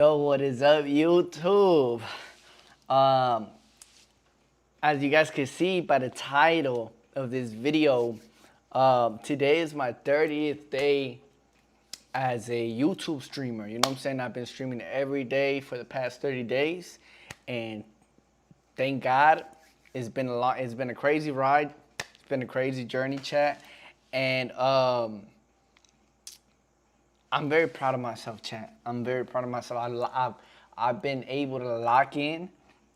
Yo, what is up, YouTube? Um, as you guys can see by the title of this video, today is my 30th day as a YouTube streamer. You know what I'm saying? I've been streaming every day for the past 30 days, and thank God, it's been a lot. It's been a crazy ride. It's been a crazy journey, chat, and I'm very proud of myself, chat. I'm very proud of myself. I've been able to lock in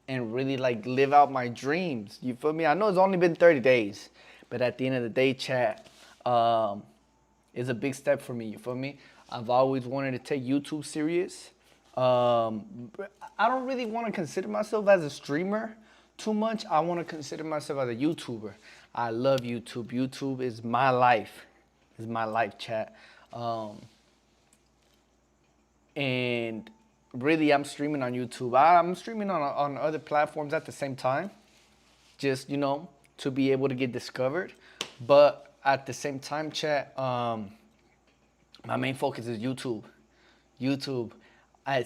and really like live out my dreams. You feel me? I know it's only been 30 days, but at the end of the day, chat, it's a big step for me. You feel me? I've always wanted to take YouTube serious. I don't really want to consider myself as a streamer too much. I want to consider myself as a YouTuber. I love YouTube. YouTube is my life. Is my life, chat. And really, I'm streaming on YouTube. I'm streaming on other platforms at the same time, just to be able to get discovered. But at the same time, chat, my main focus is YouTube. YouTube.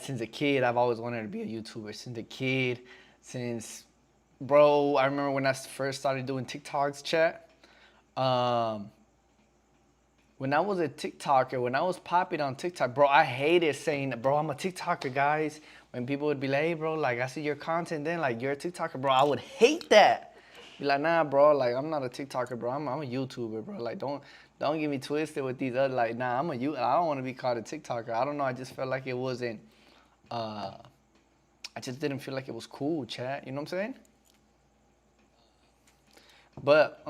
Since a kid, I've always wanted to be a YouTuber. Since a kid, since bro, I remember when I first started doing TikToks, chat. When I was a TikToker, when I was popping on TikTok, bro, I hated saying, bro, I'm a TikToker, guys. When people would be like, hey, bro, like, I see your content, then, like, you're a TikToker, bro. I would hate that. Be like, nah, bro, like, I'm not a TikToker, bro. I'm a YouTuber, bro. Like, don't get me twisted with these other, like, nah, I don't want to be called a TikToker. I don't know. I just felt like it wasn't, I just didn't feel like it was cool, chat. You know what I'm saying? But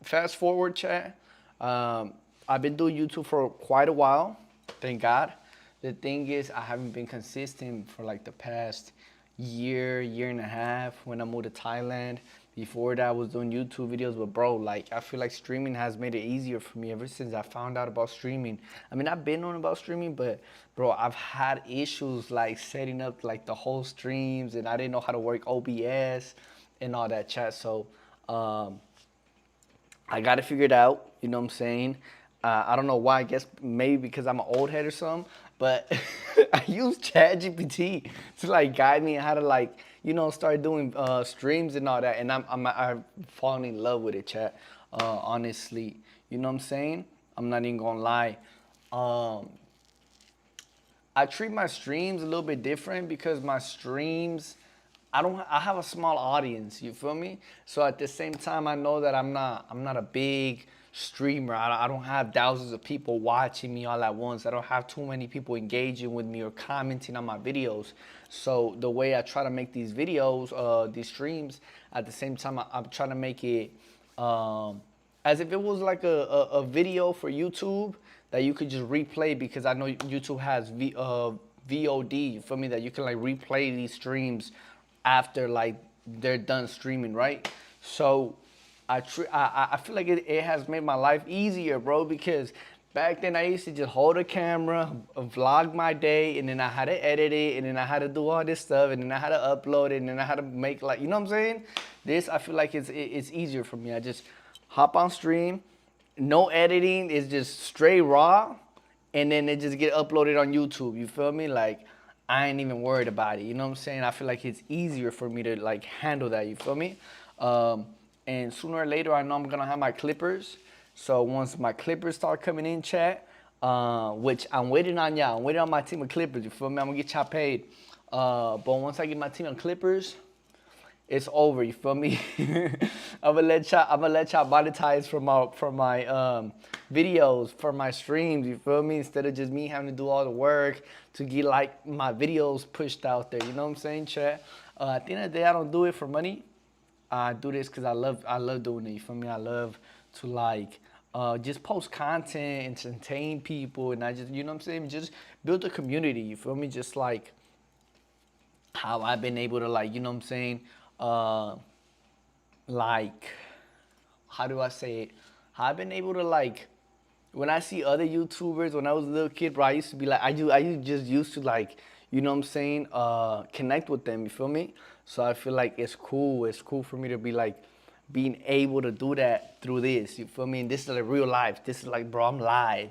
fast forward, chat. I've been doing YouTube for quite a while, thank God. The thing is, I haven't been consistent for like the past year and a half when I moved to Thailand. Before that, I was doing YouTube videos, but bro, like I feel like streaming has made it easier for me ever since I found out about streaming. I mean, I've been knowing about streaming, but bro, I've had issues like setting up like the whole streams, and I didn't know how to work OBS and all that chat. So I got it figured out. You know what I'm saying? I don't know why. I guess maybe because I'm an old head or something. But I use ChatGPT to like guide me on how to like start doing streams and all that. And I've fallen in love with it, chat. Honestly, you know what I'm saying? I'm not even gonna lie. Um, I treat my streams a little bit different because my streams, I have a small audience, you feel me? So at the same time, I know that I'm not a big streamer. I don't have thousands of people watching me all at once. I don't have too many people engaging with me or commenting on my videos. So the way I try to make these videos, these streams, at the same time, I'm trying to make it as if it was like a video for YouTube that you could just replay, because I know YouTube has VOD, you feel me, that you can like replay these streams after like they're done streaming, right? So I feel like it has made my life easier, bro, because back then I used to just hold a camera, vlog my day, and then I had to edit it, and then I had to do all this stuff, and then I had to upload it, and then I had to make, like, you know what I'm saying? This, I feel like it's easier for me. I just hop on stream, no editing, it's just straight raw, and then it just get uploaded on YouTube. You feel me? Like, I ain't even worried about it. You know what I'm saying? I feel like it's easier for me to like handle that. You feel me? And sooner or later, I know I'm gonna have my clippers. So once my clippers start coming in, chat, which I'm waiting on y'all. I'm waiting on my team of clippers. You feel me? I'm gonna get y'all paid. But once I get my team of clippers, it's over. You feel me? I'm gonna let y'all monetize from my videos, for my streams. You feel me? Instead of just me having to do all the work to get like my videos pushed out there. You know what I'm saying, chat? At the end of the day, I don't do it for money. I do this because I love doing it. You feel me? I love to like just post content, entertain people, and I just, you know what I'm saying, just build a community. You feel me? Just like how I've been able to, like, you know what I'm saying, uh, like, how do I say it? How I've been able to, like, when I see other YouTubers, when I was a little kid, bro, I used to be like, just used to like, you know what I'm saying, connect with them. You feel me? So I feel like it's cool. It's cool for me to be like being able to do that through this. You feel me? And this is like real life. This is like, bro, I'm live.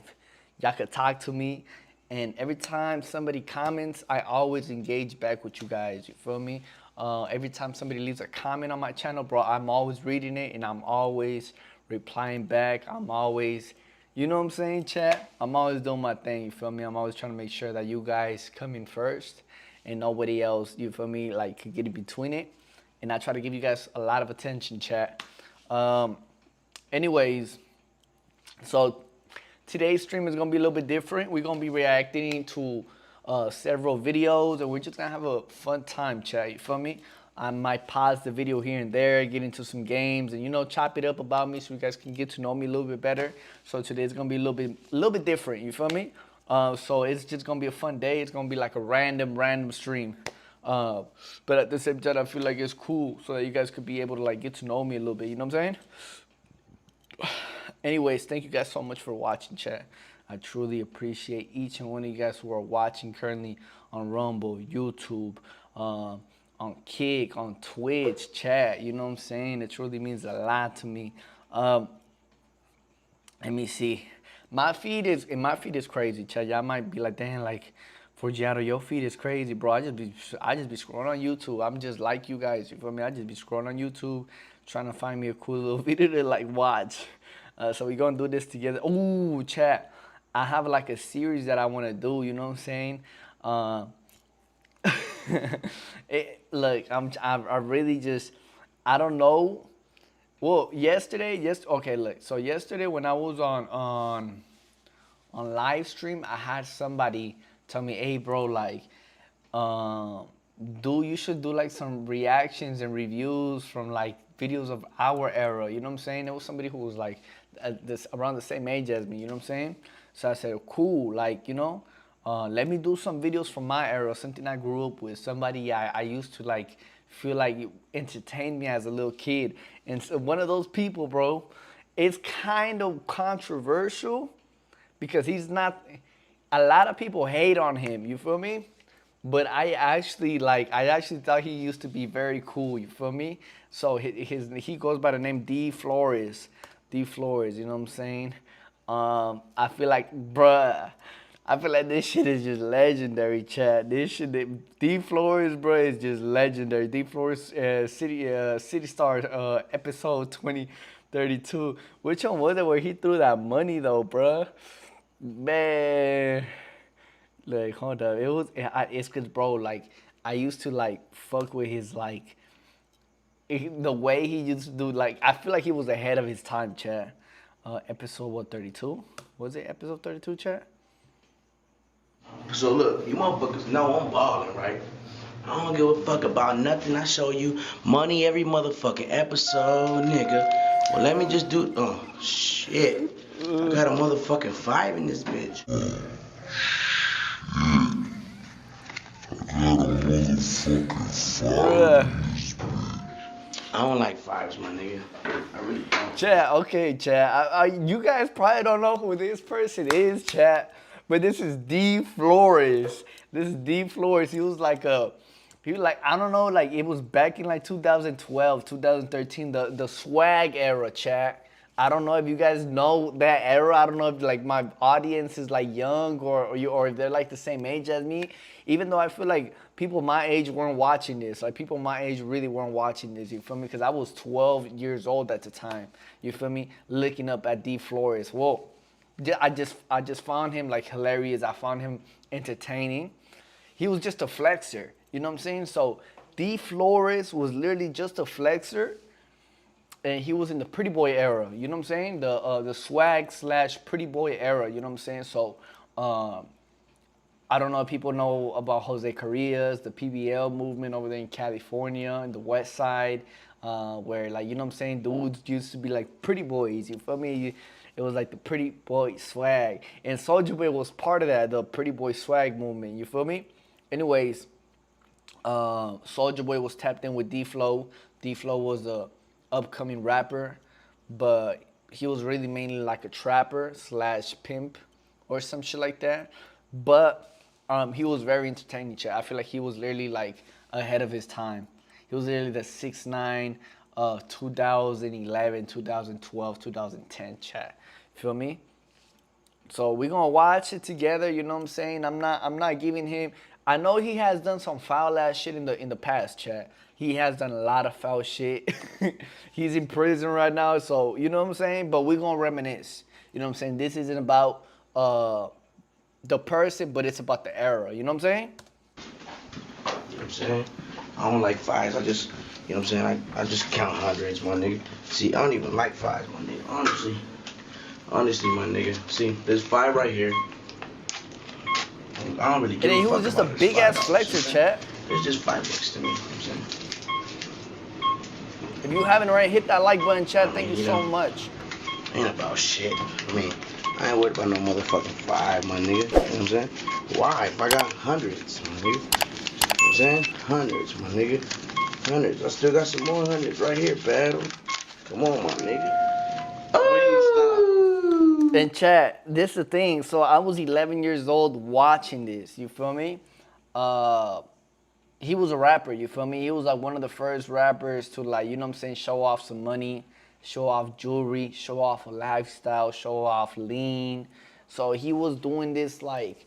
Y'all could talk to me, And every time somebody comments, I always engage back with you guys. You feel me? Every time somebody leaves a comment on my channel, bro, I'm always reading it and I'm always replying back. I'm always, you know what I'm saying, chat? I'm always doing my thing, you feel me? I'm always trying to make sure that you guys come in first and nobody else, you feel me, like could get in between it. And I try to give you guys a lot of attention, chat. Anyways, so today's stream is gonna be a little bit different. We're gonna be reacting to several videos, and we're just gonna have a fun time, chat. You feel me? I might pause the video here and there, get into some games, and chop it up about me so you guys can get to know me a little bit better. So today's gonna be a little bit different. You feel me? So it's just gonna be a fun day. It's gonna be like a random stream. But at the same time, I feel like it's cool so that you guys could be able to like get to know me a little bit. You know what I'm saying? Anyways, thank you guys so much for watching, chat. I truly appreciate each and one of you guys who are watching currently on Rumble, YouTube, on Kick, on Twitch, chat. You know what I'm saying? It truly means a lot to me. Let me see. My feed is crazy, chat. Y'all might be like, damn, like, Forgiato, your feed is crazy, bro. I just be scrolling on YouTube. I'm just like you guys. You feel me? I just be scrolling on YouTube, trying to find me a cool little video to like watch. So we gonna do this together. Ooh, chat. I have like a series that I want to do. You know what I'm saying? Look, I really just, I don't know. Well, okay, look. So yesterday when I was on live stream, I had somebody tell me, hey, bro, like, you should do like some reactions and reviews from like videos of our era. You know what I'm saying? There was somebody who was like around the same age as me. You know what I'm saying? So I said, cool, like, let me do some videos from my era, something I grew up with, somebody I used to like feel like it entertained me as a little kid. And so one of those people, bro, it's kind of controversial because he's not, a lot of people hate on him, you feel me? But I actually thought he used to be very cool, you feel me? So he goes by the name D Flores, you know what I'm saying? I feel like, bruh, I feel like this shit is just legendary, chat. This shit, D Flores, bruh, is just legendary. D Flores, City Stars, episode 2032. Which one was it where he threw that money though, bruh? Man, like, hold up. It's cause, bro, like, I used to like fuck with his like, the way he used to do, like, I feel like he was ahead of his time, chat. Episode what, 32? Was it episode 32, chat? So look, you motherfuckers know I'm ballin', right? I don't give a fuck about nothing. I show you money every motherfucking episode, nigga. Well, let me just do. Oh shit! I got a motherfucking 5 in this bitch. I got a motherfucking 5. I don't like 5s, my nigga. I really don't. Chat, okay, chat. You guys probably don't know who this person is, chat. But this is D Flores. This is D Flores. He was like, I don't know, like it was back in like 2012, 2013, the swag era, chat. I don't know if you guys know that era. I don't know if like my audience is like young or if they're like the same age as me. Even though I feel like people my age weren't watching this. Like people my age really weren't watching this. You feel me? Because I was 12 years old at the time. You feel me? Looking up at D Flores. Whoa. I just found him like hilarious. I found him entertaining. He was just a flexer. You know what I'm saying? So D Flores was literally just a flexer, and he was in the pretty boy era. You know what I'm saying? The swag / pretty boy era. You know what I'm saying? So I don't know if people know about Jose Carrillas, the PBL movement over there in California, in the West Side, where like, you know what I'm saying, dudes used to be like pretty boys. You feel me? It was like the pretty boy swag. And Soulja Boy was part of that, the pretty boy swag movement. You feel me? Anyways, Soulja Boy was tapped in with D-Flow. D-Flow was a upcoming rapper, but he was really mainly like a trapper / pimp or some shit like that. But he was very entertaining, chat. I feel like he was literally like ahead of his time. He was literally the 6'9", 2011, 2012, 2010, chat. Feel me? So we're gonna watch it together. You know what I'm saying? I'm not giving him. I know he has done some foul ass shit in the past, chat. He has done a lot of foul shit. He's in prison right now, so you know what I'm saying. But we're gonna reminisce. You know what I'm saying? This isn't about the person, but it's about the era. You know what I'm saying? You know what I'm saying? I don't like fives. I just, you know what I'm saying? I just count hundreds, my nigga. See, I don't even like fives, my nigga. Honestly. Honestly, my nigga. See, there's five right here. I don't really And give then a he fuck was just a about this big ass $5, flexer, okay? chat. It's just $5 to me, you know what I'm saying? If you haven't already hit that like button, chat, thank you You so know, much. ain't about shit. I mean, I ain't worried about no motherfucking five, my nigga. You know what I'm saying? Why? If I got hundreds, my nigga. You know what I'm saying? Hundreds, my nigga. Hundreds. I still got some more hundreds right here, battle. Come on, my nigga. Oh! And chat, this is the thing. So I was 11 years old watching this. You feel me? Uh, he was a rapper. You feel me? He was like one of the first rappers to like, you know what I'm saying, show off some money, show off jewelry, show off a lifestyle, show off lean. So he was doing this like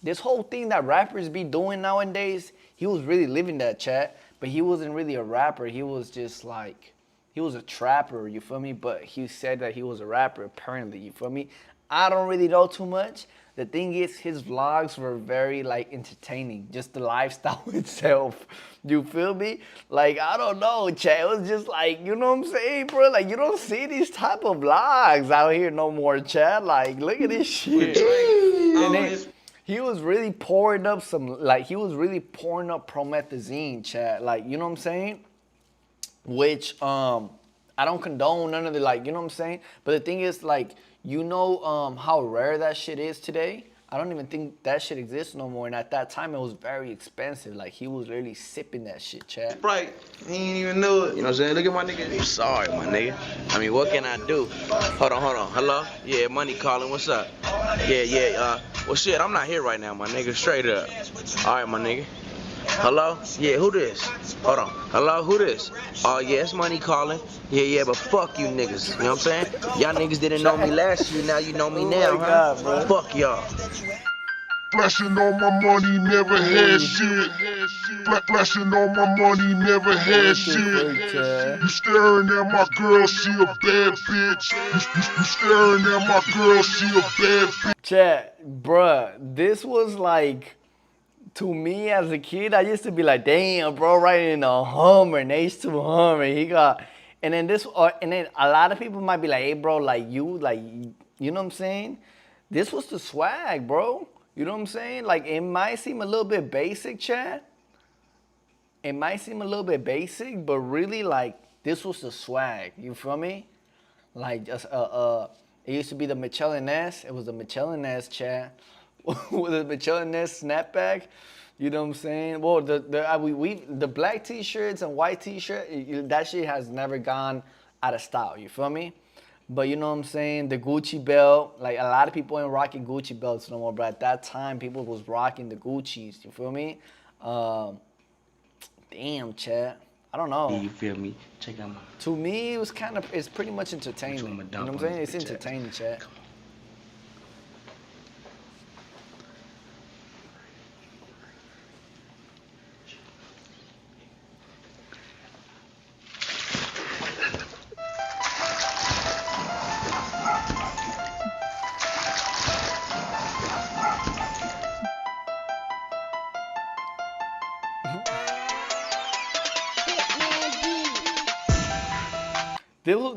this whole thing that rappers be doing nowadays. He was really living that, chat. But he wasn't really a rapper. He was just like he was a trapper, you feel me? But he said that he was a rapper, apparently, you feel me? I don't really know too much. The thing is, his vlogs were very like entertaining, just the lifestyle itself. You feel me? Like I don't know, chat. It was just like, you know what I'm saying, bro? Like you don't see these type of vlogs out here no more, chat. Like look at this shit. And then he was really pouring up promethazine, chat. Like you know what I'm saying? Which I don't condone none of the like, you know what I'm saying? But the thing is like, you know how rare that shit is today? I don't even think that shit exists no more. And at that time it was very expensive. Like he was literally sipping that shit, chat. Sprite. He ain't even know it. You know what I'm saying? Look at my nigga. I'm sorry, my nigga. I mean, what can I do? Hold on. Hello? Yeah, money calling. What's up? Yeah. Well, shit, I'm not here right now, my nigga. Straight up. All right, my nigga. Hello? Yeah, who this? Hold on. Hello, who this? Oh, yeah, it's money calling. Yeah, but fuck you niggas. You know what I'm saying? Y'all niggas didn't know me last year, now you know me Oh now, my huh? God, bro. Fuck y'all. Flashing all my money, never had shit. Flashing all my money, never had shit. You staring at my girl, she a bad bitch. You staring at my girl, she a bad bitch. Chat, bruh, this was like, to me as a kid, I used to be like, damn, bro, riding in a Hummer, an H2 Hummer. He got, and then a lot of people might be like, hey, bro, like, you know what I'm saying? This was the swag, bro. You know what I'm saying? Like, it might seem a little bit basic, chat. It might seem a little bit basic, but really, like, this was the swag. You feel me? Like, just, it used to be the Michelin S. It was the Michelin S, chat. With the Michelin S snapback. You know what I'm saying? Well, the black t-shirts and white t-shirt, that shit has never gone out of style. You feel me? But you know what I'm saying? The Gucci belt, like a lot of people ain't rocking Gucci belts no more. But at that time, people was rocking the Gucci's. You feel me? Damn, chat. I don't know. You feel me? Check out my... To me, it's pretty much entertaining. I'ma You know dump what I'm on saying? this It's bitch ass. entertaining, chat.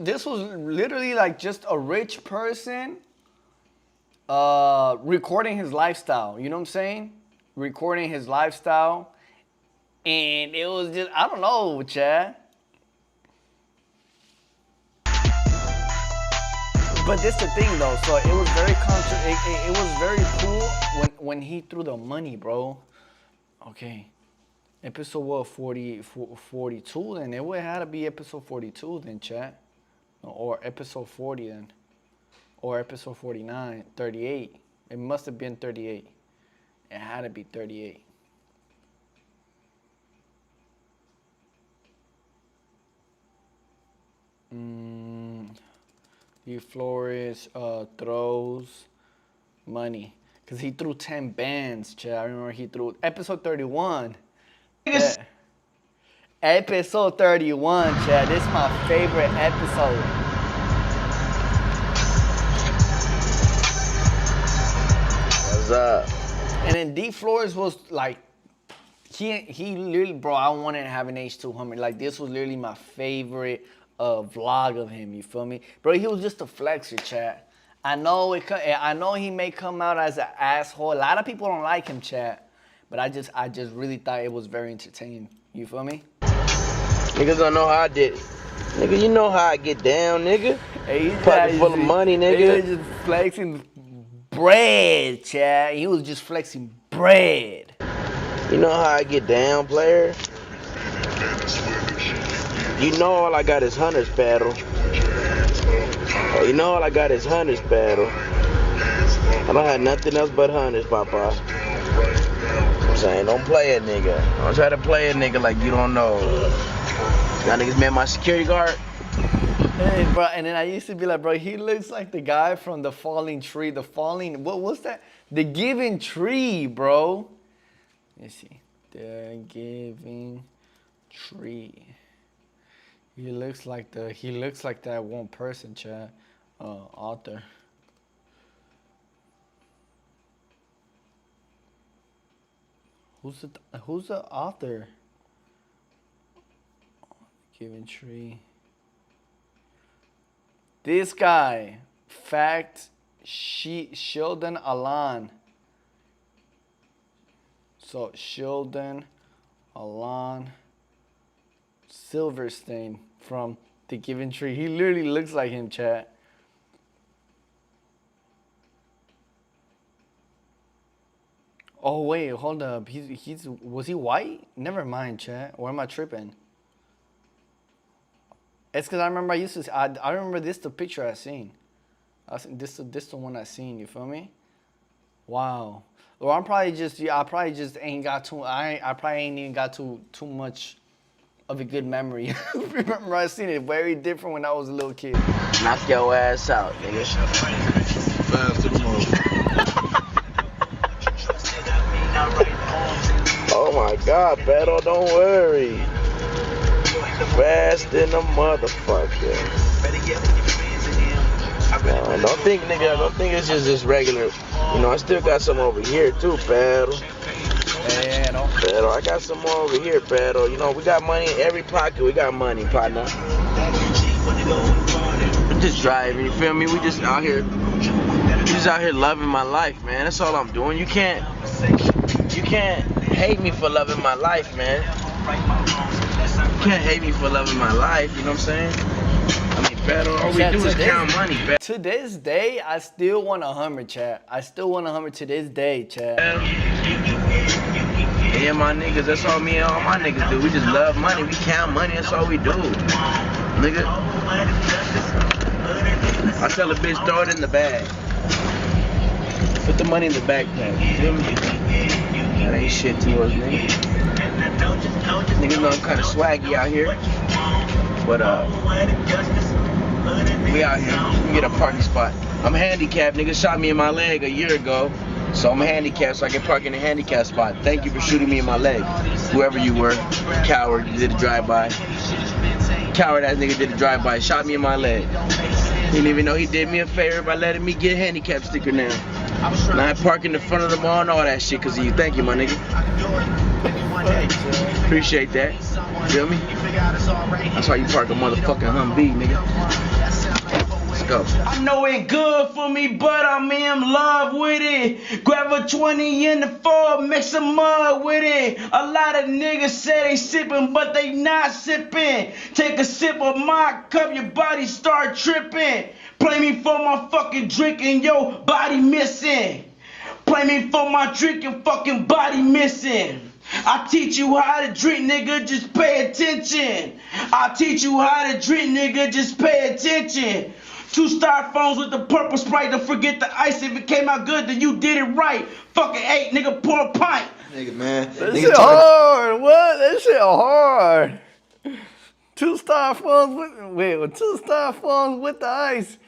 This was literally like just a rich person recording his lifestyle. You know what I'm saying? Recording his lifestyle. And it was just, I don't know, Chad. But this the thing though, so it was very it was very cool when he threw the money, bro. Okay. Episode what, 42 then? It would have to be episode 42 then, chat. Or episode 40 then. Or episode 49, 38. It must have been 38. It had to be 38. The Flores throws Money. Because he threw 10 bands, Chad. I remember he threw episode 31. Yeah. Episode 31, Chad. This is my favorite episode. What's up? And then D Flores was like, he literally, bro, I wanted to have an H2 Hummer. Like, this was literally my favorite vlog of him, you feel me? Bro, he was just a flexer, Chad. I know he may come out as an asshole. A lot of people don't like him, Chad. But I just really thought it was very entertaining. You feel me? Niggas don't know how I did it. Nigga, you know how I get down, nigga. Hey, Pocket full of money, nigga. He was just flexing bread, Chad. He was just flexing bread. You know how I get down, player? You know all I got is Hunter's paddle. Oh, you know all I got is Hunter's paddle. I don't have nothing else but Hunter's, Papa. I'm saying, don't play a nigga. Don't try to play a nigga like you don't know. Y'all niggas met my security guard? Hey, bro, and then I used to be like, bro, he looks like the guy from The Falling Tree. What was that? The Giving Tree, bro. Let's see. The Giving Tree. He looks like that one person, Chad. Author. Who's the author? Giving Tree. This guy, Sheldon Alan. So Sheldon Alan Silverstein from The Giving Tree. He literally looks like him, chat. Oh wait, hold up. Was he white? Never mind, chat. Or am I tripping? It's because I remember I remember this the picture I seen. This the one I seen. You feel me? Wow. Or I probably just ain't got too. I probably ain't even got too much of a good memory. Remember I seen it very different when I was a little kid. Knock your ass out, nigga. Fast to the motherfucker. Oh my God, Beto, don't worry. Fast in the motherfucker. Don't think it's just this regular. You know, I still got some over here too, Beto. Beto, I got some more over here, Beto. You know, we got money in every pocket. We got money, partner. I'm just driving, you feel me? We just out here loving my life, man. That's all I'm doing. You can't hate me for loving my life, man. You can't hate me for loving my life, you know what I'm saying? I mean, Beto, all we do is count money, Beto. To this day, I still want a Hummer, chat. I still want a Hummer to this day, chat. Yeah, my niggas, that's all me and all my niggas do. We just love money. We count money, that's all we do. Nigga. I tell a bitch, throw it in the bag. Put the money in the backpack. You feel me? That ain't shit to us, nigga. Niggas know I'm kinda swaggy out here. But we out here. We get a parking spot. I'm handicapped. Nigga shot me in my leg a year ago. So I'm handicapped, so I can park in a handicap spot. Thank you for shooting me in my leg. Whoever you were, coward, you did a drive-by. Coward ass nigga did a drive-by, shot me in my leg. Didn't even know he did me a favor by letting me get a handicap sticker now. And I park in the front of the mall and all that shit because of you. Thank you, my nigga. Appreciate that. Feel me? That's why you park a motherfucking Humvee, nigga. Go. I know it good for me, but I'm in love with it. Grab a 20 in the fall, mix some mud with it. A lot of niggas say they sipping, but they not sipping. Take a sip of my cup, your body start tripping. Play me for my fucking drink and your body missing. Play me for my drink and fucking body missing. I teach you how to drink, nigga, just pay attention. I teach you how to drink, nigga, just pay attention. 2 styrofoams with the purple Sprite. Don't forget the ice. If it came out good, then you did it right. Fucking 8, nigga, pour a pint. Nigga, man. That shit hard. What? That shit hard. 2 styrofoams with 2 styrofoams with the ice.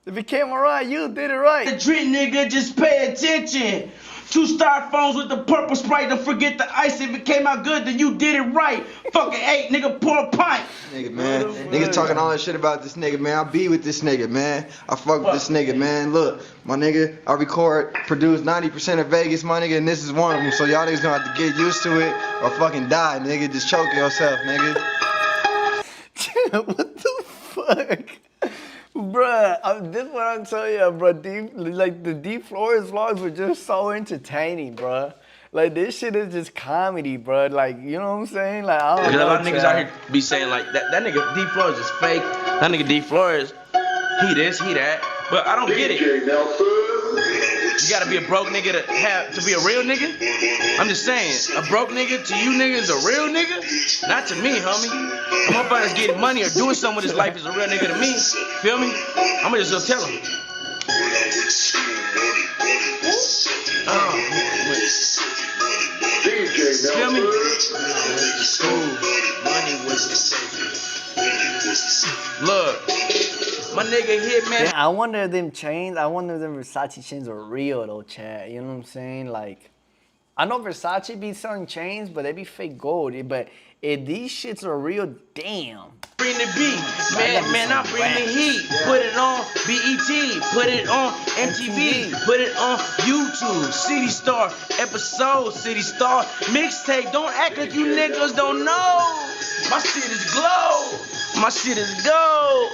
If it came around, you did it right. The drink, nigga, just pay attention. 2 styrofoams with the purple Sprite. Don't forget the ice. If it came out good, then you did it right. Fucking 8, nigga, pour a pint. Nigga, man. Niggas talking all that shit about this nigga, man. I be with this nigga, man. I fuck with this nigga, man. Look, my nigga, I produce 90% of Vegas, my nigga, and this is one of them. So y'all niggas gonna have to get used to it or fucking die, nigga. Just choke yourself, nigga. What the fuck? Bruh, this is what I'm telling you, bro. Like the Deep Flores vlogs were just so entertaining, bruh. Like this shit is just comedy, bruh. Like, you know what I'm saying? Like, I don't know. A lot of niggas out here be saying like that nigga D Flores is fake. That nigga D Flores, he this, he that. But I don't get it. You gotta be a broke nigga to be a real nigga? I'm just saying, a broke nigga to you niggas a real nigga? Not to me, homie. A motherfucker's getting money or doing something with his life is a real nigga to me. Feel me? I'ma just go tell him. Feel me? Look, my nigga hit, man. I wonder if them chains, I wonder if them Versace chains are real though, Chad. You know what I'm saying? Like, I know Versace be selling chains, but they be fake gold. But if these shits are real, damn. Bring the beat, man, I bring the heat. Put it on BET, put it on MTV, put it on YouTube, City Star, episode, City Star, mixtape. Don't act like you niggas don't know. My shit is glow, my shit is gold.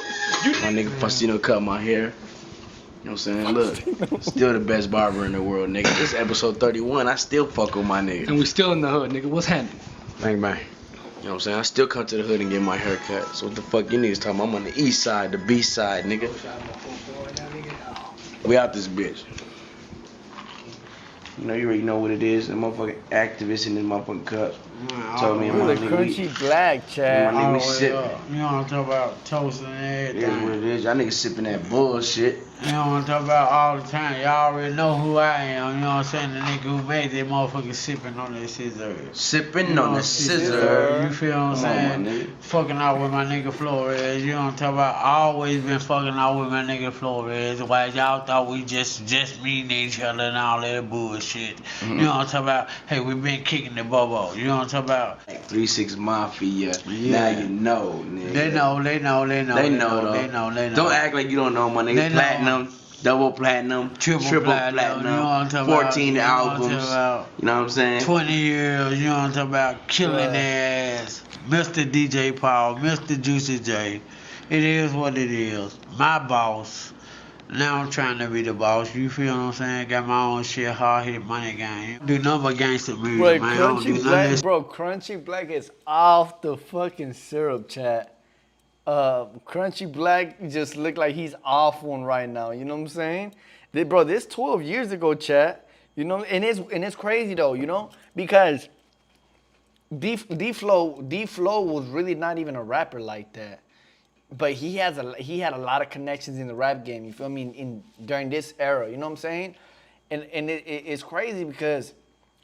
My nigga Faustino cut my hair. You know what I'm saying? Look, still the best barber in the world, nigga. This episode 31, I still fuck with my nigga. And we still in the hood, nigga. What's happening? Bang, bang. You know what I'm saying? I still come to the hood and get my hair cut. So what the fuck you niggas talking about? I'm on the east side, the B side, nigga. We out this bitch. You know, you already know what it is. The motherfucking activist in this motherfucking cup. Told me and my The nigga crunchy black, Chad. my nigga we sip. You know what I'm talking about? Toast and It everything. is what it is. Y'all niggas sipping that bullshit. You know what I'm talking about all the time. Y'all already know who I am. You know what I'm saying? The nigga who made that motherfucker sipping on that scissor. Sipping on the scissor. You feel what I'm Come on, saying? my nigga. Fucking out with my nigga Flores. You know what I'm talking about? I always been fucking out with my nigga Flores. Why y'all thought we just meeting each other and all that bullshit. You know what I'm talking about? Hey, we been kicking the bubble. You know what I'm talking about? 3-6 Mafia. Yeah. Now you know, nigga. They know though. They know. Don't act like you don't know, my nigga. They know. Platinum, double platinum, triple platinum, You know what I'm talking 14 about? albums. You know what I'm talking about? You know what I'm saying? 20 years, you know what I'm talking about, killing their ass. Mr. DJ Paul, Mr. Juicy J. It is what it is. My boss. Now I'm trying to be the boss. You feel what I'm saying? Got my own shit, hard-hit money game. Do nothing but gangster music, Bro, man. I don't do Crunchy none of Black, this. bro, Crunchy Black is off the fucking syrup, chat. Crunchy Black just look like he's off one right now. You know what I'm saying? Bro, this 12 years ago, chat. You know, and it's crazy though. You know, because D Flow was really not even a rapper like that. But he had a lot of connections in the rap game. You feel me? During this era, you know what I'm saying? And it's crazy because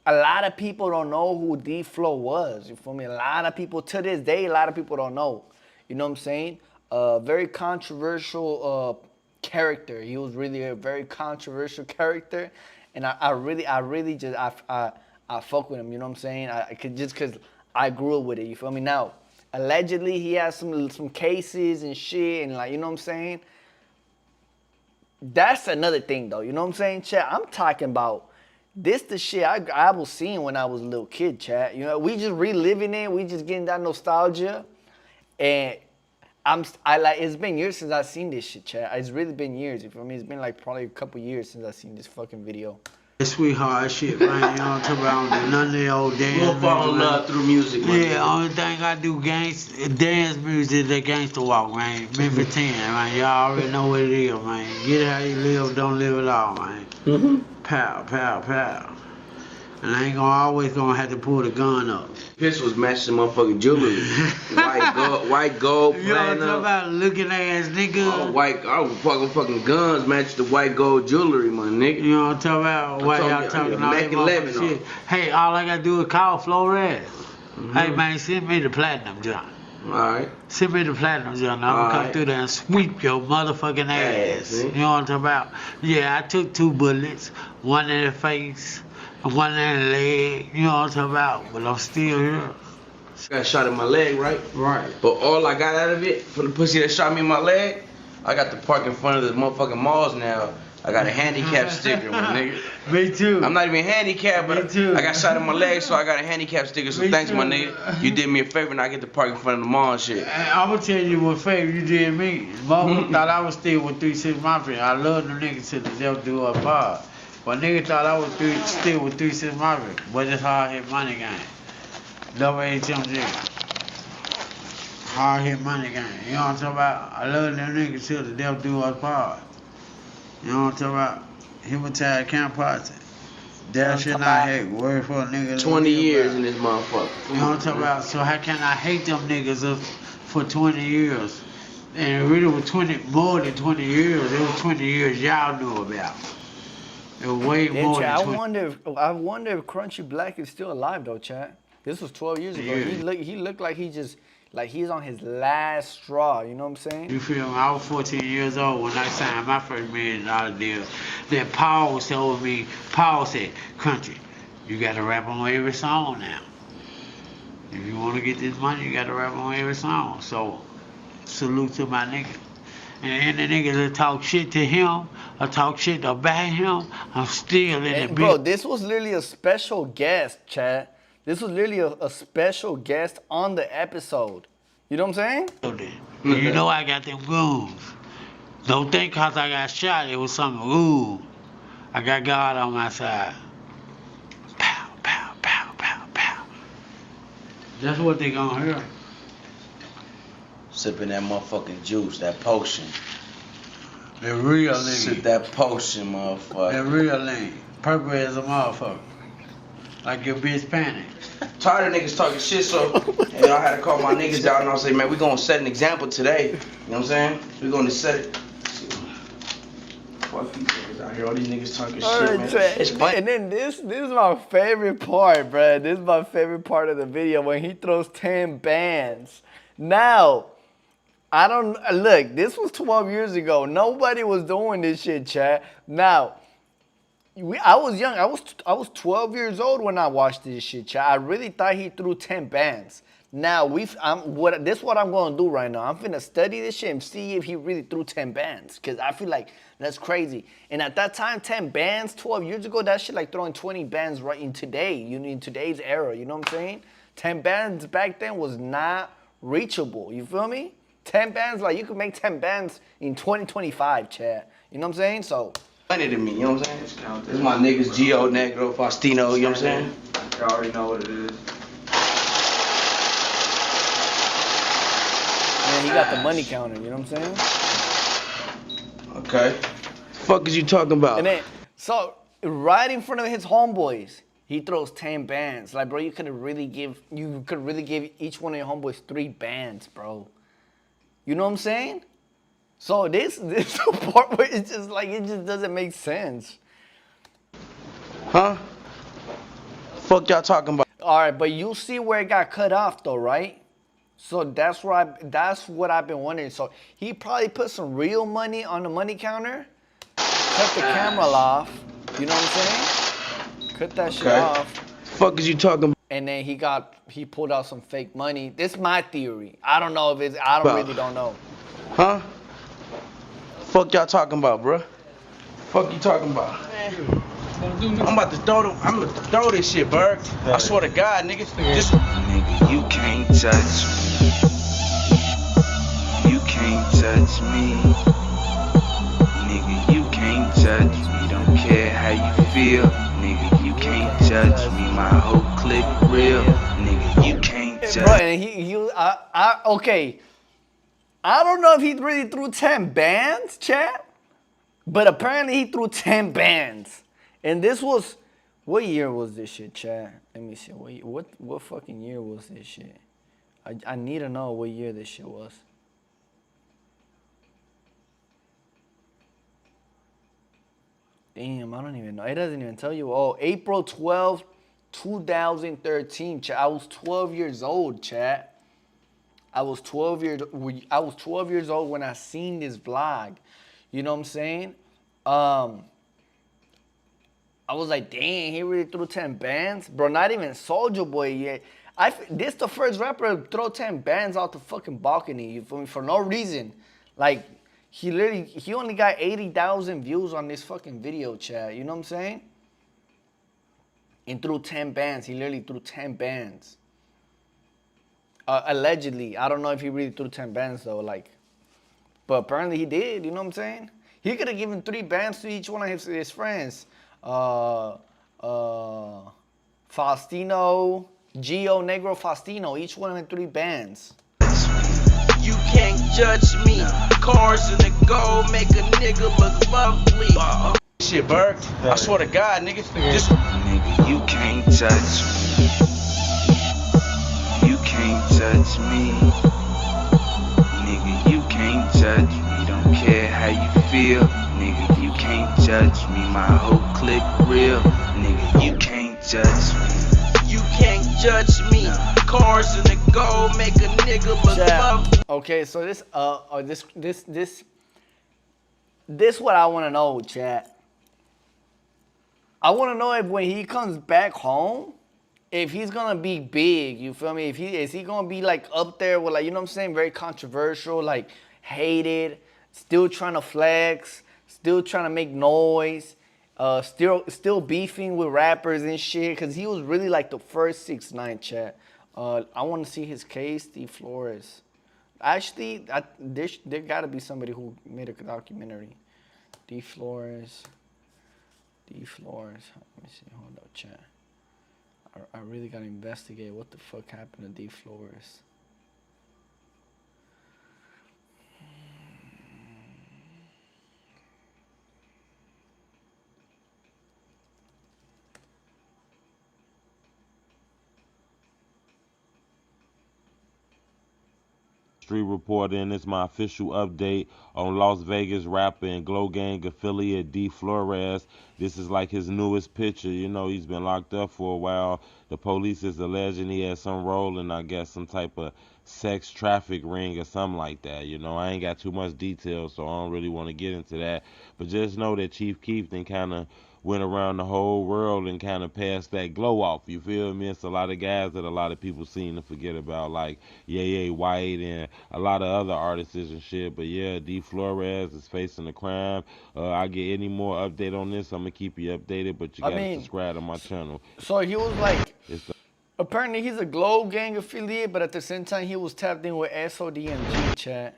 a lot of people don't know who D Flow was. You feel me? A lot of people to this day, a lot of people don't know. You know what I'm saying? Very controversial character. He was really a very controversial character, and I really just fuck with him. You know what I'm saying? Just cause I grew up with it. You feel me? Now, allegedly he has some cases and shit, and like, you know what I'm saying? That's another thing though. You know what I'm saying, chat? I'm talking about this the shit I was seeing when I was a little kid, chat. You know, we just reliving it. We just getting that nostalgia. And it's been years since I've seen this shit, chat. It's really been years. You feel me? It's been like probably a couple years since I've seen this fucking video. Sweetheart shit, man. You know what I'm talking about? None of the old dance You don't fall in music, love through music, man. Yeah, only thing I do dance music, the gangster walk, man. Memphis 10, man. Y'all already know what it is, man. Get how you live, don't live at all, man. Pow, pow, pow. And I ain't always gonna have to pull the gun up. Pistols matching motherfucking jewelry. white gold, You know what I'm talking platinum. about? Looking ass nigga. Fucking guns match the white gold jewelry, my nigga. You know what I'm talking about? Why told y'all you, talking I all need a that Mac 11 motherfucking shit? on. Hey, all I gotta do is call Flores. Hey man, send me the platinum, John. Alright. Send me the platinum joint. I'm gonna come Alright. through there and sweep your motherfucking ass. see? You know what I'm talking about? Yeah, I took 2 bullets, one in the face, and one in the leg. You know what I'm talking about? But I'm still here. Got shot in my leg, right? Right. But all I got out of it, for the pussy that shot me in my leg, I got to park in front of the motherfucking malls now. I got a handicap sticker, my nigga. Me too. I'm not even handicapped, but Me too. I got shot in my leg, so I got a handicap sticker. So Me thanks, my too. nigga. You did me a favor, and I get to park in front of the mall and shit. I'm gonna tell you what favor you did me. Motherfucker thought I was still with 3 6 Mafia. I love them niggas till the devil do us part. But nigga thought I was still with 3 6 Mafia. But it's hard hit money game. Double HMG. Hard hit money game. You know what I'm talking about? I love them niggas till the devil do us part. You know what I'm talking about? Hematized camp party. That shit not hate. Word for a nigga. 20 years in this motherfucker. You know what I'm talking about? So how can I hate them niggas for 20 years? And it really was more than 20 years. It was 20 years y'all knew about. It was way Yeah, more Chad, than 20. I wonder if Crunchy Black is still alive though, Chad. This was 12 years ago. Yeah. He looked like he's on his last straw. You know what I'm saying? You feel me? I was 14 years old when I signed my first $1 million deal. Then Paul told me, Paul said, Country, you gotta rap on every song now. If you wanna get this money, you gotta rap on every song. So, salute to my nigga. And the niggas that talk shit to him, or talk shit about him, I'm still in the Bro, this was literally a special guest, Chad. This was literally a special guest on the episode. You know what I'm saying? You know I got them goons. Don't think cause I got shot, it was something, ooh. I got God on my side. Pow, pow, pow, pow, pow. That's what they gonna hear. Sipping that motherfucking juice, that potion. The real Sip lean. that potion, The motherfucker. real lean. Purple as a motherfucker. Like your bitch panic. Tired of niggas talking shit, so I had to call my niggas out and I say, man, we gonna set an example today. You know what I'm saying? We gonna set it. Fuck these niggas out here. All these niggas talking shit, man. It's funny. And then this is my favorite part, bruh. This is my favorite part of the video when he throws 10 bands. Now, I don't look. This was 12 years ago. Nobody was doing this shit, chat. Now, I was young. I was 12 years old when I watched this shit, chat. I really thought he threw 10 bands. Now this is what I'm gonna do right now. I'm finna study this shit and see if he really threw 10 bands, cause I feel like that's crazy. And at that time, 10 bands 12 years ago, that shit like throwing 20 bands right in today. You know, in today's era. You know what I'm saying? 10 bands back then was not reachable. You feel me? 10 bands, like you could make 10 bands in 2025, chat. You know what I'm saying? So. Funny to me, you know what I'm saying? This is my niggas, Gio, Negro, Faustino, you know what I'm saying? You already know what it is. And he got the money counter, you know what I'm saying? Okay. Fuck is you talking about? And then, so right in front of his homeboys, he throws 10 bands. Like, bro, you could really give each one of your homeboys 3 bands, bro. You know what I'm saying? So this part where it's just like, it just doesn't make sense. Huh? Fuck y'all talking about? All right, but you see where it got cut off though, right? So that's what I've been wondering. So he probably put some real money on the money counter, cut the camera off. You know what I'm saying? Cut that shit off. Fuck is you talking about? And then he pulled out some fake money. This is my theory. I don't know if it's. Really don't know. Huh? Fuck y'all talking about, bruh? Fuck you talking about? I'm about to throw this shit, Berg. I swear to God, nigga. Just Nigga, you can't touch me. You can't touch me. Nigga, you can't touch me. Don't care how you feel. Nigga, you can't touch me. My whole clique real. Nigga, you can't touch me. Bro, and okay. I don't know if he really threw 10 bands, chat. But apparently he threw 10 bands. And this was, what year was this shit, chat? Let me see. What fucking year was this shit? I need to know what year this shit was. Damn, I don't even know. It doesn't even tell you. Oh, April 12th, 2013, chat. I was 12 years old, chat. I was 12 years old when I seen this vlog. You know what I'm saying? I was like, dang, he really threw 10 bands? Bro, not even Soulja Boy yet. This the first rapper to throw 10 bands out the fucking balcony, you feel me? For no reason. Like, he only got 80,000 views on this fucking video, chat. You know what I'm saying? And threw 10 bands. He literally threw 10 bands. Allegedly. I don't know if he really threw 10 bands, though. Like, but apparently he did. You know what I'm saying? He could have given 3 bands to each one of his friends. Faustino, Gio, Negro, Faustino. Each one of them 3 bands. You can't judge me. Cars in the gold make a nigga look lovely. Shit, Berg. I swear to God, nigga. Just Nigga, you can't touch me. You can't touch me. Nigga, you can't touch me. Don't care how you feel. Nigga, you can't judge me. My whole clique real. Nigga, you can't judge me. you can't judge me. Cars in the gold make a nigga look lovely. Okay, so this what I want to know, chat. I want to know if when he comes back home, if he's gonna be big, you feel me? Is he gonna be like up there with, like, you know what I'm saying, very controversial, like hated, still trying to flex, still trying to make noise, still beefing with rappers and shit, cause he was really like the first 6ix9ine, chat. I want to see his case, D Flores. Actually, there gotta be somebody who made a documentary. D Flores. Let me see. Hold up, chat. I really gotta investigate what the fuck happened to D Flores. Street Reporter, and it's my official update on Las Vegas rapper and Glow Gang affiliate D Flores. This is like his newest picture. You know, he's been locked up for a while. The police is alleging he had some role in, I guess, some type of sex traffic ring or something like that. You know, I ain't got too much details, so I don't really want to get into that. But just know that Chief Keef then kind of went around the whole world and kind of passed that glow off. You feel me? It's a lot of guys that a lot of people seem to forget about, like Ye White and a lot of other artists and shit. But yeah, D Flores is facing a crime. I get any more update on this, I'm gonna keep you updated. But you gotta subscribe to my channel. So he was like, apparently he's a Glow Gang affiliate, but at the same time he was tapped in with SODMG, chat.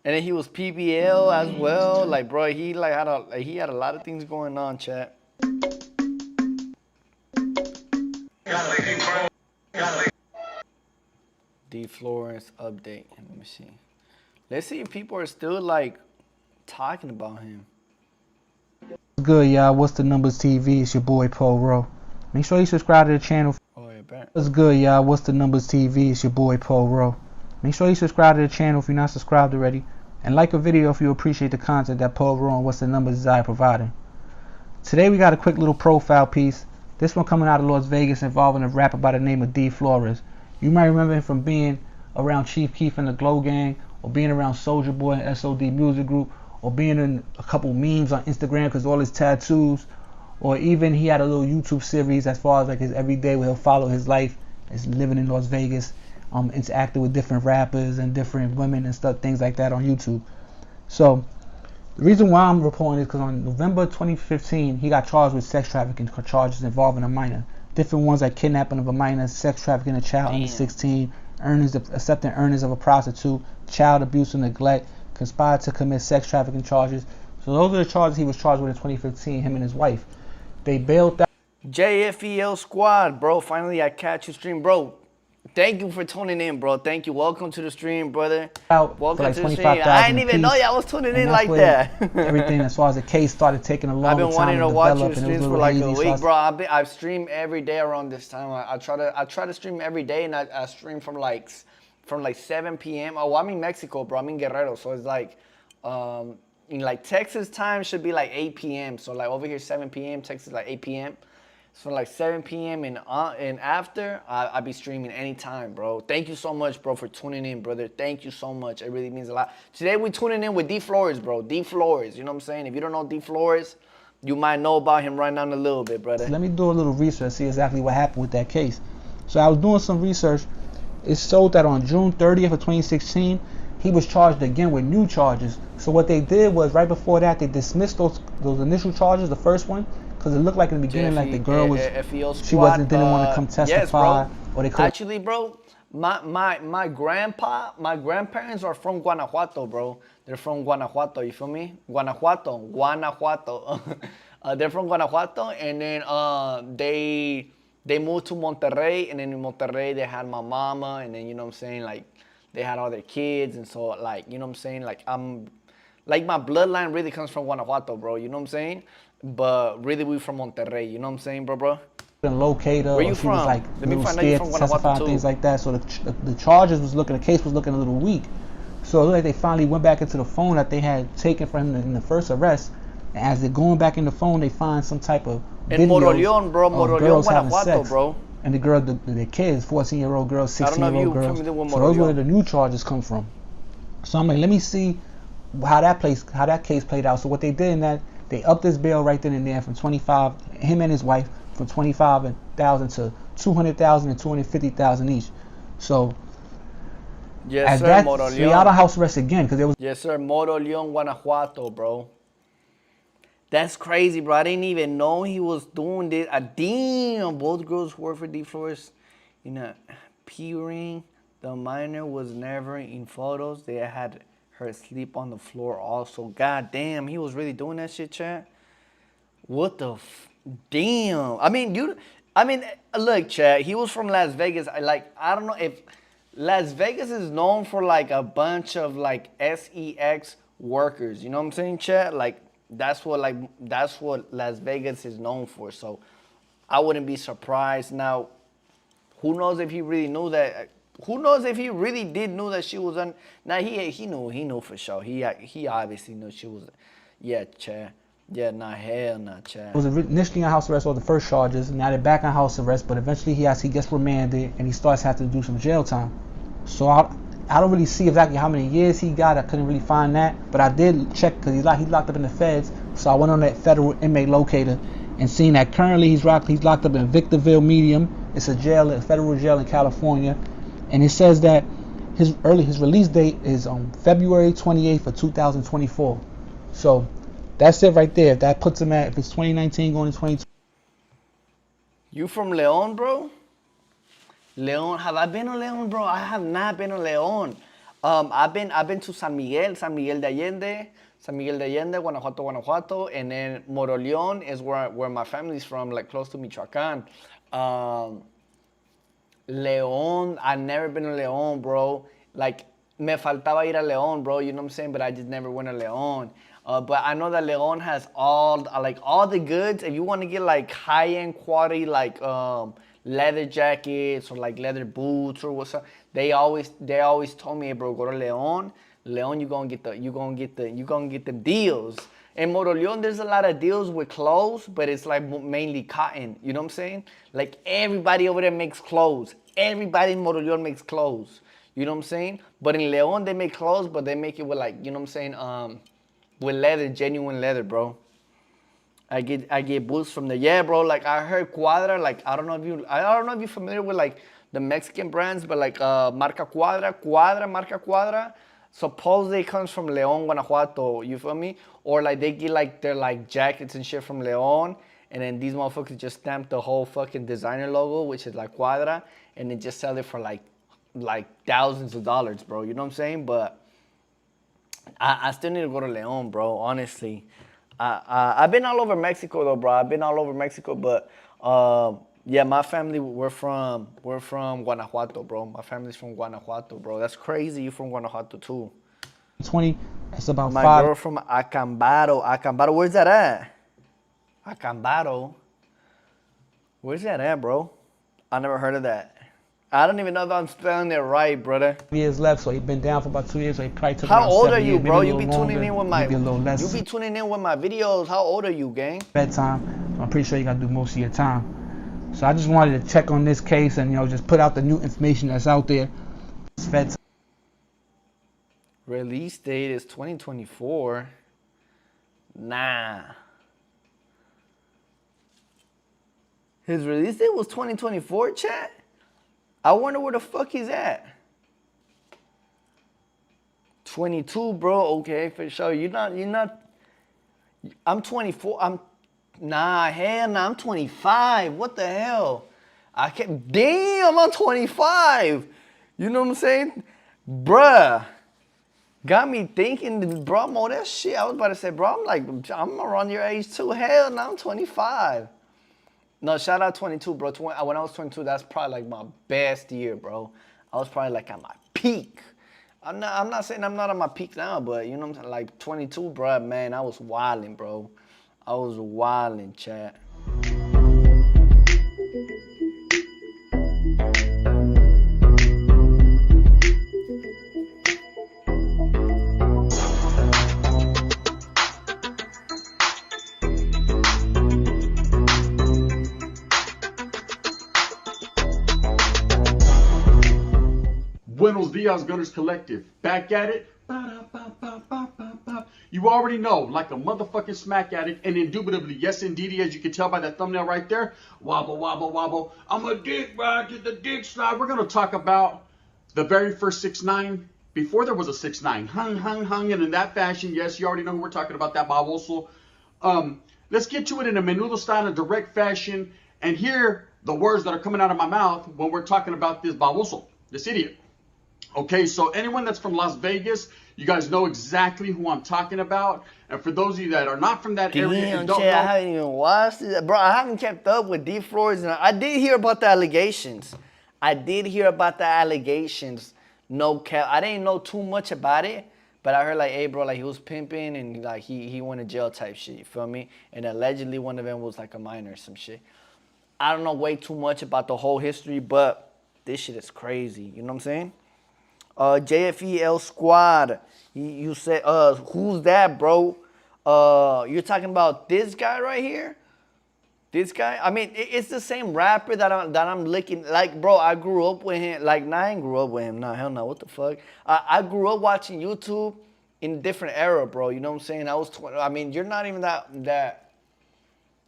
And then he was PBL as well. Like, bro, he had a lot of things going on, chat. D Flores update. Let me see. Let's see if people are still like talking about him. Good, y'all. What's the Numbers TV? It's your boy Paul Rowe. Make sure you subscribe to the channel. Oh, yeah, bet. What's good, y'all? What's the Numbers TV? It's your boy Paul Rowe. Make sure you subscribe to the channel if you're not subscribed already, and like a video if you appreciate the content that Paul Rowe and What's the Numbers is providing. Today we got a quick little profile piece. This one coming out of Las Vegas involving a rapper by the name of D Flores. You might remember him from being around Chief Keef and the Glow Gang, or being around Soulja Boy and SOD Music Group, or being in a couple memes on Instagram because all his tattoos, or even he had a little YouTube series as far as like his everyday where he'll follow his life as living in Las Vegas, interacting with different rappers and different women and stuff, things like that on YouTube. So the reason why I'm reporting is because on November 2015 he got charged with sex trafficking charges involving a minor. Different ones like kidnapping of a minor, sex trafficking a child under 16, accepting earnings of a prostitute, child abuse and neglect, conspired to commit sex trafficking charges. So those are the charges he was charged with in 2015, him and his wife. They bailed out. JFEL Squad, bro. Finally, I catch you stream, bro. Thank you for tuning in, bro. Thank you. Welcome to the stream, brother. Welcome to the stream. I didn't even know y'all was tuning in like that. Everything as far as the case started taking a long time. I've been wanting to watch your streams for like a week, bro. I've streamed every day around this time. I try to stream every day, and I stream from like 7 p.m. Oh, I'm in Mexico, bro. I'm in Guerrero, so it's like in like Texas time should be like 8 p.m. So like over here 7 p.m. Texas like 8 p.m. So like 7 p.m. and after, I'll be streaming anytime, bro. Thank you so much, bro, for tuning in, brother. Thank you so much. It really means a lot. Today we tuning in with D Flores, bro. D Flores, you know what I'm saying? If you don't know D Flores, you might know about him right now in a little bit, brother. Let me do a little research, see exactly what happened with that case. So I was doing some research. It showed that on June 30th of 2016, he was charged again with new charges. So what they did was right before that, they dismissed those initial charges, the first one, because it looked like in the beginning like the girl was, she didn't want to come testify. Yes, bro. Or they could. Actually, bro, my grandparents are from Guanajuato, bro. They're from Guanajuato, you feel me? Guanajuato. They're from Guanajuato, and then they moved to Monterrey, and then in Monterrey they had my mama, and then, you know what I'm saying, like, they had all their kids, and so, like, you know what I'm saying, like, like, my bloodline really comes from Guanajuato, bro, you know what I'm saying? But really, we from Monterrey, you know what I'm saying, bro? Locate her. Where you she from? was like Let me little find out you scared from to testify Guanajuato and things too. like that. So the charges was looking, the case was looking a little weak. So it looked like they finally went back into the phone that they had taken from him in the first arrest. And as they're going back in the phone, they find some type of In Moroleón, bro. of Moroleón, girls having Guanajuato, sex. bro. And the girl, the kids, 14-year-old girls, I don't know if 16-year-old you girls. familiar with So those where Moroleón. the new charges come from. So I'm like, let me see how that case played out. So what they did in that, they upped his bail right then and there from 25, him and his wife, from 25,000 to 200,000 and 250,000 each. So Yes, sir, so Moroleón. y'all out of house arrest again because there was. Yes, sir, Moroleón, Guanajuato, bro. That's crazy, bro. I didn't even know he was doing this. Damn, both girls work for D Flores. In a P-ring, the minor was never in photos. They had her sleep on the floor also. God damn, he was really doing that shit, chat. What the damn? I mean, look, chat. He was from Las Vegas. I don't know if Las Vegas is known for like a bunch of like sex workers. You know what I'm saying, chat? Like that's what Las Vegas is known for. So I wouldn't be surprised. Now, who knows if he really knew that? Who knows if he really did know that she was on? Now he knew for sure. He obviously knew she was. Yeah, chat. Yeah, hell nah, Chad. It was initially on house arrest or the first charges. Now they're back on house arrest, but eventually he gets remanded and he starts having to do some jail time. So I don't really see exactly how many years he got. I couldn't really find that, but I did check because he's locked up in the feds. So I went on that federal inmate locator and seen that currently he's locked up in Victorville Medium. It's a federal jail in California, and it says that his release date is on February 28th of 2024. So that's it right there. If that puts him at, if it's 2019 going to 2020. You from León, bro? León, have I been to León, bro? I have not been to León. I've been to San Miguel de Allende, Guanajuato, and then Moroleón is where my family's from, like close to Michoacán. León, I've never been to León, bro. Like, me faltaba ir a León, bro, you know what I'm saying? But I just never went to León. But I know that León has all the goods. If you want to get like high-end quality, like leather jackets or like leather boots or what's up, they always told me, hey, bro, go to León. León, you gonna get the deals. In Moroleón, there's a lot of deals with clothes, but it's like mainly cotton. You know what I'm saying? Like everybody over there makes clothes. Everybody in Moroleón makes clothes. You know what I'm saying? But in León, they make clothes, but they make it with like, you know what I'm saying? With leather, genuine leather, bro. I get boots from there. Yeah, bro. Like I heard Cuadra. Like I don't know if you're familiar with like the Mexican brands, but like Marca Marca Cuadra. Supposedly it comes from León, Guanajuato. You feel me? Or like they get like their like jackets and shit from León, and then these motherfuckers just stamp the whole fucking designer logo, which is like Cuadra, and then just sell it for like thousands of dollars, bro. You know what I'm saying? But I still need to go to León, bro, honestly. I've been all over Mexico, though, bro. I've been all over Mexico, but, yeah, my family, we're from Guanajuato, bro. My family's from Guanajuato, bro. That's crazy. You from Guanajuato, too. 20, it's about My 5. girl from Acambaro. Acambaro, where's that at? Acambaro. Where's that at, bro? I never heard of that. I don't even know if I'm spelling it right, brother. Years left, so he's been down for about 2 years, so he probably took How around old 7 are you, years, bro? maybe a You be little tuning longer, in with my maybe a little less. You be tuning in with my videos. How old are you, gang? Bedtime. I'm pretty sure you gotta do most of your time. So I just wanted to check on this case and, you know, just put out the new information that's out there. Feds. Release date is 2024. Nah. His release date was 2024, chat? I wonder where the fuck he's at. 22, bro. Okay, for sure. You're not. I'm 24. Hell no, I'm 25. What the hell? Damn, I'm 25. You know what I'm saying? Bruh. Got me thinking, bro, I'm all that shit. I was about to say, bro, I'm around your age too. Hell no, I'm 25. No, shout out 22, bro. When I was 22, that's probably like my best year, bro. I was probably like at my peak. I'm not saying I'm not at my peak now, but you know what I'm saying? Like 22, bro, man, I was wilding, bro. I was wilding, chat. Buenos Dias, Gunners Collective. Back at it. You already know, like a motherfucking smack addict, and indubitably, yes indeedy, as you can tell by that thumbnail right there, wobble, wobble, wobble. I'm a dick ride to the dick slide. We're going to talk about the very first 6ix9ine, before there was a 6ix9ine. Hung, and in that fashion, yes, you already know who we're talking about, that baboso. Let's get to it in a menudo style, in a direct fashion, and hear the words that are coming out of my mouth when we're talking about this baboso, this idiot. Okay, so anyone that's from Las Vegas, you guys know exactly who I'm talking about. And for those of you that are not from that area and don't know, I haven't even watched it. Bro, I haven't kept up with D. Flores. And I did hear about the allegations. No cap. I didn't know too much about it. But I heard like, hey, bro, like he was pimping and like he went to jail type shit. You feel me? And allegedly one of them was like a minor or some shit. I don't know way too much about the whole history, but this shit is crazy. You know what I'm saying? JFEL Squad. You said, who's that, bro? You're talking about this guy right here? This guy? I mean, it's the same rapper that I'm licking. Like, bro, I grew up with him. Like, nah, I ain't grew up with him. Nah, hell no. What the fuck? I grew up watching YouTube in a different era, bro. You know what I'm saying? I was 20. I mean, you're not even that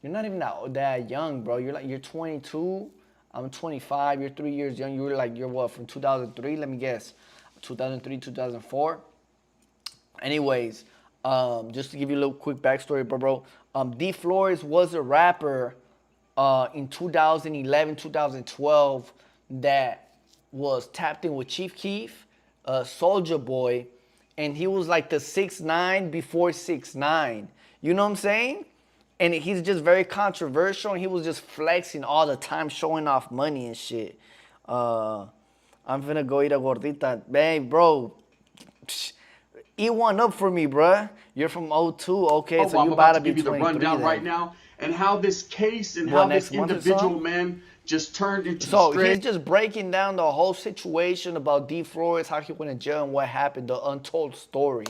young, bro. You're 22. I'm 25. You're 3 years young. You're what, from 2003? Let me guess. 2003, 2004. Anyways, just to give you a little quick backstory, bro. D. Flores was a rapper in 2011, 2012 that was tapped in with Chief Keef, Soulja Boy, and he was like the 6ix9ine before 6ix9ine. You know what I'm saying? And he's just very controversial, and he was just flexing all the time, showing off money and shit. I'm finna go eat a gordita. Man, bro, eat one up for me, bruh. You're from 02, okay, so you about to be 23 give you the rundown right now, and how this case and how this individual, man, just turned into he's just breaking down the whole situation about D. Flores, how he went to jail and what happened, the untold story.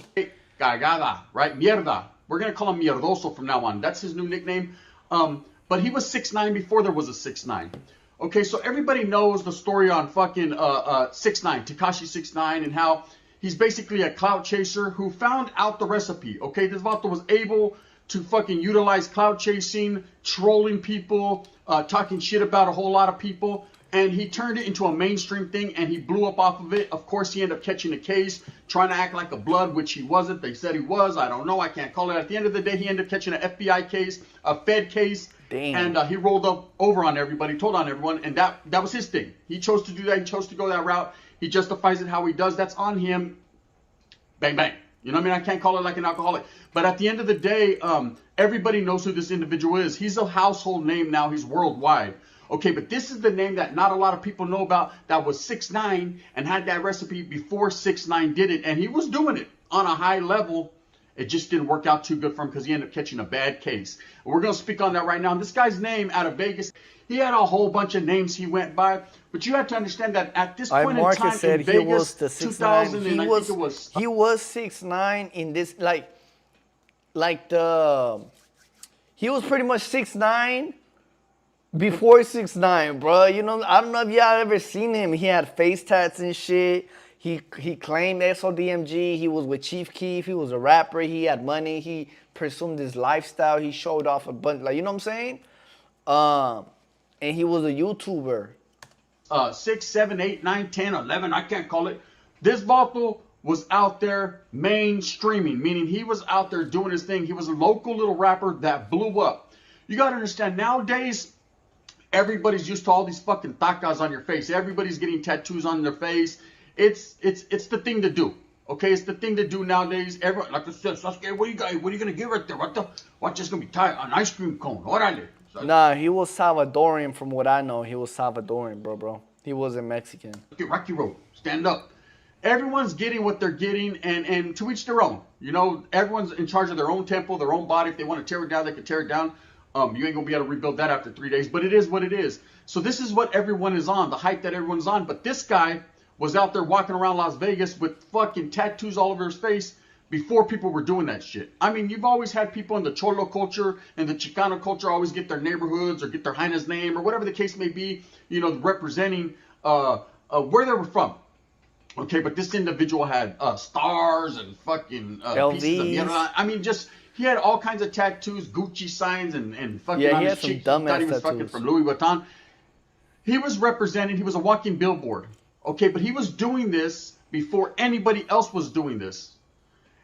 Cagada, right? Mierda. We're going to call him Mierdoso from now on. That's his new nickname. But he was 6ix9ine before there was a 6ix9ine. Okay, so everybody knows the story on fucking 6ix9ine, Tekashi 6ix9ine, and how he's basically a clout chaser who found out the recipe. Okay, this vato was able to fucking utilize clout chasing, trolling people, talking shit about a whole lot of people, and he turned it into a mainstream thing, and he blew up off of it. Of course, he ended up catching a case, trying to act like a blood, which he wasn't. They said he was. I don't know. I can't call it. At the end of the day, he ended up catching an FBI case, a Fed case. Damn. And he rolled up over on everybody, told on everyone, and that was his thing. He chose to do that. He chose to go that route. He justifies it how he does. That's on him. Bang, bang. You know what I mean? I can't call it like an alcoholic. But at the end of the day, everybody knows who this individual is. He's a household name now. He's worldwide. Okay, but this is the name that not a lot of people know about that was 6ix9ine and had that recipe before 6ix9ine did it. And he was doing it on a high level. It just didn't work out too good for him because he ended up catching a bad case. And we're going to speak on that right now. And this guy's name out of Vegas, he had a whole bunch of names he went by. But you have to understand that at this point in time in Vegas, he was the 2000, and I think it was... He was 6ix9ine in this, he was pretty much 6ix9ine Before 6ix9ine, bro. You know, I don't know if y'all ever seen him. He had face tats and shit. He claimed SODMG. He was with Chief Keef. He was a rapper. He had money. He pursued his lifestyle. He showed off a bunch, like, you know what I'm saying? And he was a YouTuber. 6, 7, 8, 9, 10, 11, I can't call it. This Vato was out there mainstreaming, meaning he was out there doing his thing. He was a local little rapper that blew up. You got to understand, nowadays, everybody's used to all these fucking tacas on your face. Everybody's getting tattoos on their face. It's the thing to do. Okay, it's the thing to do nowadays. Everyone, like I said, Sasuke, what are you gonna get right there? What's just gonna be tied? An ice cream cone. Orale. Nah, he was Salvadorian from what I know. He was Salvadorian, bro. He wasn't Mexican. Rocky Road, stand up. Everyone's getting what they're getting, and to each their own. You know, everyone's in charge of their own tempo, their own body. If they want to tear it down, they can tear it down. You ain't gonna be able to rebuild that after 3 days, but it is what it is. So this is what everyone is on, the hype that everyone's on. But this guy was out there walking around Las Vegas with fucking tattoos all over his face before people were doing that shit. I mean, you've always had people in the Cholo culture and the Chicano culture always get their neighborhoods or get their Jaina's name or whatever the case may be, you know, representing where they were from. Okay, but this individual had stars and fucking pieces of mierda. I mean, just, he had all kinds of tattoos, Gucci signs and fucking on his cheek. He thought he was fucking from Louis Vuitton. He was represented, he was a walking billboard. Okay, but he was doing this before anybody else was doing this.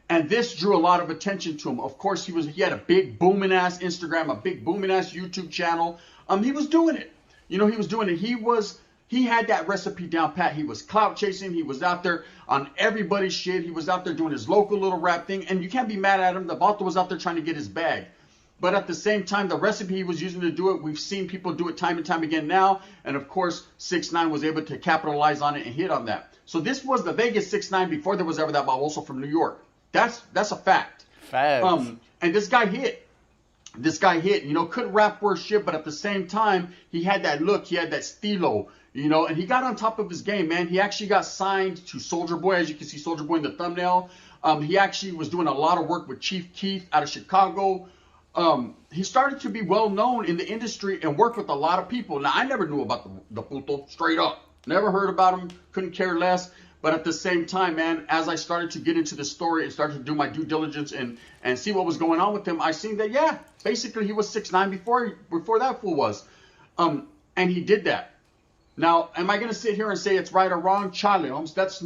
And this drew a lot of attention to him. Of course, he had a big booming ass Instagram, a big booming ass YouTube channel. He was doing it. You know, he was doing it. He had that recipe down pat. He was clout chasing. He was out there on everybody's shit. He was out there doing his local little rap thing. And you can't be mad at him. The Vato was out there trying to get his bag. But at the same time, the recipe he was using to do it, we've seen people do it time and time again now. And of course, 6ix9ine was able to capitalize on it and hit on that. So this was the Vegas 6ix9ine before there was ever that Baboso from New York. That's a fact. Facts. And this guy hit. You know, couldn't rap worth shit, but at the same time, he had that look, he had that stilo, you know, and he got on top of his game, man. He actually got signed to Soulja Boy, as you can see Soulja Boy in the thumbnail. He actually was doing a lot of work with Chief Keef out of Chicago. He started to be well known in the industry and worked with a lot of people. Now, I never knew about the puto, straight up. Never heard about him, couldn't care less. But at the same time, man, as I started to get into the story and started to do my due diligence and see what was going on with him, I seen that, yeah, basically he was 6ix9ine before that fool was. And he did that. Now, am I going to sit here and say it's right or wrong? Charlie Holmes, there's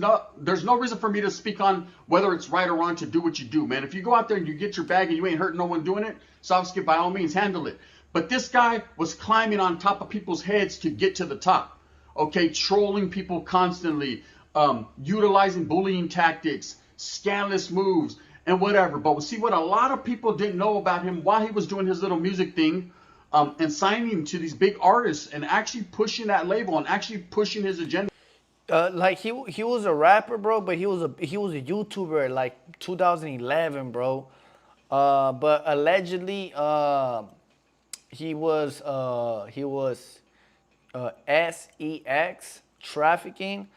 no reason for me to speak on whether it's right or wrong to do what you do, man. If you go out there and you get your bag and you ain't hurting no one doing it, Savsky, by all means, handle it. But this guy was climbing on top of people's heads to get to the top. Okay, trolling people constantly, utilizing bullying tactics, scandalous moves, and whatever. But see, what a lot of people didn't know about him while he was doing his little music thing, and signing to these big artists and actually pushing that label and actually pushing his agenda. Like he was a rapper, bro, but he was a YouTuber like 2011, bro. But allegedly, he was sex trafficking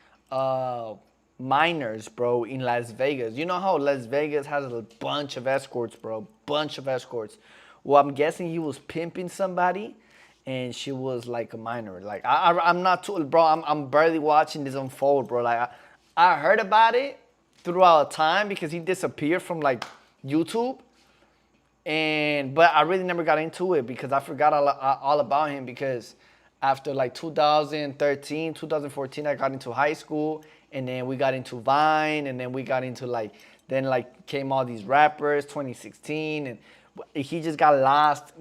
minors, bro, in Las Vegas. You know how Las Vegas has a bunch of escorts, bro, bunch of escorts. Well, I'm guessing he was pimping somebody, and she was like a minor. Like I'm not too, bro. I'm barely watching this unfold, bro. Like I heard about it throughout time because he disappeared from like YouTube, but I really never got into it because I forgot all about him because after like 2013, 2014, I got into high school, and then we got into Vine, and then we got into then came all these rappers, 2016, and he just got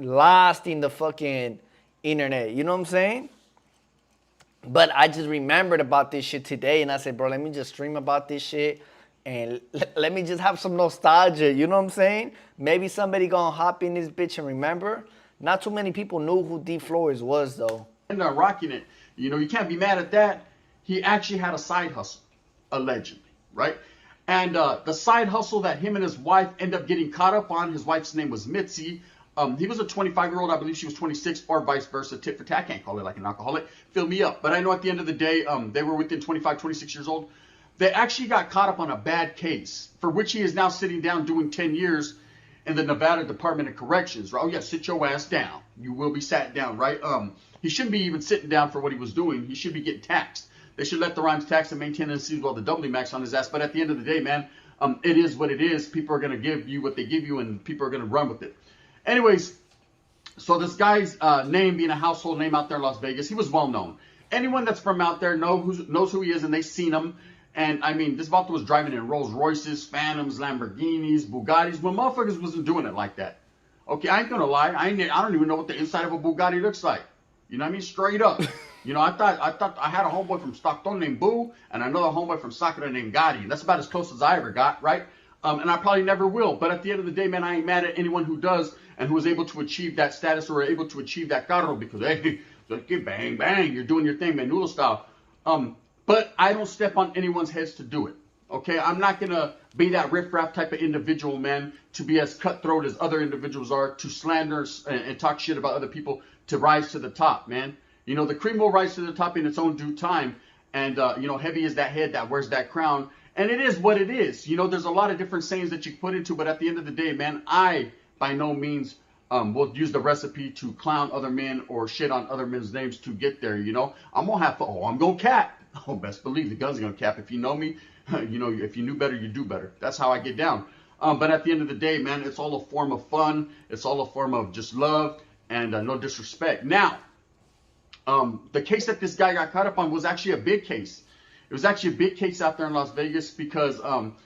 lost in the fucking internet. You know what I'm saying? But I just remembered about this shit today, and I said, bro, let me just stream about this shit, and let me just have some nostalgia. You know what I'm saying? Maybe somebody gonna hop in this bitch and remember. Not too many people knew who D Flores was, though. And rocking it. You know, you can't be mad at that. He actually had a side hustle, allegedly, right? And the side hustle that him and his wife end up getting caught up on, his wife's name was Mitzi. He was a 25-year-old. I believe she was 26, or vice versa. Tit for tat. Can't call it like an alcoholic. Fill me up. But I know at the end of the day, they were within 25, 26 years old. They actually got caught up on a bad case, for which he is now sitting down doing 10 years. in the Nevada Department of Corrections. Right? Oh yeah, sit your ass down. You will be sat down, right? He shouldn't be even sitting down for what he was doing. He should be getting taxed. They should let the rhymes tax and maintain and receive the doubly max on his ass. But at the end of the day, man, it is what it is. People are gonna give you what they give you, and people are gonna run with it. Anyways, so this guy's name being a household name out there in Las Vegas, he was well known. Anyone that's from out there knows who he is, and they've seen him. And I mean, this vato was driving in Rolls Royces, Phantoms, Lamborghinis, Bugattis, but motherfuckers wasn't doing it like that. Okay, I ain't gonna lie. I don't even know what the inside of a Bugatti looks like. You know what I mean? Straight up. You know, I thought I had a homeboy from Stockton named Boo, and another homeboy from Sakura named Gotti. That's about as close as I ever got, right? And I probably never will. But at the end of the day, man, I ain't mad at anyone who does and who is able to achieve that status or able to achieve that carro, because hey, bang bang, you're doing your thing, man, noodle style. But I don't step on anyone's heads to do it. Okay, I'm not gonna be that riffraff type of individual, man, to be as cutthroat as other individuals are, to slander and talk shit about other people, to rise to the top, man. You know, the cream will rise to the top in its own due time, and you know, heavy is that head that wears that crown, and it is what it is. You know, there's a lot of different sayings that you can put into, but at the end of the day, man, I by no means will use the recipe to clown other men or shit on other men's names to get there. You know, I'm gonna have to. Oh, I'm gonna cap. Oh, best believe the gun's gonna cap. If you know me, you know, if you knew better, you do better. That's how I get down. But at the end of the day, man, it's all a form of fun. It's all a form of just love and no disrespect. Now, the case that this guy got caught up on was actually a big case. It was actually a big case out there in Las Vegas because,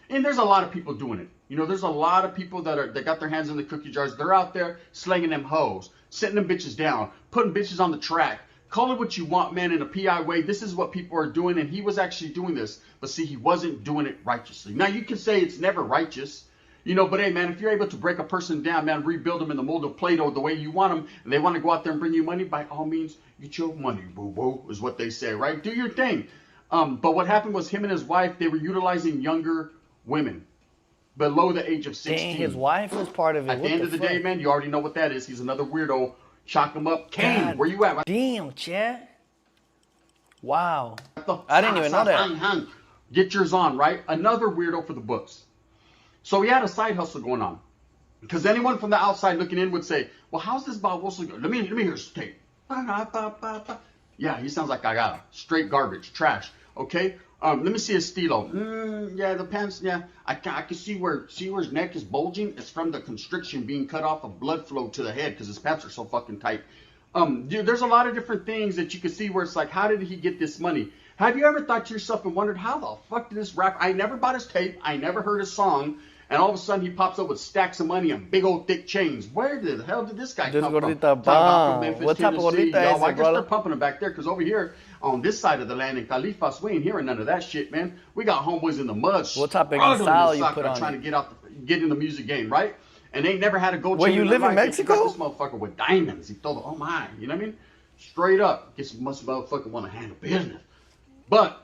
and there's a lot of people doing it. You know, there's a lot of people that got their hands in the cookie jars. They're out there slinging them hoes, sitting them bitches down, putting bitches on the track. Call it what you want, man, in a PI way. This is what people are doing, and he was actually doing this. But see, he wasn't doing it righteously. Now, you can say it's never righteous, you know, but hey, man, if you're able to break a person down, man, rebuild them in the mold of Play-Doh the way you want them, and they want to go out there and bring you money, by all means, get your money, boo-boo, is what they say, right? Do your thing. But what happened was him and his wife, they were utilizing younger women below the age of 16. Dang, his wife was part of it. At the end of the day, man, you already know what that is. He's another weirdo. Chalk him up. Kane, God where you at? Damn, Chad. Wow. I didn't even know that. Get yours on, right? Another weirdo for the books. So he had a side hustle going on. Because anyone from the outside looking in would say, well, how's this Bob Wilson going? Let me hear his tape. Yeah, he sounds like I got straight garbage, trash. Okay? Let me see his stilo. Yeah, the pants, yeah. I can see where his neck is bulging. It's from the constriction being cut off of blood flow to the head because his pants are so fucking tight. Dude, there's a lot of different things that you can see where it's like, how did he get this money? Have you ever thought to yourself and wondered, how the fuck did this rap? I never bought his tape. I never heard his song. And all of a sudden, he pops up with stacks of money and big old thick chains. Where the hell did this guy come from? What type of gordita is I it, guess they're brother? pumping him back there because over here on this side of the land in Califas, we ain't hearing none of that shit, man. We got homeboys in the mud. What type of struggling style in you soccer, put on trying it? to get in the music game, right? And they never had a gold Where chain you in their live in life. But you got Mexico? this motherfucker with diamonds. He told, oh my, you know what I mean? Straight up, gets must motherfucker want to handle business. But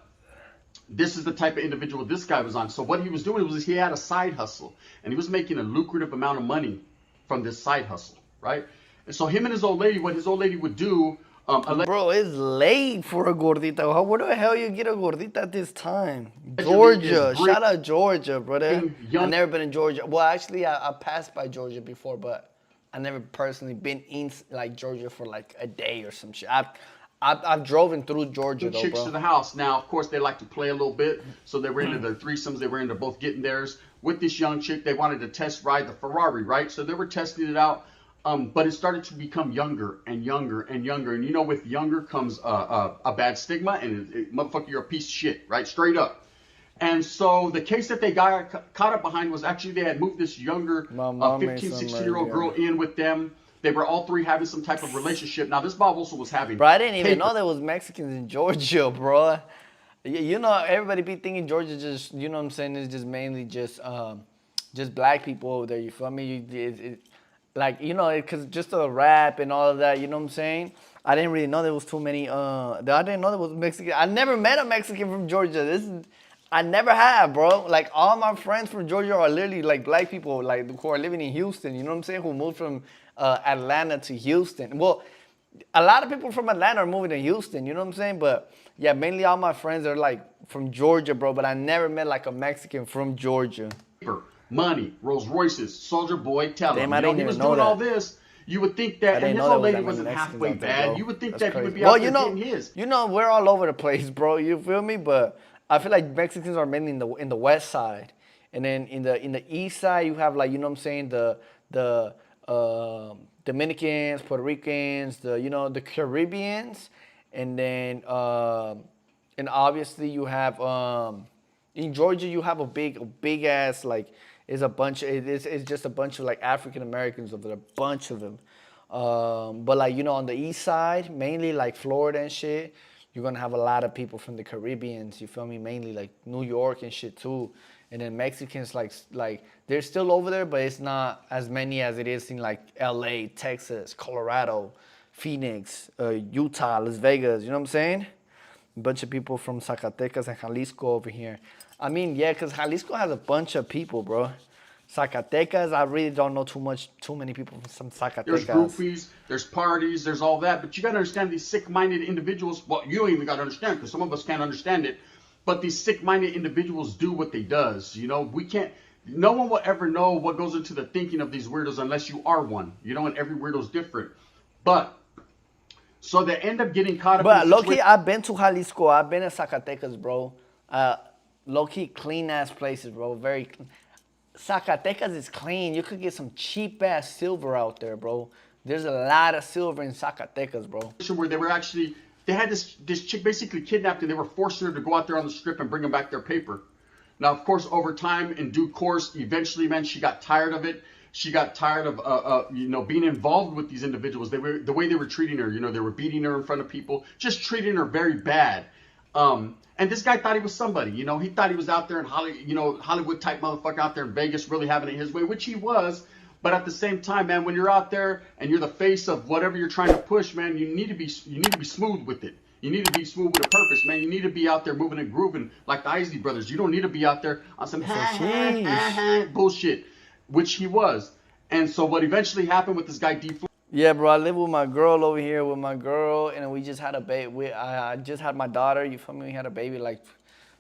this is the type of individual this guy was on. So what he was doing was he had a side hustle, and he was making a lucrative amount of money from this side hustle, right? And so him and his old lady, what his old lady would do, Bro, it's late for a gordita. Where the hell you get a gordita at this time? Georgia. Shout out Georgia, brother. I've never been in Georgia. Well, actually, I passed by Georgia before, but I never personally been in like Georgia for like a day or some shit. I've driven through Georgia though, chicks bro. to the house. Now, of course, they like to play a little bit, so they were into their threesomes. They were into both getting theirs. With this young chick, they wanted to test ride the Ferrari, right? So they were testing it out, but it started to become younger and younger and younger. And you know, with younger comes a bad stigma, and motherfucker, you're a piece of shit, right? Straight up. And so the case that they got caught up behind was actually they had moved this younger 15, 16-year-old girl in with them. They were all three having some type of relationship. Now, this Bob Wilson was having. Bro, I didn't even know there was Mexicans in Georgia, bro. You know, everybody be thinking Georgia just, you know what I'm saying, is just mainly just black people over there. You feel me? Like, you know, because just the rap and all of that, you know what I'm saying? I didn't really know there was too many. I didn't know there was Mexican. I never met a Mexican from Georgia. I never have, bro. Like, all my friends from Georgia are literally like black people, like who are living in Houston. You know what I'm saying? Who moved from Atlanta to Houston. Well, a lot of people from Atlanta are moving to Houston. You know what I'm saying? But yeah, mainly all my friends are like from Georgia, bro. But I never met like a Mexican from Georgia. money, Rolls Royces, Soldier Boy, tell him. Damn, I didn't he was even know doing all that. this. You would think I that, didn't and his know old there was lady that many wasn't Mexicans halfway out there, bad. bro. You would think That's that he crazy. would be Well, out there getting his. we're all over the place, bro. You feel me? But I feel like Mexicans are mainly in the west side, and then in the east side you have like, you know what I'm saying, the Dominicans, Puerto Ricans, the Caribbeans, and then and obviously you have in Georgia you have a big ass like it's just a bunch of like African Americans over there, a bunch of them. But like, on the east side, mainly like Florida and shit, you're gonna have a lot of people from the Caribbeans. You feel me? Mainly like New York and shit too. And then Mexicans like they're still over there, but it's not as many as it is in like L.A., Texas, Colorado, Phoenix, Utah, Las Vegas. You know what I'm saying? A bunch of people from Zacatecas and Jalisco over here. I mean, yeah, because Jalisco has a bunch of people, bro. Zacatecas, I really don't know too many people from Zacatecas. There's groupies, there's parties, there's all that. But you got to understand these sick-minded individuals. Well, you don't even got to understand because some of us can't understand it. But these sick-minded individuals do what they does. We can't. No one will ever know what goes into the thinking of these weirdos unless you are one. And every weirdo's different. But so they end up getting caught up. But low-key, I've been to Jalisco. I've been to Zacatecas, bro. Low-key, clean-ass places, bro. Very clean. Zacatecas is clean. You could get some cheap-ass silver out there, bro. There's a lot of silver in Zacatecas, bro. Where they had this chick basically kidnapped and they were forcing her to go out there on the strip and bring them back their paper. Now, of course, over time, in due course, eventually, man, she got tired of it. She got tired of, being involved with these individuals. The way they were treating her. They were beating her in front of people, just treating her very bad. And this guy thought he was somebody. He thought he was out there in Hollywood type motherfucker out there in Vegas, really having it his way, which he was. But at the same time, man, when you're out there and you're the face of whatever you're trying to push, man, you need to be smooth with it. You need to be smooth with a purpose, man. You need to be out there moving and grooving like the Isley Brothers. You don't need to be out there on some bullshit, which he was. And so what eventually happened with this guy D. Yeah, bro, I live with my girl over here and we just had a baby. I just had my daughter. You feel me? We had a baby like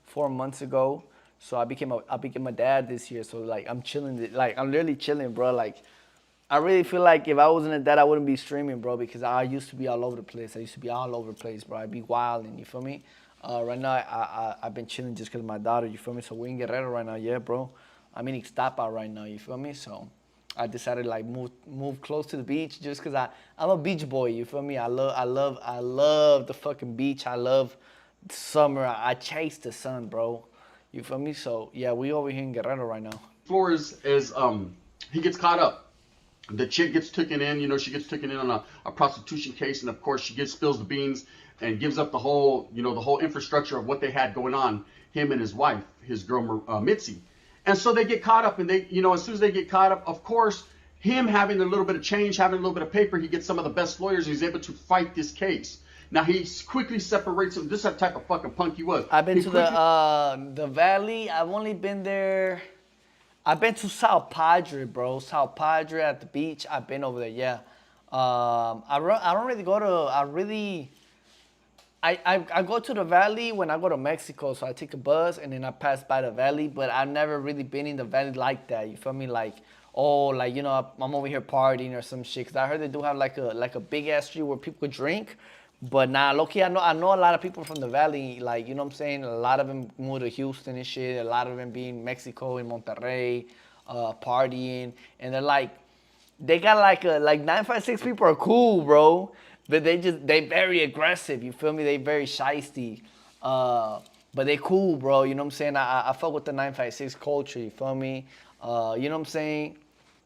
4 months ago. So I became a dad this year. So like I'm chilling, like I'm literally chilling, bro. Like I really feel like if I wasn't a dad, I wouldn't be streaming, bro, because I used to be all over the place. Bro. I'd be wilding, you feel me? Right now I've been chilling just because of my daughter, you feel me? So we're in Guerrero right now, yeah, bro. I'm in Ixtapa right now, you feel me? So I decided to like move close to the beach just because I'm a beach boy, you feel me? I love the fucking beach. I love summer. I chase the sun, bro. You feel me? So yeah, we over here in Guerrero right now. Flores is he gets caught up. The chick gets taken in, she gets taken in on a prostitution case, and of course she spills the beans and gives up the whole infrastructure of what they had going on, him and his wife, his girl Mitzi. And so they get caught up, and they, as soon as they get caught up, of course, him having a little bit of change, having a little bit of paper, he gets some of the best lawyers, and he's able to fight this case. Now he quickly separates him. This is the type of fucking punk he was. I've been to the Valley. I've only been there. I've been to South Padre, bro. South Padre at the beach. I've been over there, yeah. I don't really go to. I go to the Valley when I go to Mexico, so I take a bus and then I pass by the Valley. But I've never really been in the Valley like that. You feel me? Like, I'm over here partying or some shit. Cause I heard they do have like a big ass street where people could drink. But nah, low-key, I know a lot of people from the Valley, like, you know what I'm saying? A lot of them moved to Houston and shit. A lot of them be in Mexico, in Monterrey, partying. And they're like, they got like 956 people are cool, bro. But they very aggressive, you feel me? They very shiesty. But they cool, bro, you know what I'm saying? I fuck with the 956 culture, you feel me? You know what I'm saying?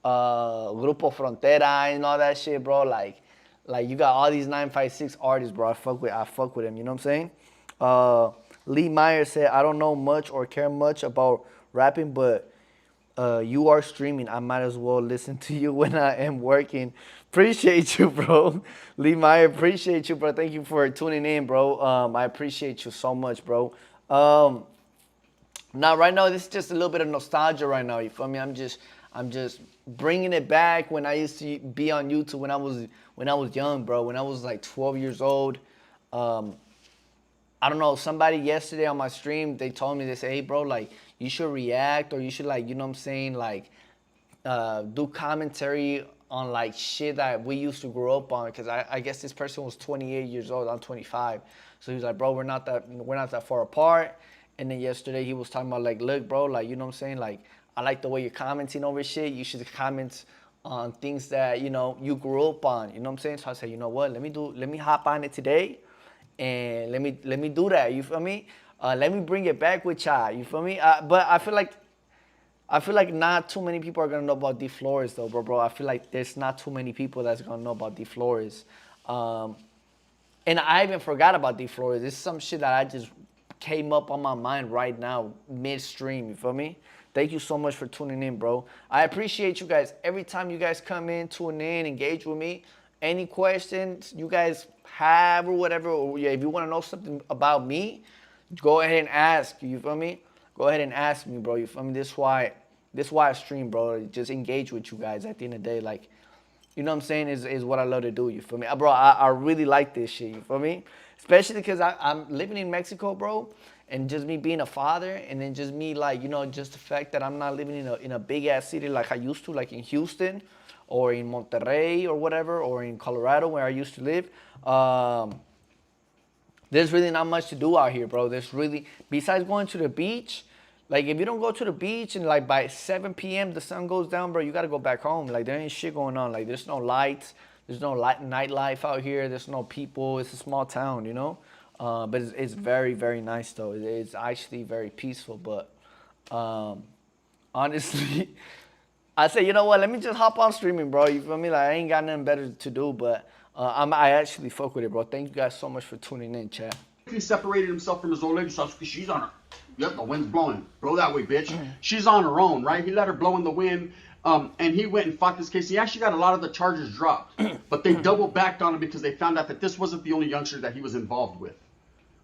Grupo Frontera and all that shit, bro, like you got all these 956 artists, bro. I fuck with them. You know what I'm saying? Lee Meyer said, I don't know much or care much about rapping, but you are streaming. I might as well listen to you when I am working. Appreciate you, bro. Lee Meyer, appreciate you, bro. Thank you for tuning in, bro. I appreciate you so much, bro. Now, right now, this is just a little bit of nostalgia right now. You feel me? I'm just bringing it back when I used to be on YouTube when I was young, bro. When I was like 12 years old, I don't know, somebody yesterday on my stream, they told me, they say, hey, bro, like, you should react, or you should, like, you know what I'm saying, like, do commentary on, like, shit that we used to grow up on, because I guess this person was 28 years old, I'm 25, so he was like, bro, we're not that far apart, and then yesterday he was talking about, like, look, bro, like, you know what I'm saying, like, I like the way you're commenting over shit, you should comment on things that, you know, you grew up on, you know what I'm saying, so I said, you know what, let me hop on it today, and let me do that. You feel me? Let me bring it back with y'all. You feel me? But I feel like not too many people are gonna know about D Flores though, bro. I feel like there's not too many people that's gonna know about D Flores. And I even forgot about D Flores. This is some shit that I just came up on my mind right now, midstream. You feel me? Thank you so much for tuning in, bro. I appreciate you guys. Every time you guys come in, tune in, engage with me. Any questions you guys have or whatever, or if you want to know something about me, go ahead and ask. You feel me? Go ahead and ask me, bro. You feel me? This is why I stream, bro. Just engage with you guys at the end of the day. Like, you know what I'm saying, is what I love to do. You feel me? Bro, I really like this shit. You feel me? Especially because I'm living in Mexico, bro. And just me being a father, and then just me, like, you know, just the fact that I'm not living in a big ass city like I used to, like in Houston, or in Monterrey or whatever, or in Colorado where I used to live. There's really not much to do out here, bro. There's really, besides going to the beach, like if you don't go to the beach and like by 7 p.m. the sun goes down, bro, you got to go back home. Like there ain't shit going on. Like there's no lights. There's no nightlife out here. There's no people. It's a small town, you know? But it's very, very nice though. It's actually very peaceful, but honestly, I say, you know what? Let me just hop on streaming, bro. You feel me? Like I ain't got nothing better to do, but I actually fuck with it, bro. Thank you guys so much for tuning in, chat. He separated himself from his old lady, so she's on her. Yep, the wind's blowing. Blow that way, bitch. She's on her own, right? He let her blow in the wind, and he went and fought this case. He actually got a lot of the charges dropped, but they double backed on him because they found out that this wasn't the only youngster that he was involved with.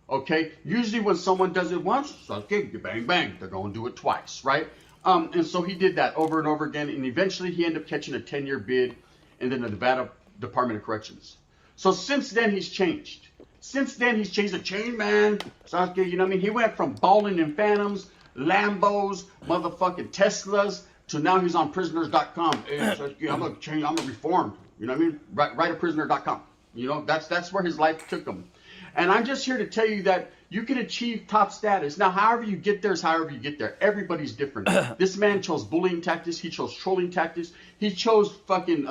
Okay? Usually when someone does it once, okay, bang, bang, they're going to do it twice, right? And so he did that over and over again, and eventually he ended up catching a 10-year bid in the Nevada Department of Corrections. So since then, he's changed. Since then, he's changed the chain, man. Sasuke, you know what I mean? He went from balling in Phantoms, Lambos, motherfucking Teslas, to now he's on prisoners.com. Hey, Sasuke, I'm a reformed. You know what I mean? Right at prisoner.com. You know, that's where his life took him. And I'm just here to tell you that you can achieve top status. Now, however you get there is however you get there. Everybody's different. This man chose bullying tactics. He chose trolling tactics. He chose fucking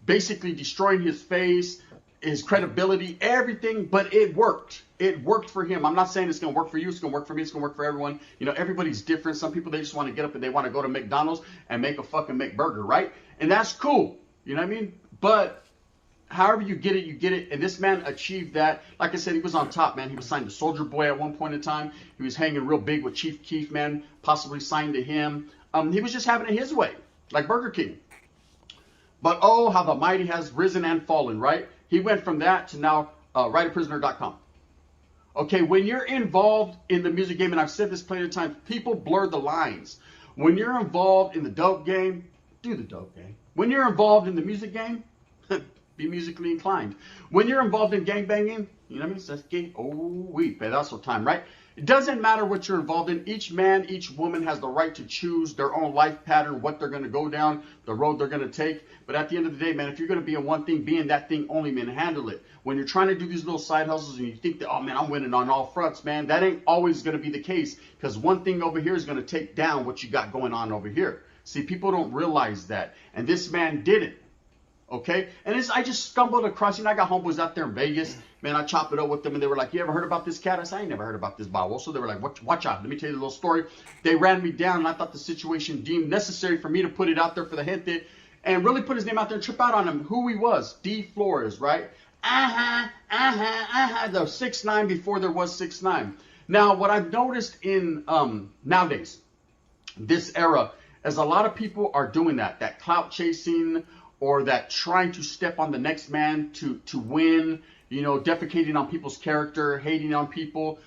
basically destroying his face, his credibility, everything. But it worked. It worked for him. I'm not saying it's going to work for you. It's going to work for me. It's going to work for everyone. You know, everybody's different. Some people, they just want to get up and they want to go to McDonald's and make a fucking McBurger, right? And that's cool. You know what I mean? But however you get it, you get it. And this man achieved that. Like I said, he was on top, man. He was signed to Soldier Boy at one point in time. He was hanging real big with Chief Keef, man. Possibly signed to him. He was just having it his way, like Burger King. But oh, how the mighty has risen and fallen, right? He went from that to now writeaprisoner.com. Okay, when you're involved in the music game, and I've said this plenty of times, people blur the lines. When you're involved in the dope game, do the dope game. When you're involved in the music game, be musically inclined. When you're involved in gangbanging, you know what I mean? That's gay. Oh, we pedazo time, right? It doesn't matter what you're involved in. Each man, each woman has the right to choose their own life pattern, what they're going to go down, the road they're going to take. But at the end of the day, man, if you're going to be in one thing, be in that thing only, man. Handle it. When you're trying to do these little side hustles and you think that, oh, man, I'm winning on all fronts, man, that ain't always going to be the case, because one thing over here is going to take down what you got going on over here. See, people don't realize that. And this man didn't. Okay? And I just stumbled across, I got homeboys out there in Vegas. Man, I chopped it up with them, and they were like, you ever heard about this cat? I said, I ain't never heard about this baboso. So they were like, watch out. Let me tell you the little story. They ran me down, and I thought the situation deemed necessary for me to put it out there for the gente and really put his name out there and trip out on him, who he was. D Flores, right? The 6'9" before there was 6'9". Now, what I've noticed in nowadays, this era, is a lot of people are doing that clout chasing, or that trying to step on the next man to win, you know, defecating on people's character, hating on people.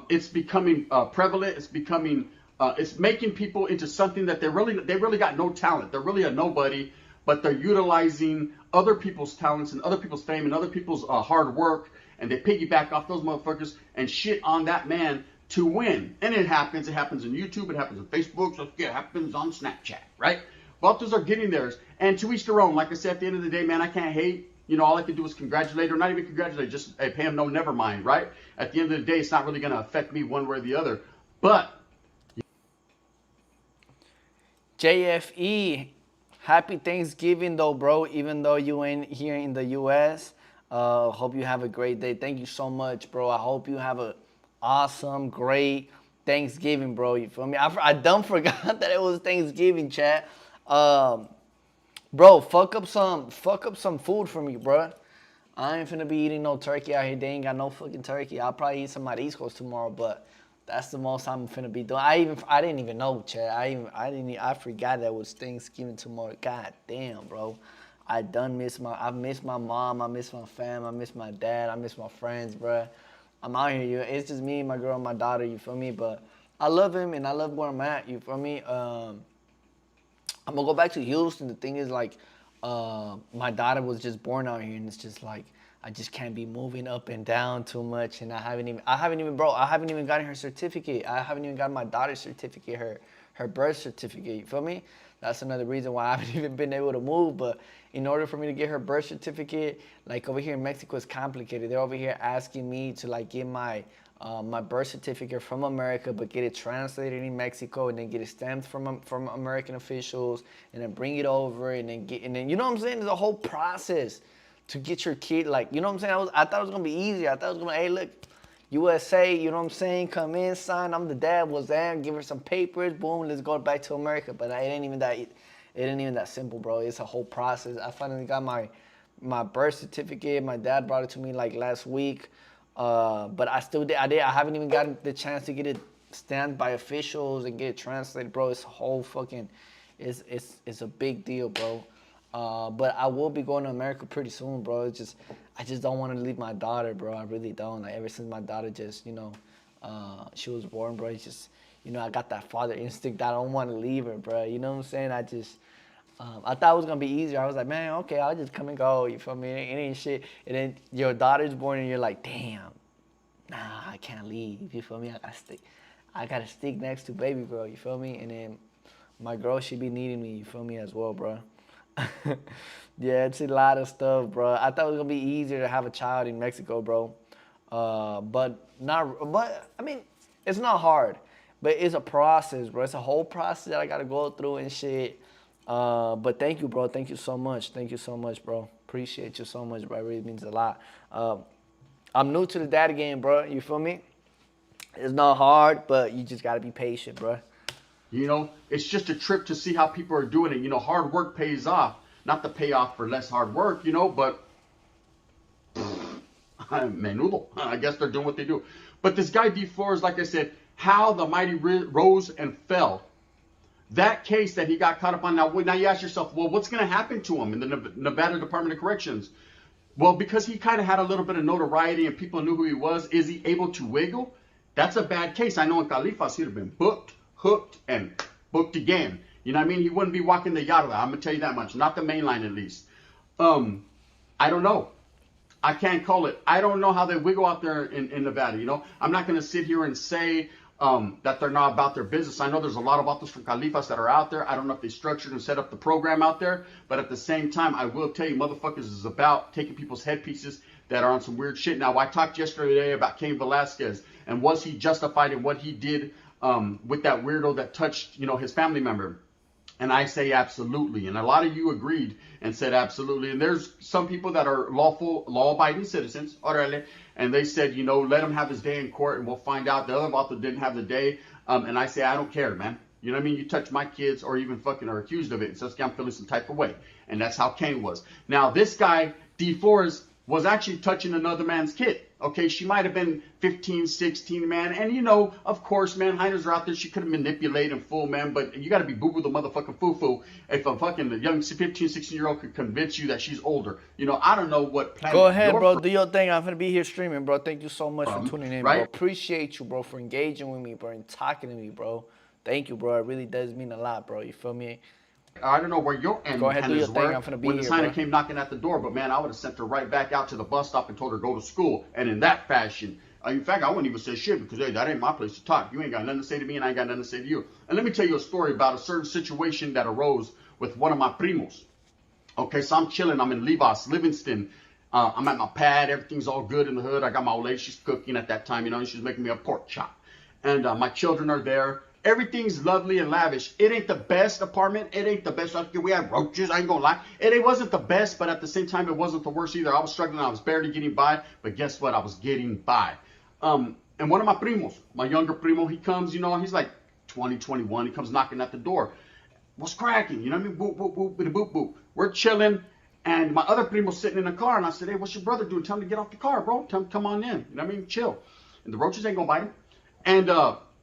It's becoming prevalent. It's becoming, it's making people into something that they really got no talent. They're really a nobody, but they're utilizing other people's talents and other people's fame and other people's hard work and they piggyback off those motherfuckers and shit on that man to win. And it happens. It happens on YouTube. It happens on Facebook. So it happens on Snapchat, right? Vatos are getting theirs. And to each their own. Like I said, at the end of the day, man, I can't hate. You know, all I can do is congratulate, or not even congratulate, just hey, pay him no, never mind, right? At the end of the day, it's not really going to affect me one way or the other. But JFE, happy Thanksgiving though, bro. Even though you ain't here in the U.S., hope you have a great day. Thank you so much, bro. I hope you have a awesome, great Thanksgiving, bro. You feel me? I done forgot that it was Thanksgiving, chat. Bro, fuck up some food for me, bro. I ain't finna be eating no turkey out here. They ain't got no fucking turkey. I'll probably eat some mariscos tomorrow, but that's the most I'm finna be doing. I didn't even know, chat. I forgot that it was Thanksgiving tomorrow. God damn, bro. I miss my mom. I miss my fam. I miss my dad. I miss my friends, bro. I'm out here. It's just me, my girl, and my daughter. You feel me? But I love him and I love where I'm at. You feel me? I'm gonna go back to Houston. The thing is, like, my daughter was just born out here, and it's just like I just can't be moving up and down too much. And I haven't even gotten her certificate. I haven't even gotten my daughter's certificate, her birth certificate. You feel me? That's another reason why I haven't even been able to move. But in order for me to get her birth certificate, like over here in Mexico, it's complicated. They're over here asking me to like get my birth certificate from America, but get it translated in Mexico, and then get it stamped from American officials, and then bring it over, and then you know what I'm saying? There's a whole process to get your kid, like, you know what I'm saying? I thought it was gonna be easy. I thought it was gonna, hey, look, USA, you know what I'm saying? Come in, sign. I'm the dad. Was there? Give her some papers. Boom. Let's go back to America. But it ain't even that simple, bro. It's a whole process. I finally got my birth certificate. My dad brought it to me like last week. But I haven't even gotten the chance to get it stamped by officials and get it translated, bro. It's a whole fucking, it's a big deal, bro. But I will be going to America pretty soon, bro. I just don't want to leave my daughter, bro. I really don't. Like, ever since my daughter just, you know, she was born, bro, it's just, you know, I got that father instinct. I don't want to leave her, bro. You know what I'm saying? I thought it was going to be easier. I was like, man, okay, I'll just come and go. You feel me? It ain't shit. And then your daughter's born and you're like, damn, nah, I can't leave. You feel me? I got to stick next to baby girl. You feel me? And then my girl, she be needing me. You feel me as well, bro? Yeah, it's a lot of stuff, bro. I thought it was going to be easier to have a child in Mexico, bro. But I mean, it's not hard. But it's a process, bro. It's a whole process that I got to go through and shit. But thank you, bro. Thank you so much. Thank you so much, bro. Appreciate you so much, bro. It really means a lot. I'm new to the dad game, bro. You feel me? It's not hard, but you just got to be patient, bro. You know, it's just a trip to see how people are doing it. You know, hard work pays off. Not the payoff for less hard work, you know, but menudo. I guess they're doing what they do. But this guy D Flores, like I said, how the mighty rose and fell. That case that he got caught up on, now you ask yourself, well, what's going to happen to him in the Nevada Department of Corrections? Well, because he kind of had a little bit of notoriety and people knew who he was, is he able to wiggle? That's a bad case. I know in Califas he'd have been booked, hooked, and booked again. You know what I mean? He wouldn't be walking the Yarda. I'm going to tell you that much. Not the main line, at least. I don't know. I can't call it. I don't know how they wiggle out there in Nevada, you know? I'm not going to sit here and say that they're not about their business. I know there's a lot of autos from Califas that are out there. I don't know if they structured and set up the program out there. But at the same time, I will tell you, motherfuckers is about taking people's headpieces that are on some weird shit. Now, I talked yesterday about Cain Velasquez. And was he justified in what he did with that weirdo that touched, you know, his family member? And I say absolutely. And a lot of you agreed and said absolutely. And there's some people that are lawful, law-abiding citizens, and they said, you know, let him have his day in court and we'll find out. The other author didn't have the day. And I say, I don't care, man. You know what I mean? You touch my kids or even fucking are accused of it. And so I'm feeling some type of way. And that's how Cain was. Now, this guy, D. Flores, was actually touching another man's kid. Okay, she might have been 15, 16, man. And, you know, of course, man, hiders are out there. She could have manipulated and fool, man. But you got to be boo-boo the motherfucking foo-foo if a fucking young 15, 16-year-old could convince you that she's older. You know, I don't know what planet. Go ahead, bro. Do your thing. I'm going to be here streaming, bro. Thank you so much for tuning in, right? bro. Appreciate you, bro, for engaging with me, bro, and talking to me, bro. Thank you, bro. It really does mean a lot, bro. You feel me? I don't know where your Go ahead, do your antennas thing. were I'm finna be when the here, signer bro. came knocking at the door, but man, I would have sent her right back out to the bus stop and told her go to school. And in that fashion, in fact, I wouldn't even say shit because hey, that ain't my place to talk. You ain't got nothing to say to me, and I ain't got nothing to say to you. And let me tell you a story about a certain situation that arose with one of my primos. Okay, so I'm chilling. I'm in Levi's, Livingston. I'm at my pad. Everything's all good in the hood. I got my old lady. She's cooking at that time, you know, and she's making me a pork chop. And my children are there. Everything's lovely and lavish. It ain't the best apartment. It ain't the best. We had roaches. I ain't gonna lie. It wasn't the best, but at the same time, it wasn't the worst either. I was struggling. I was barely getting by. But guess what? I was getting by. And one of my primos, my younger primo, he comes, you know, he's like 20, 21. He comes knocking at the door. What's cracking? You know what I mean? Boop, boop, boop, boop, boop, boop. We're chilling. And my other primo's sitting in the car. And I said, hey, what's your brother doing? Tell him to get off the car, bro. Tell him to come on in. You know what I mean? Chill. And the roaches ain't gonna bite him. And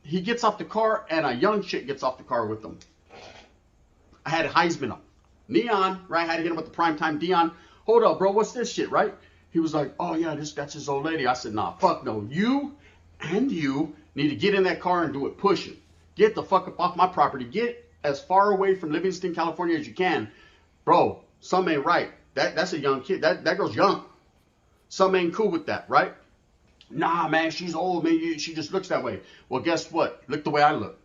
he gets off the car, and a young chick gets off the car with him. I had Heisman up. Neon, right? I had to hit him with the primetime Dion. Hold up, bro. What's this shit, right? He was like, oh, yeah, that's his old lady. I said, nah, fuck no. You and you need to get in that car and do it pushing. Get the fuck up off my property. Get as far away from Livingston, California as you can. Bro, something ain't right. That's a young kid. That girl's young. Something ain't cool with that, right? Nah, man, she's old, man. She just looks that way. Well, guess what? Look the way I look.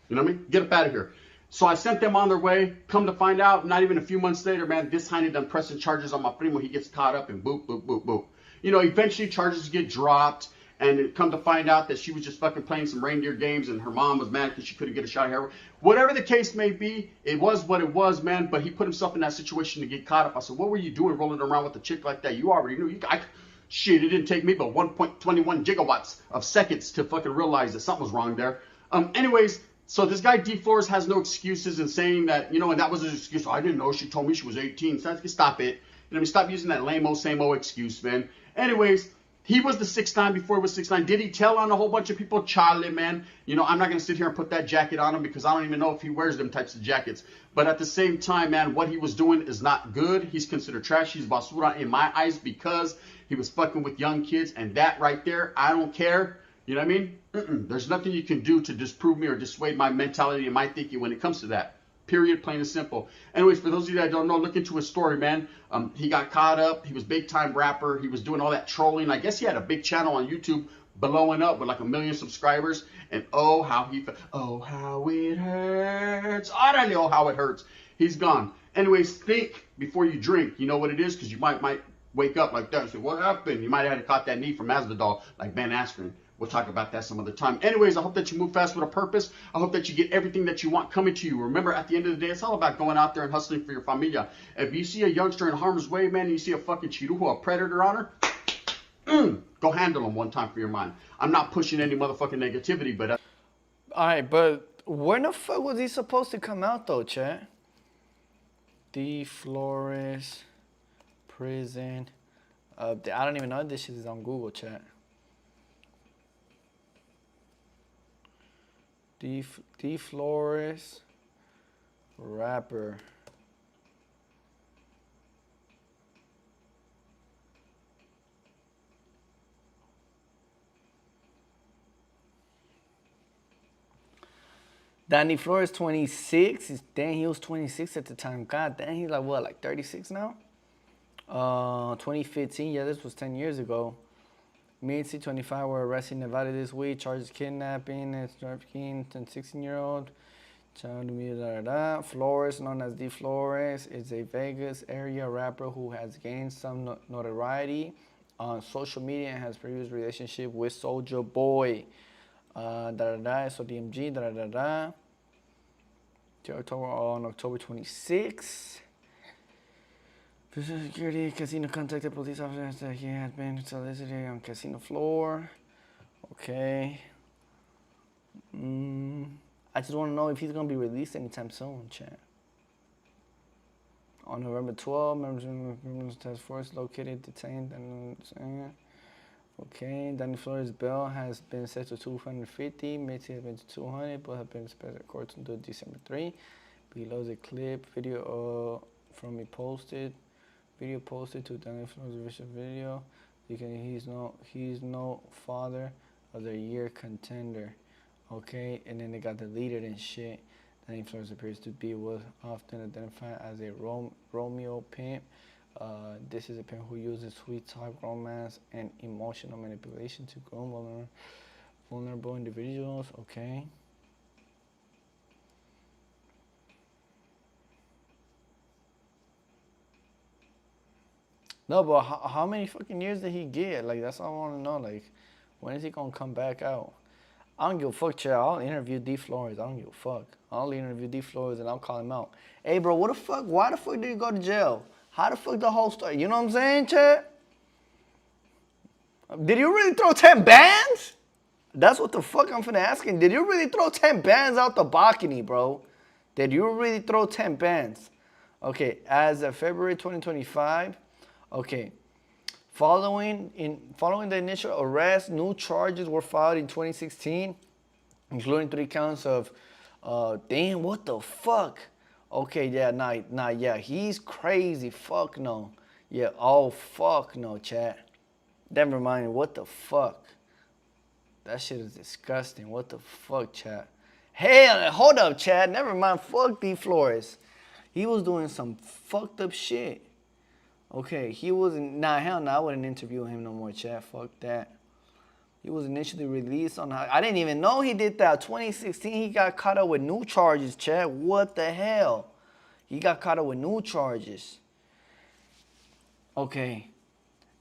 You know what I mean? Get up out of here. So I sent them on their way. Come to find out, not even a few months later, man, this Heine done pressing charges on my primo. He gets caught up and boop, boop, boop, boop. You know, eventually charges get dropped. And it come to find out that she was just fucking playing some reindeer games and her mom was mad because she couldn't get a shot of heroin. Whatever the case may be, it was what it was, man. But he put himself in that situation to get caught up. I said, what were you doing rolling around with a chick like that? You already knew. Shit, it didn't take me but 1.21 gigawatts of seconds to fucking realize that something was wrong there. Anyways, so this guy D Flores has no excuses in saying that, you know, and that was his excuse. Oh, I didn't know. She told me she was 18. So stop it. You know what I mean? Stop using that lame-o, same-o excuse, man. Anyways, he was the 6'9" before he was 6'9". Did he tell on a whole bunch of people? Charlie, man. You know, I'm not going to sit here and put that jacket on him because I don't even know if he wears them types of jackets. But at the same time, man, what he was doing is not good. He's considered trash. He's basura in my eyes because he was fucking with young kids. And that right there, I don't care. You know what I mean? There's nothing you can do to disprove me or dissuade my mentality and my thinking when it comes to that. Period, plain and simple. Anyways, for those of you that don't know, look into his story, man. He got caught up. He was big time rapper. He was doing all that trolling. I guess he had a big channel on YouTube blowing up with like 1 million subscribers. And oh, how it hurts. Oh, how it hurts. He's gone. Anyways, think before you drink. You know what it is? Because you might wake up like that and say, what happened? You might have had caught that knee from Masvidal like Ben Askren. We'll talk about that some other time. Anyways, I hope that you move fast with a purpose. I hope that you get everything that you want coming to you. Remember, at the end of the day, it's all about going out there and hustling for your familia. If you see a youngster in harm's way, man, and you see a fucking chirujo, a predator on her, go handle him one time for your mind. I'm not pushing any motherfucking negativity, but... All right, but when the fuck was he supposed to come out, though, chat? D. Flores, prison. I don't even know if this shit is on Google, chat. D. Flores, rapper. Danny Flores, 26. Dang, he was 26 at the time. God damn, he's like, what, like 36 now? 2015, yeah, this was 10 years ago. Mitzi, 25, were arrested in Nevada this week. Charges kidnapping and trafficking to 16-year-old. Flores, known as D. Flores, is a Vegas area rapper who has gained some notoriety on social media and has previous relationship with Soulja Boy. SODMG, on October 26. Security casino contacted police officers that he had been solicited on casino floor. Okay. I just want to know if he's going to be released anytime soon, chat. On November 12, members of the criminal task force located, detained, and okay. Danny Flores' bail has been set to $250. Mitzi has been to $200, but have been special court until December 3. Below is a clip video from a video posted to Danny Flores' official video. He's no father of the year contender. Okay, and then they got deleted and shit. Danny Flores appears to be was often identified as a Romeo pimp. This is a pimp who uses sweet talk, romance, and emotional manipulation to groom vulnerable individuals. Okay. No, but how many fucking years did he get? Like, that's all I want to know. Like, when is he gonna come back out? I don't give a fuck, Chad. I'll interview D. Flores. I don't give a fuck. I'll interview D. Flores and I'll call him out. Hey, bro, what the fuck? Why the fuck did he go to jail? How the fuck the whole story? You know what I'm saying, Chad? Did you really throw 10 bands? That's what the fuck I'm finna asking. Did you really throw 10 bands out the balcony, bro? Did you really throw 10 bands? Okay, as of February 2025, okay. Following the initial arrest, new charges were filed in 2016, including 3 counts of, damn, what the fuck? Okay, yeah, nah, yeah, he's crazy, fuck no. Yeah, oh, fuck no, chat. Never mind, what the fuck? That shit is disgusting, what the fuck, chat? Hey, hold up, chat, never mind, fuck D. Flores. He was doing some fucked up shit. Okay, he wasn't, nah, hell no, I wouldn't interview him no more, chat, fuck that. He was initially released on, I didn't even know he did that. 2016, he got caught up with new charges, chat, what the hell? He got caught up with new charges. Okay,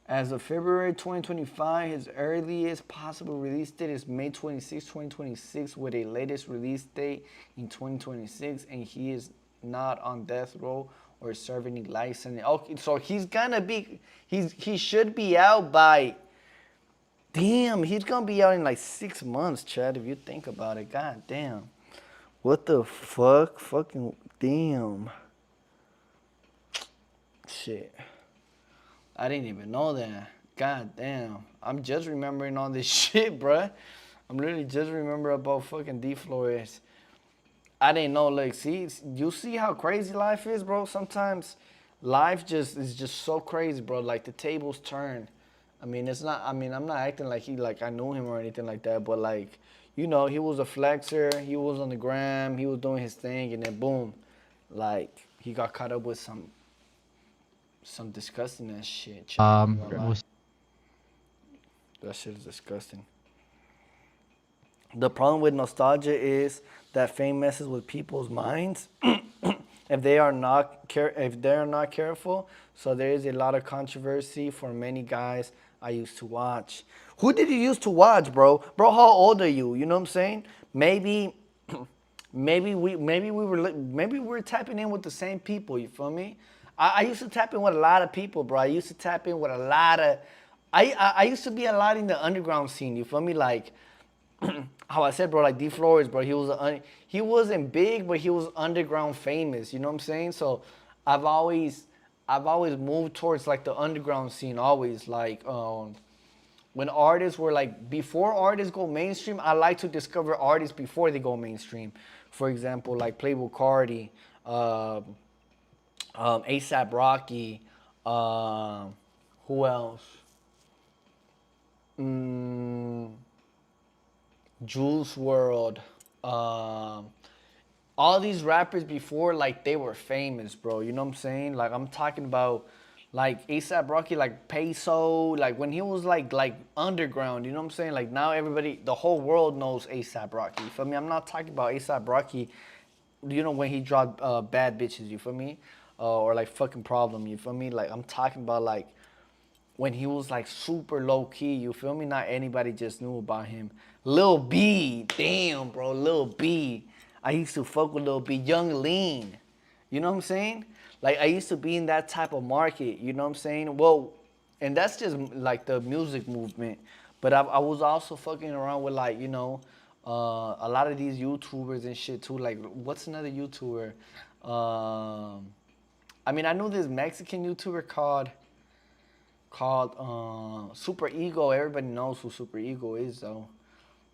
as of February 2025, his earliest possible release date is May 26, 2026, with a latest release date in 2026, and he is not on death row or serving any license. Okay, so he's gonna be, he should be out by, damn, he's gonna be out in like 6 months, Chad, if you think about it. God damn. What the fuck? Fucking damn. Shit. I didn't even know that. God damn. I'm just remembering all this shit, bruh. I'm literally just remembering about fucking D. Flores. I didn't know, like, see, you see how crazy life is, bro? Sometimes life is just so crazy, bro. Like, the tables turn. I mean, it's not, I mean, I'm not acting like I knew him or anything like that, but, like, you know, he was a flexer. He was on the gram. He was doing his thing, and then boom, like, he got caught up with some disgusting ass shit. That shit is disgusting. The problem with nostalgia is that fame messes with people's minds if they are not careful. So there is a lot of controversy for many guys I used to watch. Who did you used to watch, bro? Bro, how old are you? You know what I'm saying? Maybe we were tapping in with the same people. You feel me? I used to tap in with a lot of people, bro. I used to tap in with a lot of. I used to be a lot in the underground scene. You feel me? Like. How I said, bro, like D. Flores, bro, he wasn't big, but he was underground famous. You know what I'm saying? So I've always moved towards like the underground scene. Always like when artists were like before artists go mainstream, I like to discover artists before they go mainstream. For example, like Playboi Carti, A$AP Rocky, who else? Juice WRLD, all these rappers before, like, they were famous, bro. You know what I'm saying? Like, I'm talking about, like, A$AP Rocky, like, Peso, like, when he was, like underground, you know what I'm saying? Like, now everybody, the whole world knows A$AP Rocky, you feel me? I'm not talking about A$AP Rocky, you know, when he dropped Bad Bitches, you feel me? Or, like, Fucking Problem, you feel me? Like, I'm talking about, like, when he was, like, super low-key, you feel me? Not anybody just knew about him. Lil B, damn, bro, Lil B. I used to fuck with Lil B, Young Lean. You know what I'm saying? Like, I used to be in that type of market, you know what I'm saying? Well, and that's just, like, the music movement. But I was also fucking around with, like, you know, a lot of these YouTubers and shit, too. Like, what's another YouTuber? I mean, I knew this Mexican YouTuber called Super Ego. Everybody knows who Super Ego is, though.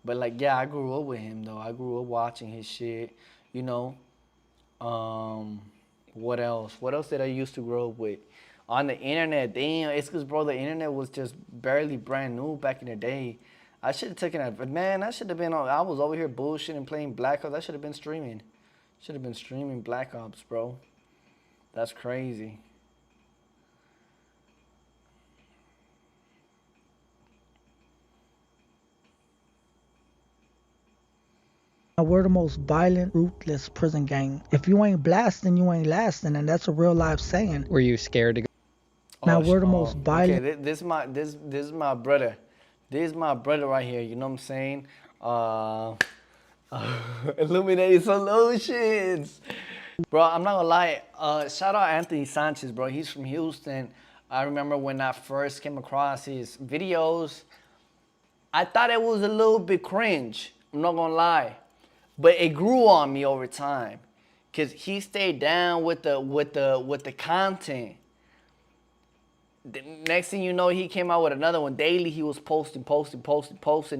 But, like, yeah, I grew up with him, though. I grew up watching his shit, you know. What else? What else did I used to grow up with? On the internet, damn, it's because, bro, the internet was just barely brand new back in the day. I should have taken that. But, man, I should have been on. I was over here bullshitting, playing Black Ops. I should have been streaming. Should have been streaming Black Ops, bro. That's crazy. We're the most violent, ruthless prison gang. If you ain't blasting, you ain't lasting, and that's a real life saying. Were you scared to go? Now we're the most violent. Okay, this is my brother. This is my brother right here. You know what I'm saying? Illuminated Solutions. Bro, I'm not gonna lie. Shout out Anthony Sanchez, bro. He's from Houston. I remember when I first came across his videos, I thought it was a little bit cringe. I'm not gonna lie. But it grew on me over time, cause he stayed down with the content. The next thing you know, he came out with another one daily. He was posting,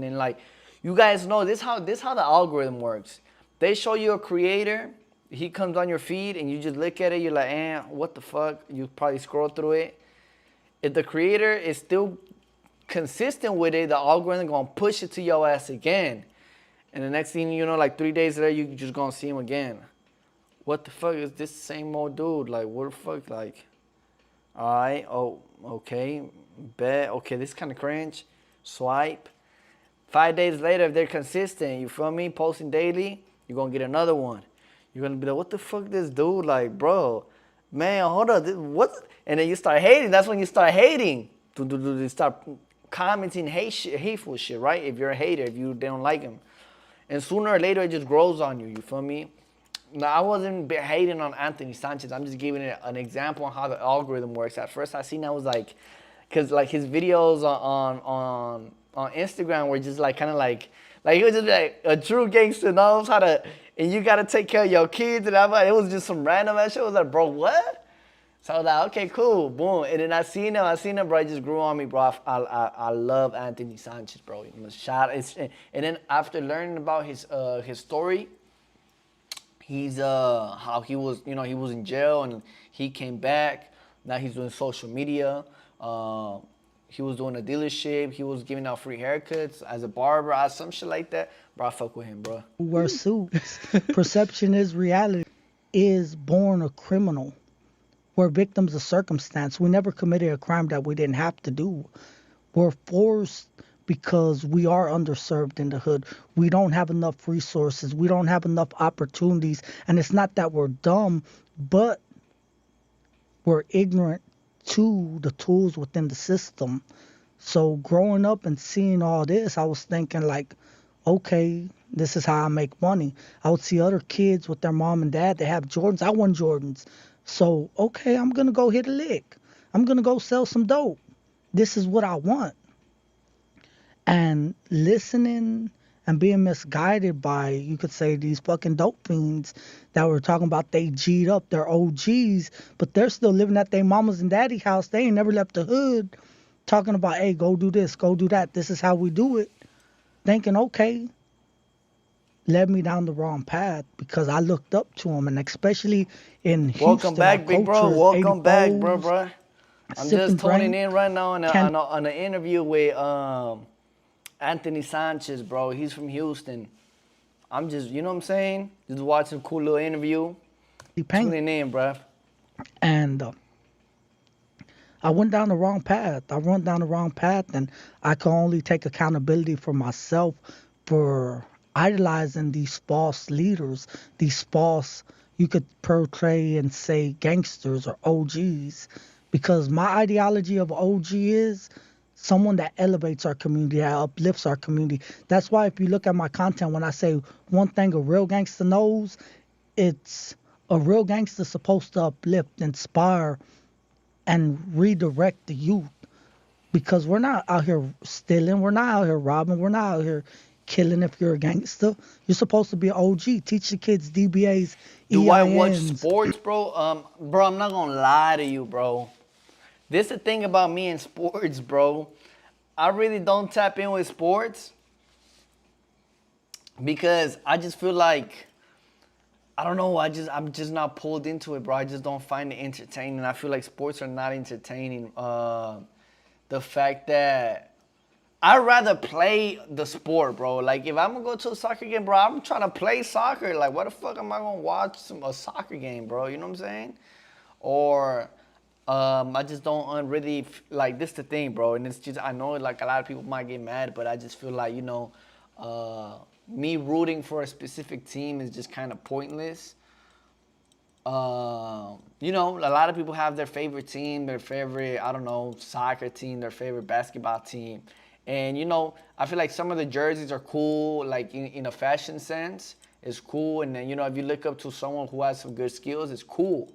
and like, you guys know this how the algorithm works. They show you a creator, he comes on your feed, and you just look at it. You're like, what the fuck? You probably scroll through it. If the creator is still consistent with it, the algorithm gonna push it to your ass again. And the next thing you know, like 3 days later, you just gonna see him again. What the fuck is this same old dude? Like, what the fuck? Like, all right, oh, okay, bet, okay, this is kind of cringe. Swipe. 5 days later, if they're consistent, you feel me, posting daily, you're gonna get another one. You're gonna be like, what the fuck, this dude? Like, bro, man, hold on, what? And then you start hating. That's when you start hating. You start commenting hateful shit, right? If you're a hater, if you don't like him. And sooner or later, it just grows on you. You feel me? Now, I wasn't hating on Anthony Sanchez. I'm just giving it an example on how the algorithm works. At first, I seen that was like, cause like his videos on Instagram were just like kind of like he was just like a true gangster knows how to, and you gotta take care of your kids. And it was just some random ass shit. I was like, bro, what? So I was like, okay, cool, boom. And then I seen him, bro. It just grew on me, bro. I love Anthony Sanchez, bro. And then after learning about his story, he's how he was, he was in jail and he came back. Now he's doing social media. He was doing a dealership. He was giving out free haircuts as a barber, some shit like that. Bro, I fuck with him, bro. Wear suits. Perception is reality. Is born a criminal. We're victims of circumstance. We never committed a crime that we didn't have to do. We're forced because we are underserved in the hood. We don't have enough resources. We don't have enough opportunities. And it's not that we're dumb, but we're ignorant to the tools within the system. So growing up and seeing all this, I was thinking like, okay, this is how I make money. I would see other kids with their mom and dad. They have Jordans. I want Jordans. So, okay, I'm going to go hit a lick. I'm going to go sell some dope. This is what I want. And listening and being misguided by, you could say, these fucking dope fiends that were talking about they G'd up, they're OGs, but they're still living at their mama's and daddy house. They ain't never left the hood talking about, hey, go do this, go do that. This is how we do it. Thinking, okay, led me down the wrong path because I looked up to him, and especially in Houston. Welcome back, big bro. Welcome back, bro. I'm just tuning in right now on an interview with Anthony Sanchez, bro. He's from Houston. I'm just, you know what I'm saying? Just watching a cool little interview. Tuning in, bro. And I went down the wrong path. And I can only take accountability for myself for idolizing these false leaders, these false, you could portray and say gangsters or OGs, because my ideology of OG is someone that elevates our community, that uplifts our community. That's why if you look at my content, when I say one thing a real gangster knows, it's a real gangster supposed to uplift, inspire, and redirect the youth, because we're not out here stealing, we're not out here robbing, we're not out here killing. If you're a gangster, you're supposed to be an OG. Teach the kids DBAs, Do EINs. I watch sports, bro? Bro, I'm not gonna lie to you, bro. This is the thing about me and sports, bro. I really don't tap in with sports because I just feel like, I don't know, I'm just not pulled into it, bro. I just don't find it entertaining. I feel like sports are not entertaining. The fact that I'd rather play the sport, bro. Like, if I'm gonna go to a soccer game, bro, I'm trying to play soccer. Like, what the fuck am I gonna watch a soccer game, bro? You know what I'm saying? Or I just don't really like this. The thing, bro, and it's just I know like a lot of people might get mad, but I just feel like me rooting for a specific team is just kind of pointless. A lot of people have their favorite team, their favorite, I don't know, soccer team, their favorite basketball team. And, I feel like some of the jerseys are cool, like in a fashion sense, it's cool. And then, if you look up to someone who has some good skills, it's cool.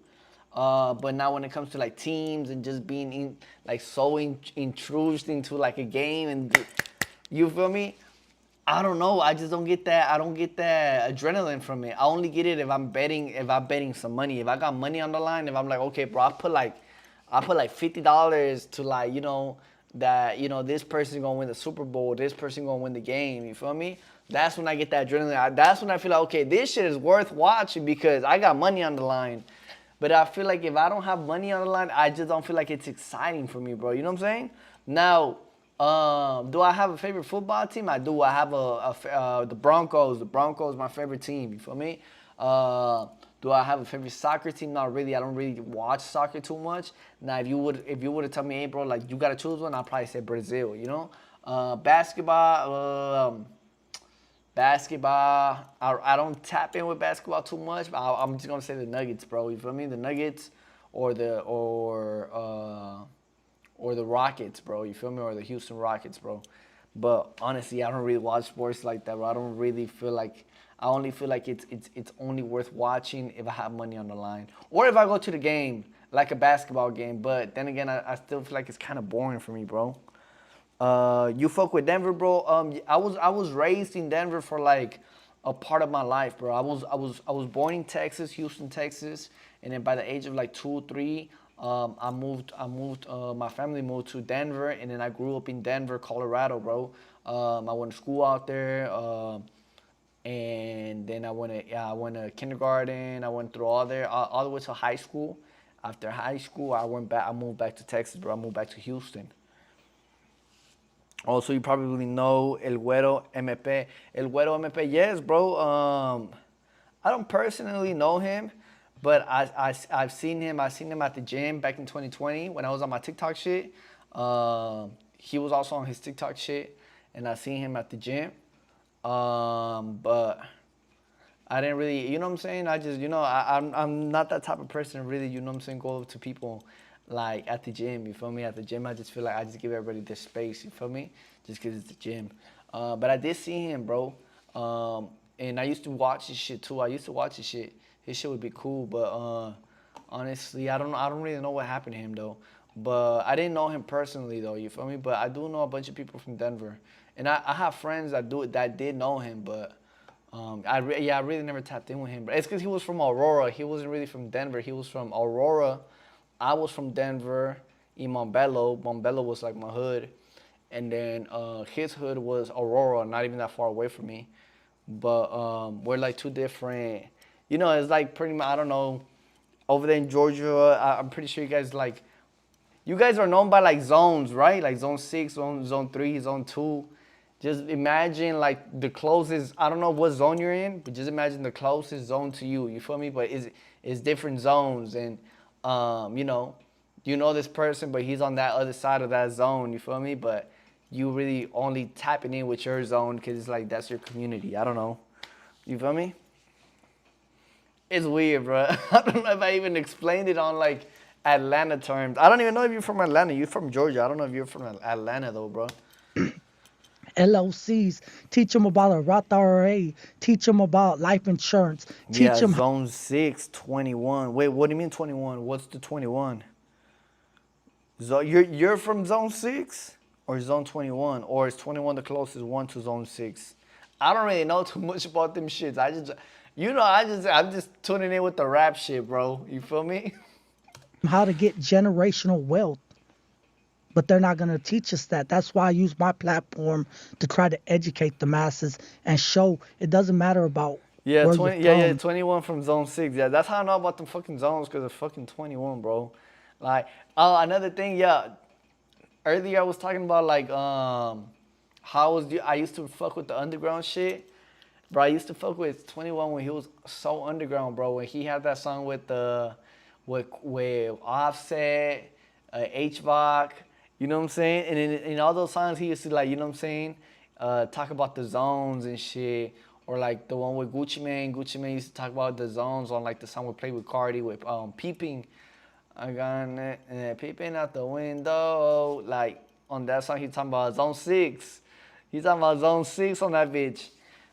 But now when it comes to like teams and just being so intruded into like a game and you feel me? I don't know. I just don't get that. I don't get that adrenaline from it. I only get it if I'm betting some money. If I got money on the line, if I'm like, okay, bro, I put like $50 to that this person's gonna win the Super Bowl, this person's gonna win the game. You feel me? That's when I get that adrenaline. That's when I feel like, okay, this shit is worth watching because I got money on the line. But I feel like if I don't have money on the line, I just don't feel like it's exciting for me, bro. You know what I'm saying? Now, do I have a favorite football team? I do. I have the Broncos. The Broncos, my favorite team. You feel me? Do I have a favorite soccer team? Not really. I don't really watch soccer too much. Now, if you would have told me, hey, bro, like you gotta choose one, I'd probably say Brazil. Basketball. I don't tap in with basketball too much. But I'm just gonna say the Nuggets, bro. You feel me? The Nuggets or the Rockets, bro. You feel me? Or the Houston Rockets, bro. But honestly, I don't really watch sports like that, bro. I don't really feel like. I only feel like it's only worth watching if I have money on the line, or if I go to the game, like a basketball game. But then again, I still feel like it's kind of boring for me, bro. You fuck with Denver, bro. I was raised in Denver for like a part of my life, bro. I was born in Texas, Houston, Texas, and then by the age of like 2, 3, my family moved to Denver, and then I grew up in Denver, Colorado, bro. I went to school out there, and then I went to kindergarten. I went through all the way to high school. After high school, I moved back to Texas, bro. I moved back to Houston. Also, you probably know El Güero MP. El Güero MP, yes, bro. I don't personally know him, but I've seen him. I seen him at the gym back in 2020 when I was on my TikTok shit. He was also on his TikTok shit, and I seen him at the gym. But I didn't really, you know what I'm saying? I just, I'm not that type of person to really, you know what I'm saying, go up to people like at the gym, you feel me? At the gym, I just feel like I just give everybody their space, you feel me? Just because it's the gym. But I did see him, bro. And I used to watch his shit too. His shit would be cool, but honestly, I don't really know what happened to him though. But I didn't know him personally though, you feel me? But I do know a bunch of people from Denver. And I have friends that did know him, but I really never tapped in with him. But it's because he was from Aurora. He wasn't really from Denver. He was from Aurora. I was from Denver in Montbello. Montbello was like my hood. And then his hood was Aurora, not even that far away from me. But we're like two different, it's like pretty much, I don't know, over there in Georgia, I'm pretty sure you guys are known by like zones, right? Like zone 6, zone 3, zone 2. Just imagine like the closest, I don't know what zone you're in, but just imagine the closest zone to you. You feel me? But it's different zones. And, you know this person, but he's on that other side of that zone. You feel me? But you really only tapping in with your zone because it's like that's your community. I don't know. You feel me? It's weird, bro. I don't know if I even explained it on like Atlanta terms. I don't even know if you're from Atlanta. You're from Georgia. I don't know if you're from Atlanta though, bro. LLCs, teach them about a Roth IRA, teach them about life insurance, teach them. Zone 6, 21. Wait, what do you mean 21? What's the 21? So you're from zone 6 or zone 21, or is 21 the closest one to zone 6? I don't really know too much about them shits. I'm just tuning in with the rap shit, bro. You feel me? How to get generational wealth. But they're not going to teach us that. That's why I use my platform to try to educate the masses and show it doesn't matter about where 21 from zone 6. Yeah, that's how I know about them fucking zones, because they're fucking 21, bro. Like, another thing, earlier I was talking about like I used to fuck with the underground shit. Bro, I used to fuck with 21 when he was so underground, bro. When he had that song with with Offset, HVOC, you know what I'm saying? And in all those songs, he used to, like, you know what I'm saying, talk about the zones and shit. Or like the one with Gucci Mane. Gucci Mane used to talk about the zones on like the song we played with Cardi with Peeping. I got it, peeping out the window. Like on that song, he's talking about Zone 6. He's talking about Zone 6 on that bitch.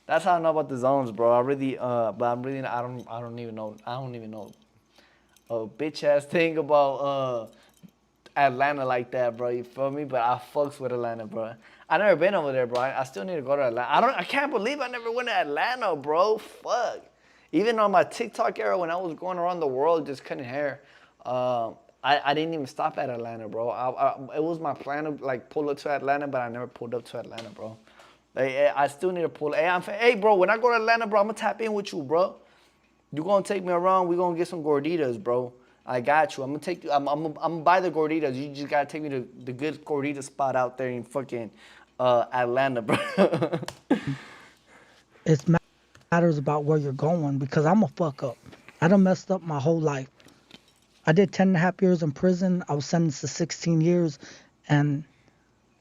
That's how I know about the zones, bro. I really, but I don't even know. I don't even know a bitch ass thing about Atlanta like that, bro. You feel me? But I fucks with Atlanta, bro. I never been over there, bro. I still need to go to Atlanta. I can't believe I never went to Atlanta, bro. Fuck. Even on my TikTok era when I was going around the world just cutting hair, I didn't even stop at Atlanta, bro. It was my plan to like pull up to Atlanta, but I never pulled up to Atlanta, bro. I still need to pull. Hey, bro, when I go to Atlanta, bro, I'm gonna tap in with you, bro. You gonna take me around? We gonna get some gorditas, bro. I got you. I'm gonna take you. I'm gonna buy the gorditas. You just gotta take me to the good gordita spot out there in fucking Atlanta, bro. It matters about where you're going because I'm a fuck up. I done messed up my whole life. I did 10 and a half years in prison. I was sentenced to 16 years. And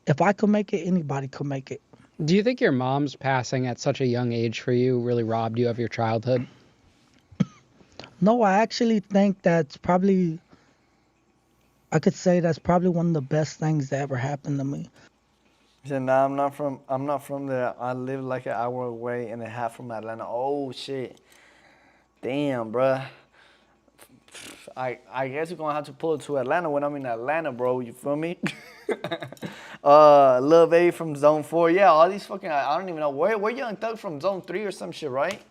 if I could make it, anybody could make it. Do you think your mom's passing at such a young age for you really robbed you of your childhood? No, I actually think that's probably, I could say that's probably one of the best things that ever happened to me. He said, nah, I'm not from there. I live like an hour away and a half from Atlanta. Oh, shit. Damn, bruh. I guess you're going to have to pull it to Atlanta when I'm in Atlanta, bro. You feel me? Lil Baby from Zone 4. Yeah, all these fucking, I don't even know. Where Young Thug from Zone 3 or some shit, right?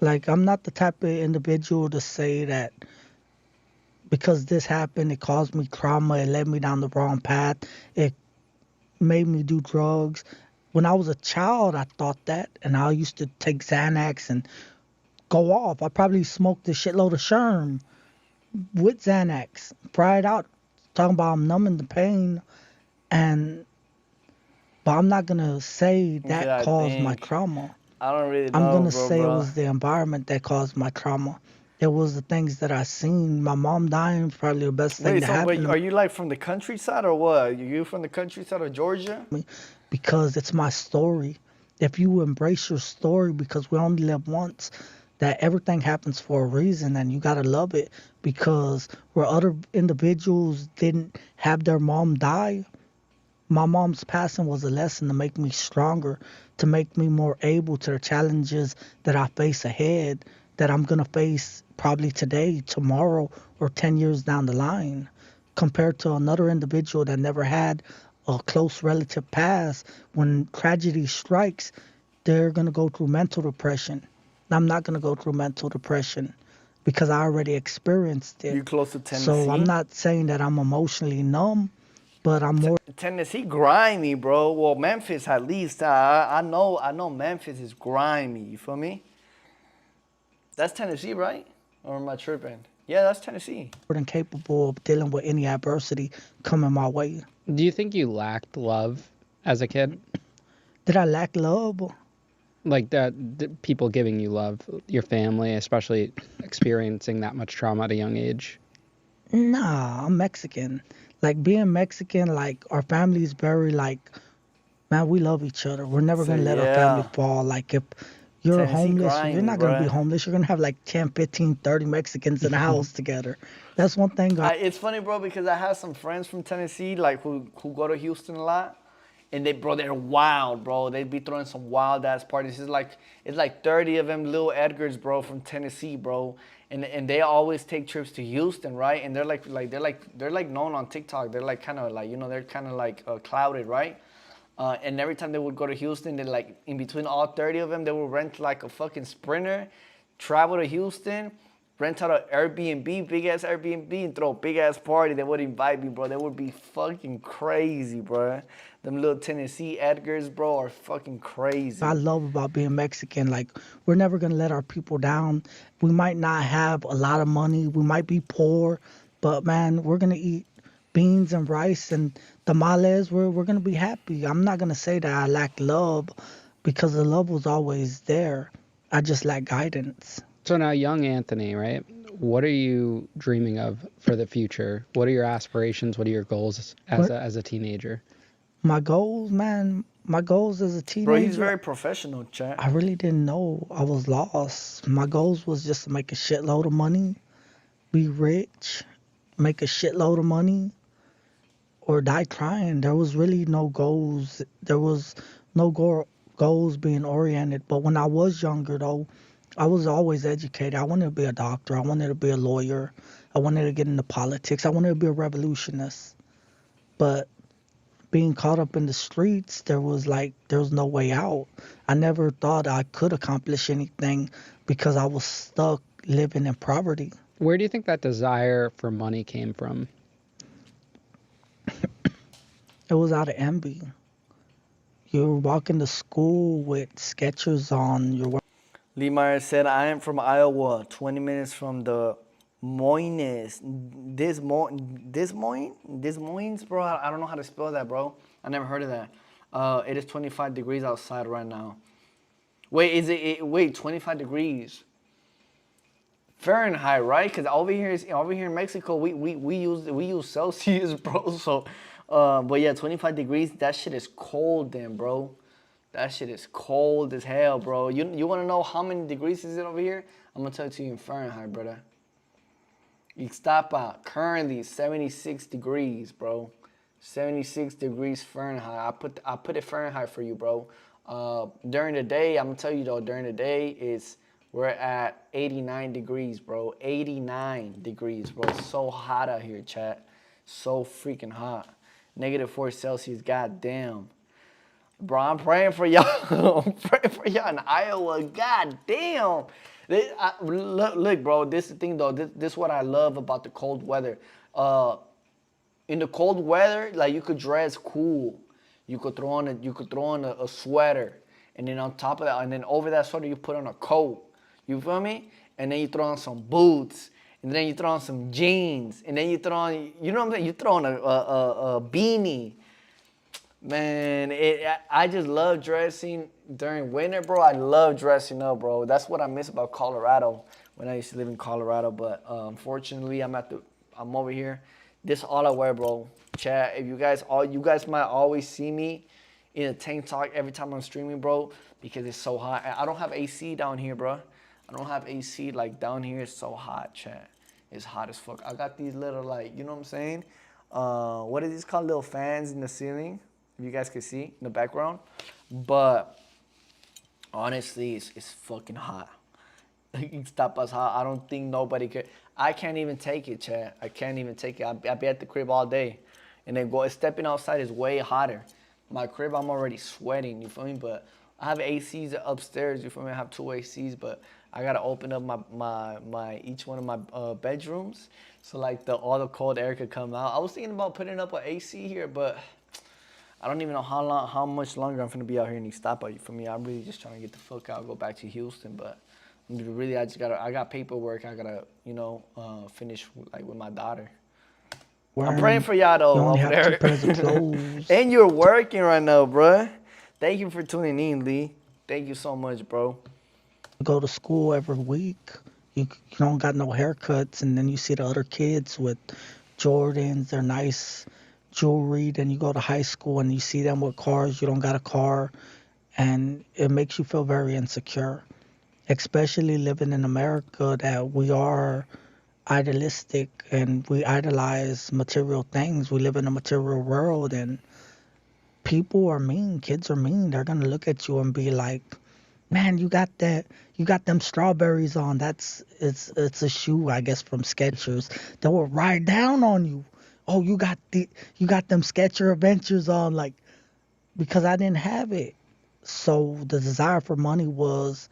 Like, I'm not the type of individual to say that because this happened, it caused me trauma, it led me down the wrong path, it made me do drugs. When I was a child, I thought that, and I used to take Xanax and go off. I probably smoked a shitload of Sherm with Xanax, fry it out, talking about I'm numbing the pain, but I'm not gonna say that caused my trauma. I don't really know, I'm gonna bro, say it was the environment that caused my trauma. It was the things that I seen. My mom dying was probably the best thing that happened. Are you like from the countryside or what? Are you from the countryside of Georgia? Because it's my story. If you embrace your story, because we only live once, that everything happens for a reason and you gotta love it. Because where other individuals didn't have their mom die, my mom's passing was a lesson to make me stronger, to make me more able to the challenges that I face ahead, that I'm going to face probably today, tomorrow, or 10 years down the line, compared to another individual that never had a close relative pass. When tragedy strikes, they're going to go through mental depression. I'm not going to go through mental depression because I already experienced it. You close to Tennessee? So I'm not saying that I'm emotionally numb, but I'm more... Tennessee grimy, bro. Well, Memphis at least. I know Memphis is grimy. You feel me? That's Tennessee, right? Or am I tripping? Yeah, that's Tennessee. More than capable of dealing with any adversity coming my way. Do you think you lacked love as a kid? Did I lack love? Like that, people giving you love, your family, especially experiencing that much trauma at a young age? Nah, I'm Mexican. Like, being Mexican, like, our family is very, like, man, we love each other. We're never going to let our family fall. Like, if you're Tennessee homeless, grimy, you're not going to be homeless. You're going to have, like, 10, 15, 30 Mexicans in a house together. That's one thing. It's funny, bro, because I have some friends from Tennessee, like, who go to Houston a lot. And they're wild, bro. They be throwing some wild ass parties. It's like 30 of them little Edgars, bro, from Tennessee, bro. And they always take trips to Houston, right? And they're like known on TikTok. They're like kind of like, you know, they're kind of like clouded, right? And every time they would go to Houston, they like in between all 30 of them, they would rent like a fucking Sprinter, travel to Houston, rent out an Airbnb, big ass Airbnb, and throw a big ass party. They would invite me, bro. They would be fucking crazy, bro. Them little Tennessee Edgars, bro, are fucking crazy. I love about being Mexican. Like, we're never going to let our people down. We might not have a lot of money. We might be poor. But, man, we're going to eat beans and rice and tamales, we're gonna be happy. I'm not gonna say that I lack love because the love was always there. I just lack guidance. So now, young Anthony, right? What are you dreaming of for the future? What are your aspirations? What are your goals as a teenager? My goals, man. My goals as a teenager. Bro, he's very professional, chat. I really didn't know. I was lost. My goals was just to make a shitload of money, be rich, make a shitload of money, or die trying. There was really no goals. There was no goals being oriented. But when I was younger, though, I was always educated. I wanted to be a doctor. I wanted to be a lawyer. I wanted to get into politics. I wanted to be a revolutionist. But being caught up in the streets, there was no way out. I never thought I could accomplish anything because I was stuck living in poverty. Where do you think that desire for money came from? It was out of envy. You're walking to school with Skechers on. Lee Meyer said, I am from Iowa, 20 minutes from the Moines. Des Moines, bro? I don't know how to spell that, bro. I never heard of that. It is 25 degrees outside right now. Wait, wait, 25 degrees Fahrenheit, right? Because over here in Mexico, we use Celsius, bro. So, but yeah, 25 degrees. That shit is cold, then, bro. That shit is cold as hell, bro. You want to know how many degrees is it over here? I'm gonna tell it to you in Fahrenheit, brother. Ixtapa, currently 76 degrees, bro. 76 degrees Fahrenheit. I put it Fahrenheit for you, bro. During the day, I'm gonna tell you though, during the day we're at 89 degrees, bro. 89 degrees, bro. So hot out here, chat. So freaking hot. -4 Celsius, goddamn. Bro, I'm praying for y'all. I'm praying for y'all in Iowa. God damn. Look, bro, this is the thing, though. This is what I love about the cold weather. In the cold weather, like, you could dress cool. You could throw on a sweater. And then on top of that, and then over that sweater, you put on a coat. You feel me? And then you throw on some boots. And then you throw on some jeans. And then you throw on, you know what I'm saying? You throw on a beanie. Man, I just love dressing during winter, bro. I love dressing up, bro. That's what I miss about Colorado when I used to live in Colorado. But unfortunately, I'm over here. This is all I wear, bro. Chat. If you guys might always see me in a tank top every time I'm streaming, bro, because it's so hot. I don't have AC down here, bro. I don't have AC like down here. It's so hot, chat. It's hot as fuck. I got these little, like, you know what I'm saying? What is these called? Little fans in the ceiling. You guys can see in the background, but honestly, it's fucking hot. Stop us hot. I don't think nobody could. I can't even take it, Chad. I can't even take it. I'll be at the crib all day, and then stepping outside is way hotter. My crib, I'm already sweating. You feel me? But I have ACs upstairs. You feel me? I have 2 ACs, but I gotta open up my each one of my bedrooms, so like all the cold air could come out. I was thinking about putting up an AC here, but I don't even know how much longer I'm gonna be out here in Ixtapa. For me, I'm really just trying to get the fuck out, go back to Houston. But really, I got paperwork. I gotta, finish with my daughter. I'm praying for y'all though over there. And you're working right now, bruh. Thank you for tuning in, Lee. Thank you so much, bro. Go to school every week. You don't got no haircuts, and then you see the other kids with Jordans. They're nice jewelry. Then you go to high school and you see them with cars. You don't got a car, and it makes you feel very insecure, especially living in America, that we are idealistic and we idolize material things. We live in a material world, and people are mean. Kids are mean. They're gonna look at you and be like, man, you got them strawberries on. It's a shoe, I guess, from Skechers. They will ride down on you. Oh, you got them Sketcher Adventures on, like, because I didn't have it. So the desire for money was,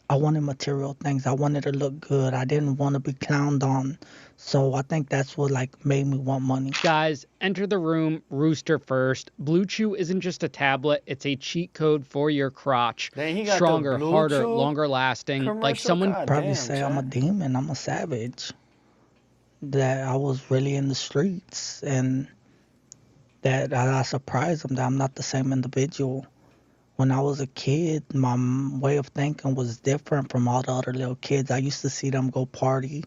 I wanted material things. I wanted to look good. I didn't want to be clowned on. So I think that's what made me want money. Guys, enter the room rooster first. Blue Chew isn't just a tablet, it's a cheat code for your crotch. Stronger, harder, longer lasting. Like someone probably say I'm a demon, I'm a savage. That I was really in the streets, and that I surprise them that I'm not the same individual. When I was a kid, my way of thinking was different from all the other little kids. I used to see them go party,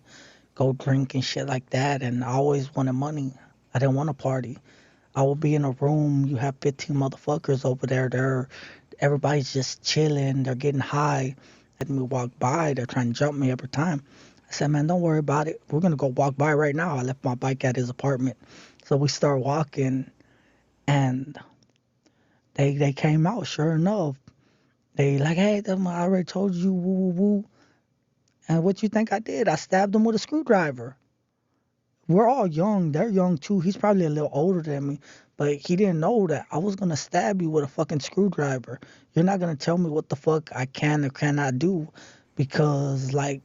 go drink and shit like that, and I always wanted money. I didn't want to party. I would be in a room, you have 15 motherfuckers over there. Everybody's just chilling, they're getting high. Let me walk by, they're trying to jump me every time. I said, man, don't worry about it. We're gonna go walk by right now. I left my bike at his apartment. So we start walking, and they came out, sure enough. They like, hey, I already told you, woo, woo, woo. And what you think I did? I stabbed him with a screwdriver. We're all young. They're young too. He's probably a little older than me, but he didn't know that I was gonna stab you with a fucking screwdriver. You're not gonna tell me what the fuck I can or cannot do, because like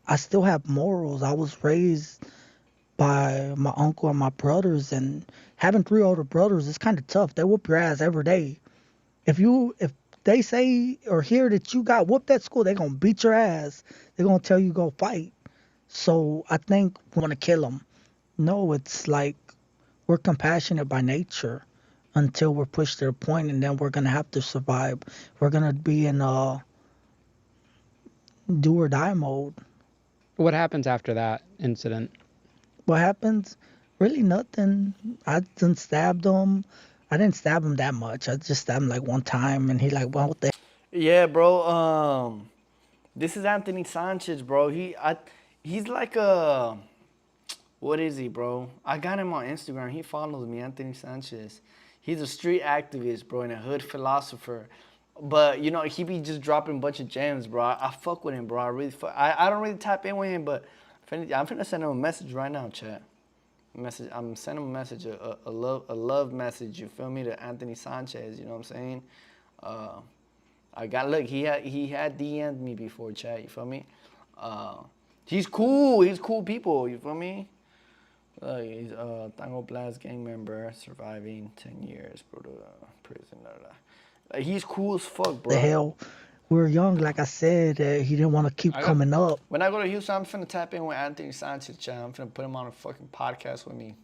I still have morals. I was raised by my uncle and my brothers, and having 3 older brothers is kind of tough. They whoop your ass every day. If they say or hear that you got whooped at school, they're gonna beat your ass. They're gonna tell you go fight. So I think we want to kill them. No, it's like we're compassionate by nature until we're pushed to the point, and then we're gonna have to survive. We're gonna be in a do or die mode. What happens after that incident? What happens? Really nothing. I didn't stab him. I didn't stab him that much. I just stabbed him like one time, and he like, well, what the? Yeah, bro. This is Anthony Sanchez, bro. He's like a, what is he, bro? I got him on Instagram. He follows me, Anthony Sanchez. He's a street activist, bro, and a hood philosopher. But, you know, he be just dropping a bunch of gems, bro. I fuck with him, bro. I don't really tap in with him, but I'm finna send him a message right now, chat. I'm sending him a message, a love message, you feel me, to Anthony Sanchez, you know what I'm saying? He had DM'd me before, chat, you feel me? He's cool people, you feel me? He's a Tango Blast gang member, surviving 10 years, bro, prison, Like, he's cool as fuck, bro. The hell? We were young, like I said, he didn't want to keep coming up. When I go to Houston, I'm finna tap in with Anthony Sanchez, chat. I'm finna put him on a fucking podcast with me,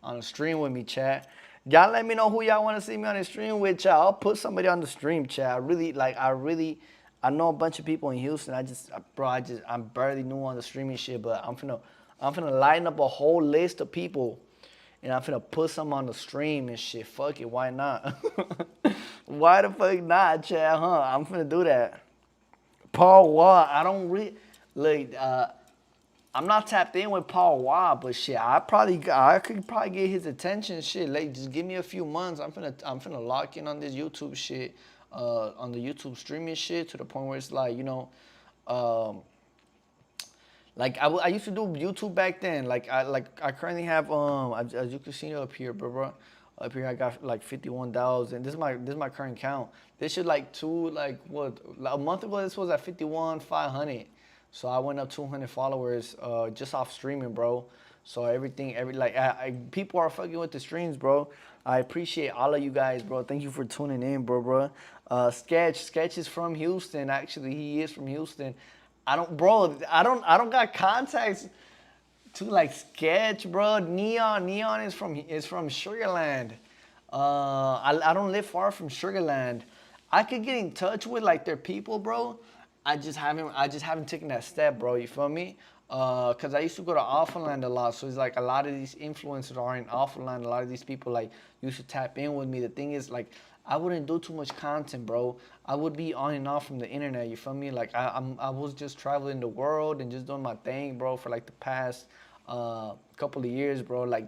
on a stream with me, chat. Y'all let me know who y'all want to see me on the stream with, chat. I'll put somebody on the stream, chat. I know a bunch of people in Houston. I'm barely new on the streaming shit, but I'm finna line up a whole list of people, and I'm finna put some on the stream and shit. Fuck it, why not? Why the fuck not, chat, huh? I'm finna do that. Paul Wall, I don't really, like, I'm not tapped in with Paul Wall, but shit, I could probably get his attention, shit. Like, just give me a few months. I'm finna lock in on this YouTube shit, on the YouTube streaming shit, to the point where it's like, you know, like I used to do YouTube back then. I currently have as you can see up here, bro. Up here I got like 51,000. This is my current count. This shit a month ago this was at 51,500. So I went up 200 followers just off streaming, bro. So people are fucking with the streams, bro. I appreciate all of you guys, bro. Thank you for tuning in, bro. Sketch is from Houston. Actually, he is from Houston. I don't got contacts to like Sketch, bro. Neon is from Sugarland. I don't live far from Sugarland. I could get in touch with like their people, bro. I just haven't taken that step, bro. You feel me? Cause I used to go to Alphaland a lot, so it's like a lot of these influencers are in Alphaland. A lot of these people like used to tap in with me. The thing is, like, I wouldn't do too much content, bro. I would be on and off from the internet. You feel me? Like I was just traveling the world and just doing my thing, bro, for like the past couple of years, bro. Like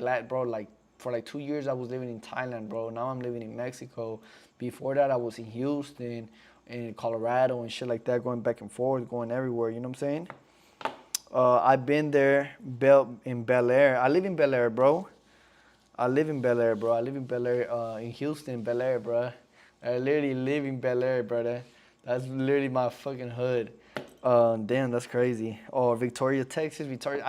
for like 2 years I was living in Thailand, bro. Now I'm living in Mexico. Before that I was in Houston and Colorado and shit like that, going back and forth, going everywhere. You know what I'm saying? I've been there in Bel Air. I live in Bel Air, bro. I live in Bel Air, in Houston, Bel Air, bro. I literally live in Bel Air, brother. That's literally my fucking hood. Damn, that's crazy. Oh, Victoria, Texas. Victoria,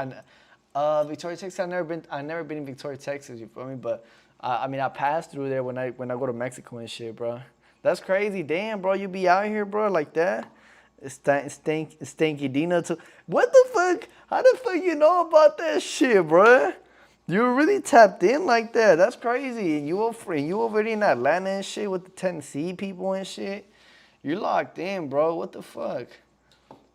Texas. I've never been in Victoria, Texas. You feel me? But I passed through there when I go to Mexico and shit, bro. That's crazy. Damn, bro, you be out here, bro, like that. Stanky Dina too. What the fuck? How the fuck you know about that shit, bro? You really tapped in like that. That's crazy. You over there in Atlanta and shit with the Tennessee people and shit. You're locked in, bro. What the fuck?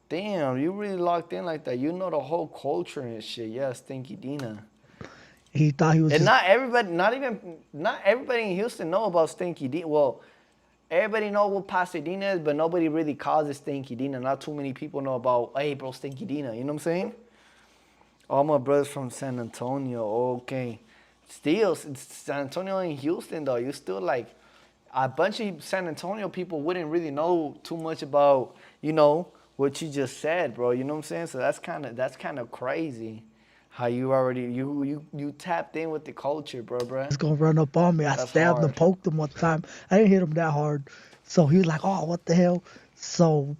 Damn, you really locked in like that. You know the whole culture and shit. Yeah, Stinky Dina. He thought he was. And not everybody in Houston know about Stinky Dina. Well, everybody know what Pasadena is, but nobody really calls it Stinky Dina. Not too many people know about, hey, bro, Stinky Dina. You know what I'm saying? All my brothers from San Antonio. Okay. Still, San Antonio and Houston, though, you still like, a bunch of San Antonio people wouldn't really know too much about, what you just said, bro. You know what I'm saying? So that's kind of crazy. How you already you tapped in with the culture, bro. He's gonna run up on me. I stabbed and poked him one time. I didn't hit him that hard, so he was like, "Oh, what the hell?" So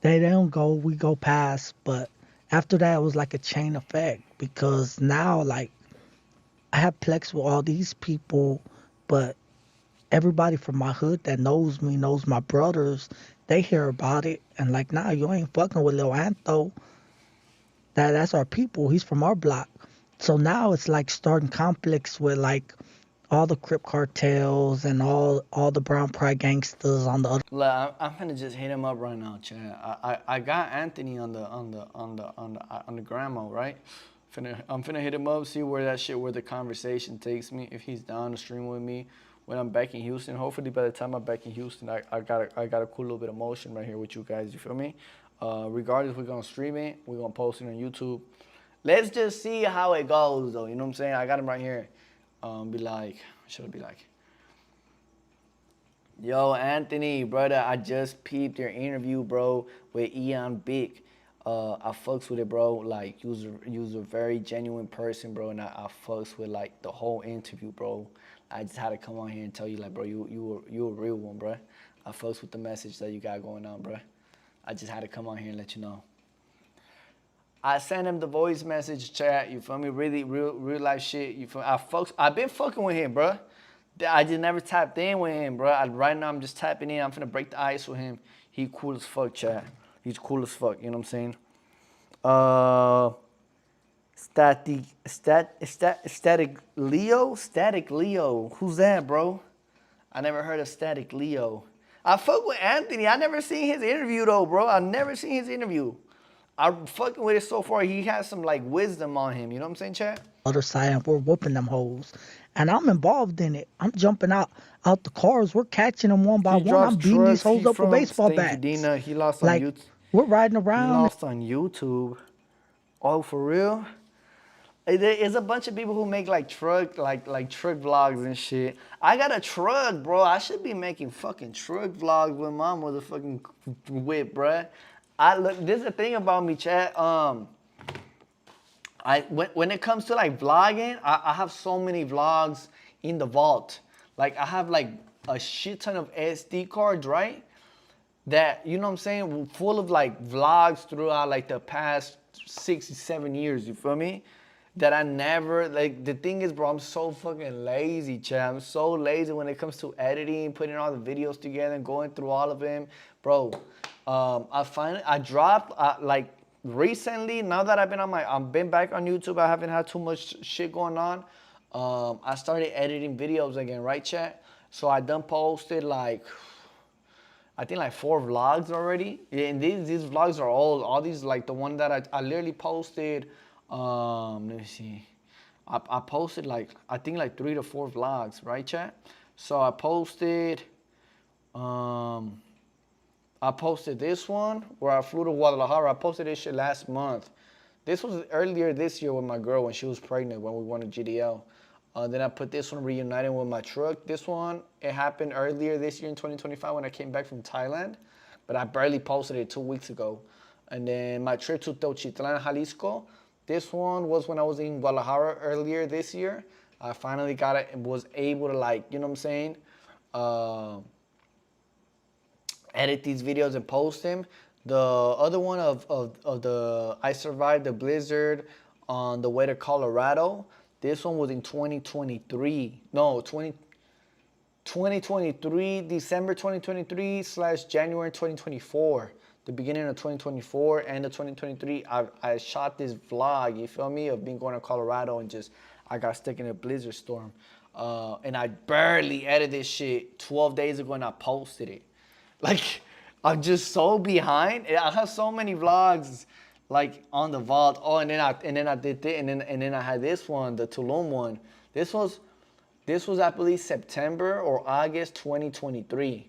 they don't go, we go past. But after that, it was like a chain effect because now, like, I have plex with all these people, but everybody from my hood that knows me, knows my brothers. They hear about it, and like, nah, you ain't fucking with Lil Anto. That's our people. He's from our block. So now it's like starting conflicts with like all the Crip cartels and all the Brown Pride gangsters on the other. Look, I'm gonna just hit him up right now, Chad. I got Anthony on the grandma, right? I'm finna hit him up, see where the conversation takes me. If he's down to stream with me when I'm back in Houston. Hopefully by the time I'm back in Houston, I got a cool little bit of motion right here with you guys. You feel me? Regardless, we're gonna stream it. We're gonna post it on YouTube. Let's just see how it goes, though. You know what I'm saying? I got him right here. Be like, yo, Anthony, brother, I just peeped your interview, bro, with Ian Big. I fucks with it, bro. Like, you's a very genuine person, bro, and I fucks with like the whole interview, bro. I just had to come on here and tell you, like, bro, you a real one, bro. I fucks with the message that you got going on, bro. I just had to come on here and let you know. I sent him the voice message chat, you feel me? Really, real life shit, you feel me? I've been fucking with him, bro. I just never tapped in with him, bro. Right now, I'm just tapping in. I'm finna break the ice with him. He cool as fuck, chat. He's cool as fuck, you know what I'm saying? Static Leo. Who's that, bro? I never heard of Static Leo. I fuck with Anthony. I never seen his interview though, bro. I never seen his interview. I'm fucking with it so far. He has some like wisdom on him. You know what I'm saying, chat? Other side, and we're whooping them hoes, and I'm involved in it. I'm jumping out the cars. We're catching them one by one. I'm beating these hoes up with baseball bats. Dina, he lost on YouTube. We're riding around. He lost on YouTube. Oh, for real? There's a bunch of people who make like truck vlogs and shit. I got a truck, bro. I should be making fucking truck vlogs with my motherfucking whip, bruh. This is the thing about me, chat. When it comes to like vlogging, I have so many vlogs in the vault. Like I have like a shit ton of SD cards, right? That, you know what I'm saying, full of like vlogs throughout like the past 6-7 years. You feel me? That I never, like, the thing is, bro, I'm so fucking lazy, chat. I'm so lazy when it comes to editing, putting all the videos together and going through all of them. Bro, I dropped, like, recently, now that I've been back on YouTube, I haven't had too much shit going on. I started editing videos again, right, chat? So I done posted, like, I think like 4 vlogs already. Yeah, and these vlogs are old. All these, like, the one that I literally posted, let me see. I posted like, I think like 3 to 4 vlogs, right, chat? So I posted this one where I flew to Guadalajara. I posted this shit last month. This was earlier this year with my girl when she was pregnant, when we won a GDL. Then I put this one, reuniting with my truck. This one, it happened earlier this year in 2025 when I came back from Thailand, but I barely posted it 2 weeks ago. And then my trip to Teotitlán, Jalisco. This one was when I was in Guadalajara earlier this year. I finally got it and was able to, like, you know what I'm saying, edit these videos and post them. The other one of the I survived the blizzard on the way to Colorado. This one was in 2023. No, 2023, December 2023 / January 2024. the beginning of 2024 and the 2023, I shot this vlog, you feel me, of being going to Colorado and just, I got stuck in a blizzard storm. And I barely edited this shit 12 days ago and I posted it. Like, I'm just so behind. I have so many vlogs like on the vault. Oh, and then I did this, and then I had this one, the Tulum one. This was I believe September or August 2023.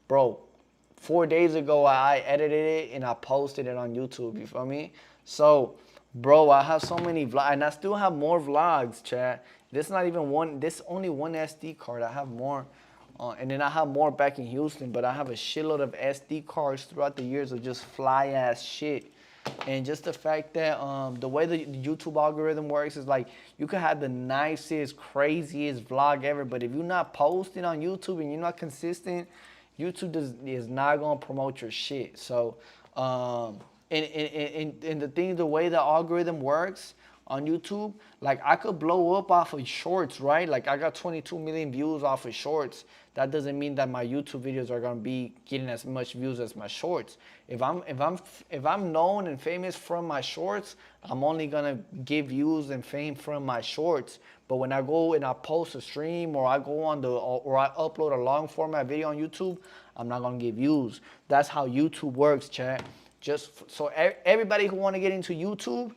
Bro, 4 days ago I edited it and I posted it on YouTube, you feel me? So, bro, I have so many vlogs, and I still have more vlogs, chat. This not even one, this only one SD card. I have more. And then I have more back in Houston, but I have a shitload of SD cards throughout the years of just fly ass shit. And just the fact that the way the YouTube algorithm works is like you could have the nicest, craziest vlog ever, but if you're not posting on YouTube and you're not consistent, YouTube is not gonna promote your shit. So, and the thing, the way the algorithm works on YouTube, like I could blow up off of shorts, right? Like I got 22 million views off of shorts. That doesn't mean that my YouTube videos are gonna be getting as much views as my shorts. If I'm known and famous from my shorts, I'm only gonna get views and fame from my shorts. But when I go and I post a stream or I go on or I upload a long format video on YouTube, I'm not gonna get views. That's how YouTube works, chat. Just so everybody who wanna get into YouTube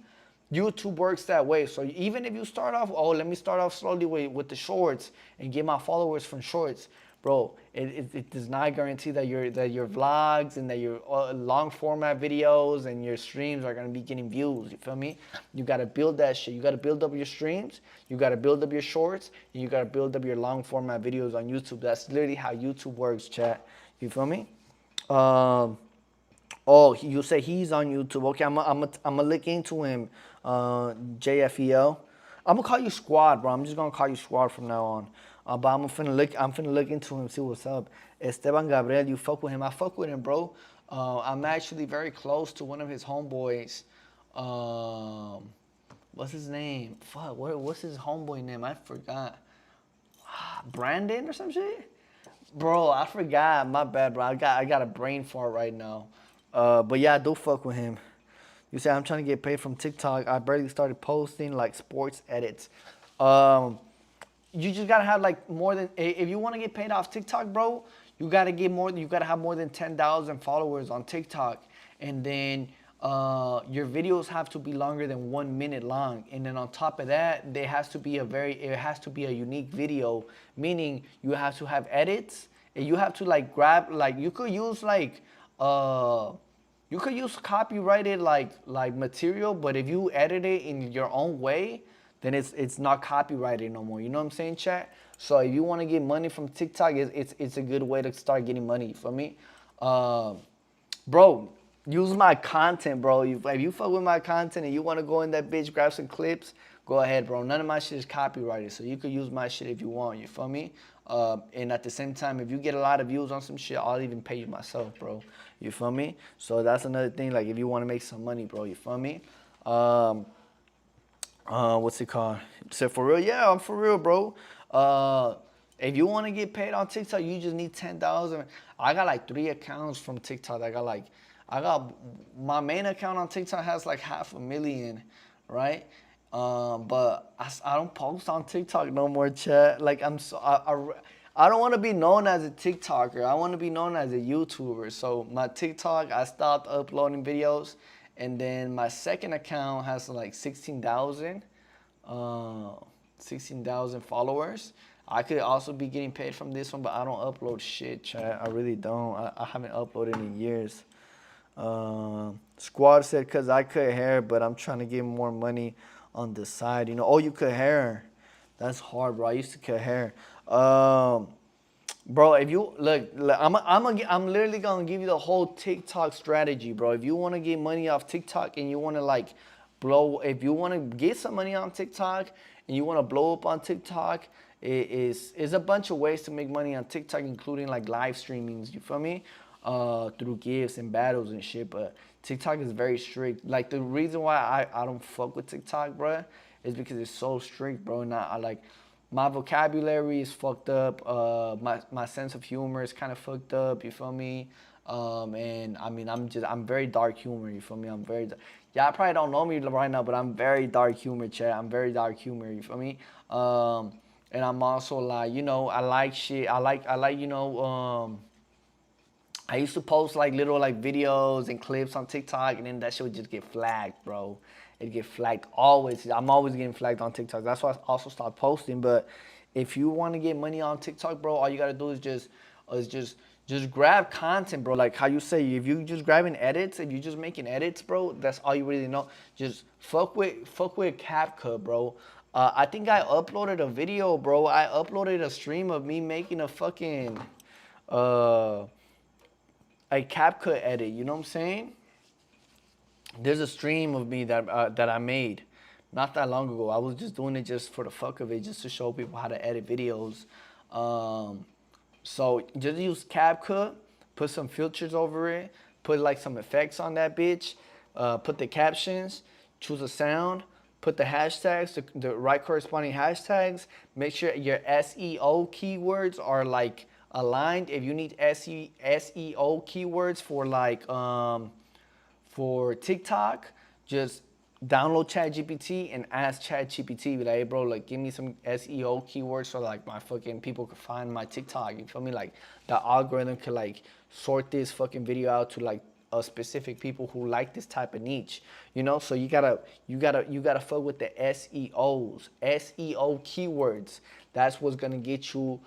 works that way. So even if you start off, oh, let me start off slowly with the shorts and get my followers from shorts, bro, it does not guarantee that your vlogs and that your long format videos and your streams are gonna be getting views. You feel me? You gotta build that shit. You gotta build up your streams. You gotta build up your shorts, and you gotta build up your long format videos on YouTube. That's literally how YouTube works, chat. You feel me? Oh, you say he's on YouTube. Okay, I'm gonna look into him. JFEO. I'm gonna call you Squad, bro. I'm just gonna call you Squad from now on. But I'm finna look into him, see what's up. Esteban Gabriel, you fuck with him? I fuck with him, bro. I'm actually very close to one of his homeboys. What's his name? Fuck, what's his homeboy name? I forgot. Brandon or some shit? Bro, I forgot. My bad, bro. I got a brain fart right now. But yeah, I do fuck with him. You say I'm trying to get paid from TikTok. I barely started posting like sports edits. You just gotta have like more than, if you want to get paid off TikTok, bro, you gotta have more than 10,000 followers on TikTok, and then your videos have to be longer than 1 minute long, and then on top of that, it has to be a unique video, meaning you have to have edits, and you have to like grab, like you could use like you could use copyrighted like material, but if you edit it in your own way, then it's not copyrighted no more. You know what I'm saying, chat? So if you want to get money from TikTok, it's a good way to start getting money for me. Bro, use my content, bro. If you fuck with my content and you want to go in that bitch, grab some clips, go ahead, bro. None of my shit is copyrighted, so you could use my shit if you want, you feel me? And at the same time, if you get a lot of views on some shit, I'll even pay you myself, bro. You feel me? So that's another thing, like if you want to make some money, bro, you feel me? What's it called? So for real, yeah, I'm for real, bro. If you want to get paid on TikTok, you just need 10,000. I got like 3 accounts from TikTok. I got my main account on TikTok has like 500,000, right? But I don't post on TikTok no more, chat. Like I don't want to be known as a TikToker. I want to be known as a YouTuber. So my TikTok, I stopped uploading videos. And then my second account has like 16,000 followers. I could also be getting paid from this one, but I don't upload shit, chat. I really don't. I haven't uploaded in years. Squad said, cause I cut hair, but I'm trying to get more money on the side. You know, oh, you cut hair. That's hard, bro. I used to cut hair. Bro, if you look, I'm literally gonna give you the whole TikTok strategy, bro. If you want to get money off TikTok and you want to like if you want to get some money on TikTok and you want to blow up on TikTok, is a bunch of ways to make money on TikTok, including like live streamings. You feel me? Through gifts and battles and shit. But TikTok is very strict. Like the reason why I don't fuck with TikTok, bro, is because it's so strict, bro. And my vocabulary is fucked up. My sense of humor is kind of fucked up. You feel me? And I mean, I'm very dark humor. You feel me? Y'all probably don't know me right now, but I'm very dark humor, chat. I'm very dark humor. You feel me? And I'm also like, you know, I like shit. I like, you know, I used to post like little like videos and clips on TikTok, and then that shit would just get flagged, bro. It'd get flagged always. I'm always getting flagged on TikTok. That's why I also stopped posting. But if you want to get money on TikTok, bro, all you gotta do is just grab content, bro. Like how you say, if you just grabbing edits, if you just making edits, bro, that's all you really know. Just fuck with CapCut, bro. I think I uploaded a video, bro. I uploaded a stream of me making a fucking a CapCut edit. You know what I'm saying? There's a stream of me that I made not that long ago. I was just doing it just for the fuck of it, just to show people how to edit videos. So just use CapCut, put some filters over it, put like some effects on that bitch, put the captions, choose a sound, put the hashtags, the right corresponding hashtags. Make sure your SEO keywords are like aligned. If you need SEO keywords for like for TikTok, just download ChatGPT and ask ChatGPT, be like, hey bro, like give me some SEO keywords so like my fucking people could find my TikTok. You feel me? Like the algorithm could like sort this fucking video out to like a specific people who like this type of niche. You know, so you gotta fuck with the SEO keywords. That's what's gonna get you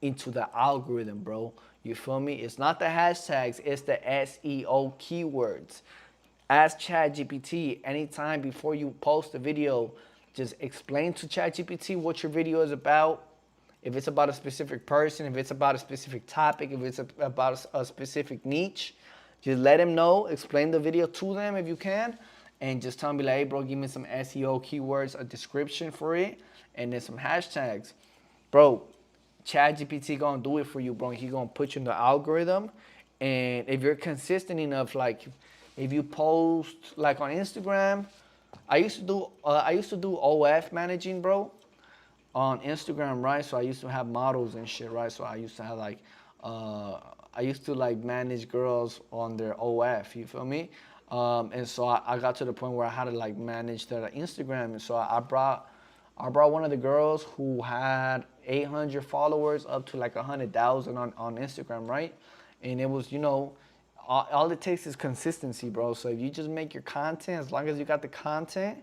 into the algorithm, bro. You feel me? It's not the hashtags, it's the SEO keywords. Ask ChatGPT anytime before you post a video. Just explain to ChatGPT what your video is about. If it's about a specific person, if it's about a specific topic, if it's about a specific niche, just let them know. Explain the video to them if you can. And just tell them, be like, hey, bro, give me some SEO keywords, a description for it, and then some hashtags. Bro, ChatGPT gonna do it for you, bro. He gonna put you in the algorithm. And if you're consistent enough, like if you post like on Instagram, I used to do OF managing, bro, on Instagram, right? So I used to have models and shit, right? So I used to have like I used to like manage girls on their OF, you feel me? And so I got to the point where I had to like manage their Instagram. And so I brought one of the girls who had 800 followers up to like 100,000 on Instagram, right? And it was, you know, all it takes is consistency, bro. So if you just make your content, as long as you got the content,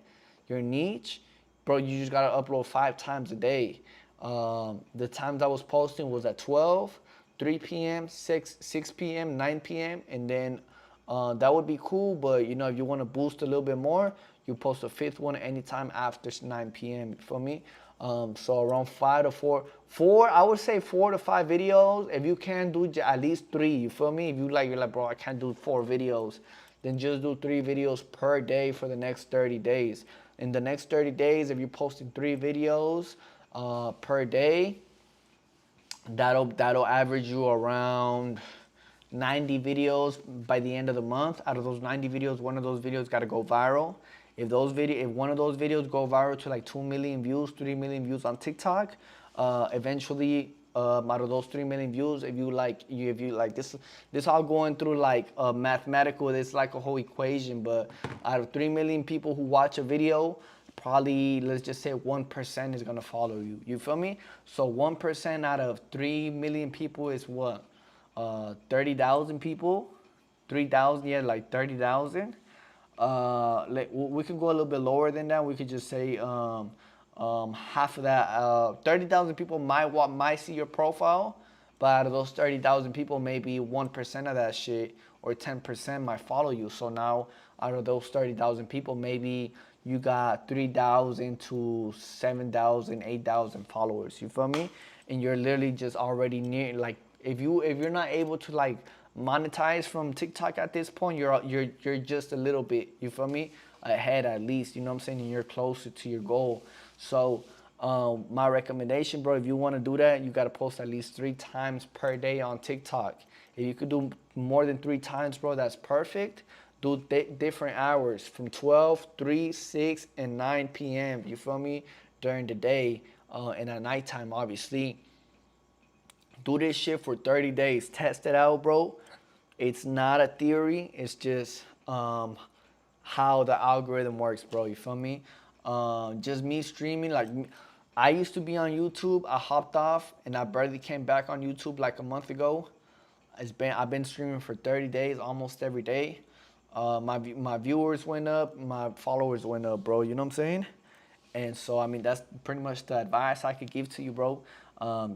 your niche, bro, you just gotta upload 5 times a day. The times I was posting was at 12, 3 p.m., 6 p.m., 9 p.m., and then that would be cool. But you know, if you want to boost a little bit more, you post a 5th one anytime after 9 p.m. You feel me? So around 5 to 4, I would say 4 to 5 videos. If you can do at least 3, you feel me? If you're like, bro, I can't do 4 videos, then just do 3 videos per day for the next 30 days. In the next 30 days, if you're posting 3 videos per day, that'll average you around 90 videos by the end of the month. Out of those 90 videos, one of those videos got to go viral. If one of those videos go viral to like 2 million views, 3 million views on TikTok, eventually out of those 3 million views, if you like this all going through like mathematical, it's like a whole equation. But out of 3 million people who watch a video, probably let's just say 1% is gonna follow you. You feel me? So 1% out of 3 million people is what? 30,000 people. 3,000, yeah, like 30,000. We can go a little bit lower than that. We could just say half of that. 30,000 people might see your profile, but out of those 30,000 people, maybe 1% of that shit or 10% might follow you. So now, out of those 30,000 people, maybe you got 3,000 to 7,000, 8,000 followers. You feel me? And you're literally just already near. Like if you're not able to like monetize from TikTok at this point, you're just a little bit, you feel me, ahead at least, you know what I'm saying, and you're closer to your goal. So my recommendation, bro, if you want to do that, you got to post at least 3 times per day on TikTok. If you could do more than 3 times, bro, that's perfect. Do different hours from 12, 3, 6, and 9 p.m., you feel me, during the day and at nighttime, obviously. Do this shit for 30 days. Test it out, bro. It's not a theory. It's just how the algorithm works, bro. You feel me? Just me streaming. Like, I used to be on YouTube. I hopped off, and I barely came back on YouTube like a month ago. I've been streaming for 30 days, almost every day. My viewers went up, my followers went up, bro. You know what I'm saying? And so, I mean, that's pretty much the advice I could give to you, bro.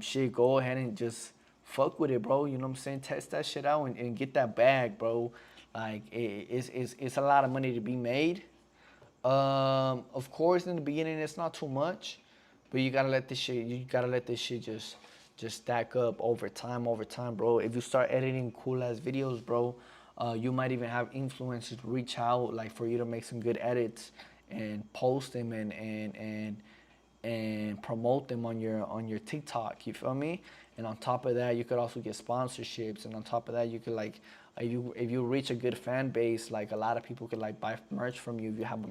Shit, go ahead and just fuck with it, bro. You know what I'm saying? Test that shit out and get that bag, bro. Like, it's a lot of money to be made. Of course, in the beginning, it's not too much, but you gotta let this shit just stack up over time, bro. If you start editing cool ass videos, bro, you might even have influencers reach out, like, for you to make some good edits and post them and promote them on your TikTok. You feel me? And on top of that, you could also get sponsorships. And on top of that, you could, like, if you reach a good fan base, like, a lot of people could, like, buy merch from you if you have a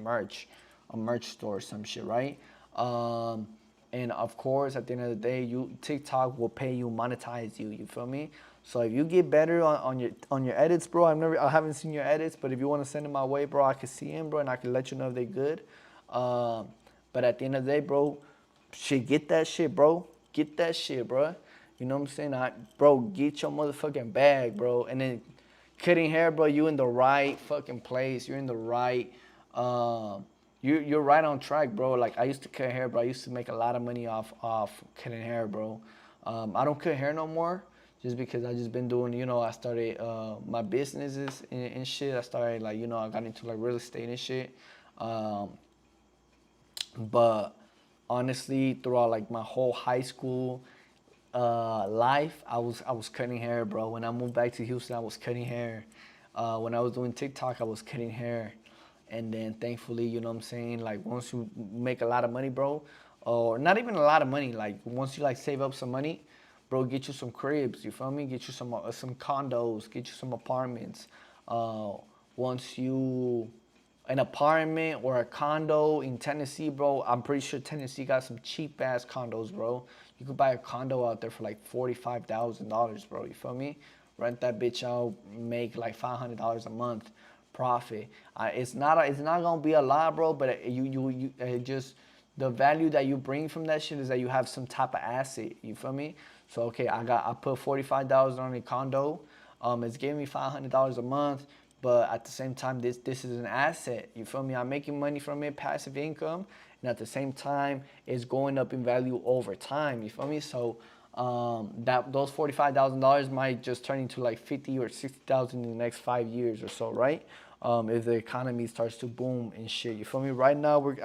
merch store or some shit, right? And of course, at the end of the day, TikTok will pay you, monetize you. You feel me? So if you get better on your edits, bro, I haven't seen your edits, but if you want to send them my way, bro, I can see them, bro, and I can let you know if they're good. But at the end of the day, bro, get that shit, bro. Get that shit, bro. You know what I'm saying? Bro, get your motherfucking bag, bro. And then cutting hair, bro, you in the right fucking place. You're in the right, you're right on track, bro. Like, I used to cut hair, bro. I used to make a lot of money off cutting hair, bro. I don't cut hair no more just because I just been doing, you know, I started my businesses and shit. I started, like, you know, I got into, like, real estate and shit. But honestly, throughout, like, my whole high school life, I was cutting hair, bro. When I moved back to Houston, I was cutting hair. When I was doing TikTok, I was cutting hair. And then thankfully, you know what I'm saying, like, once you make a lot of money, bro, or not even a lot of money, like, once you, like, save up some money, bro, get you some cribs, you feel me? Get you some condos, get you some apartments. Once you, an apartment or a condo in Tennessee, bro, I'm pretty sure Tennessee got some cheap ass condos, bro. You could buy a condo out there for like $45,000, bro. You feel me? Rent that bitch out, make like $500 a month profit. It's not gonna be a lot, bro. But you just, the value that you bring from that shit is that you have some type of asset. You feel me? So okay, I put $45 on a condo. It's giving me $500 a month. But at the same time, this is an asset. You feel me? I'm making money from it, passive income. And at the same time, it's going up in value over time. You feel me? So those $45,000 might just turn into like $50,000 or $60,000 in the next 5 years or so, right? If the economy starts to boom and shit. You feel me? Right now,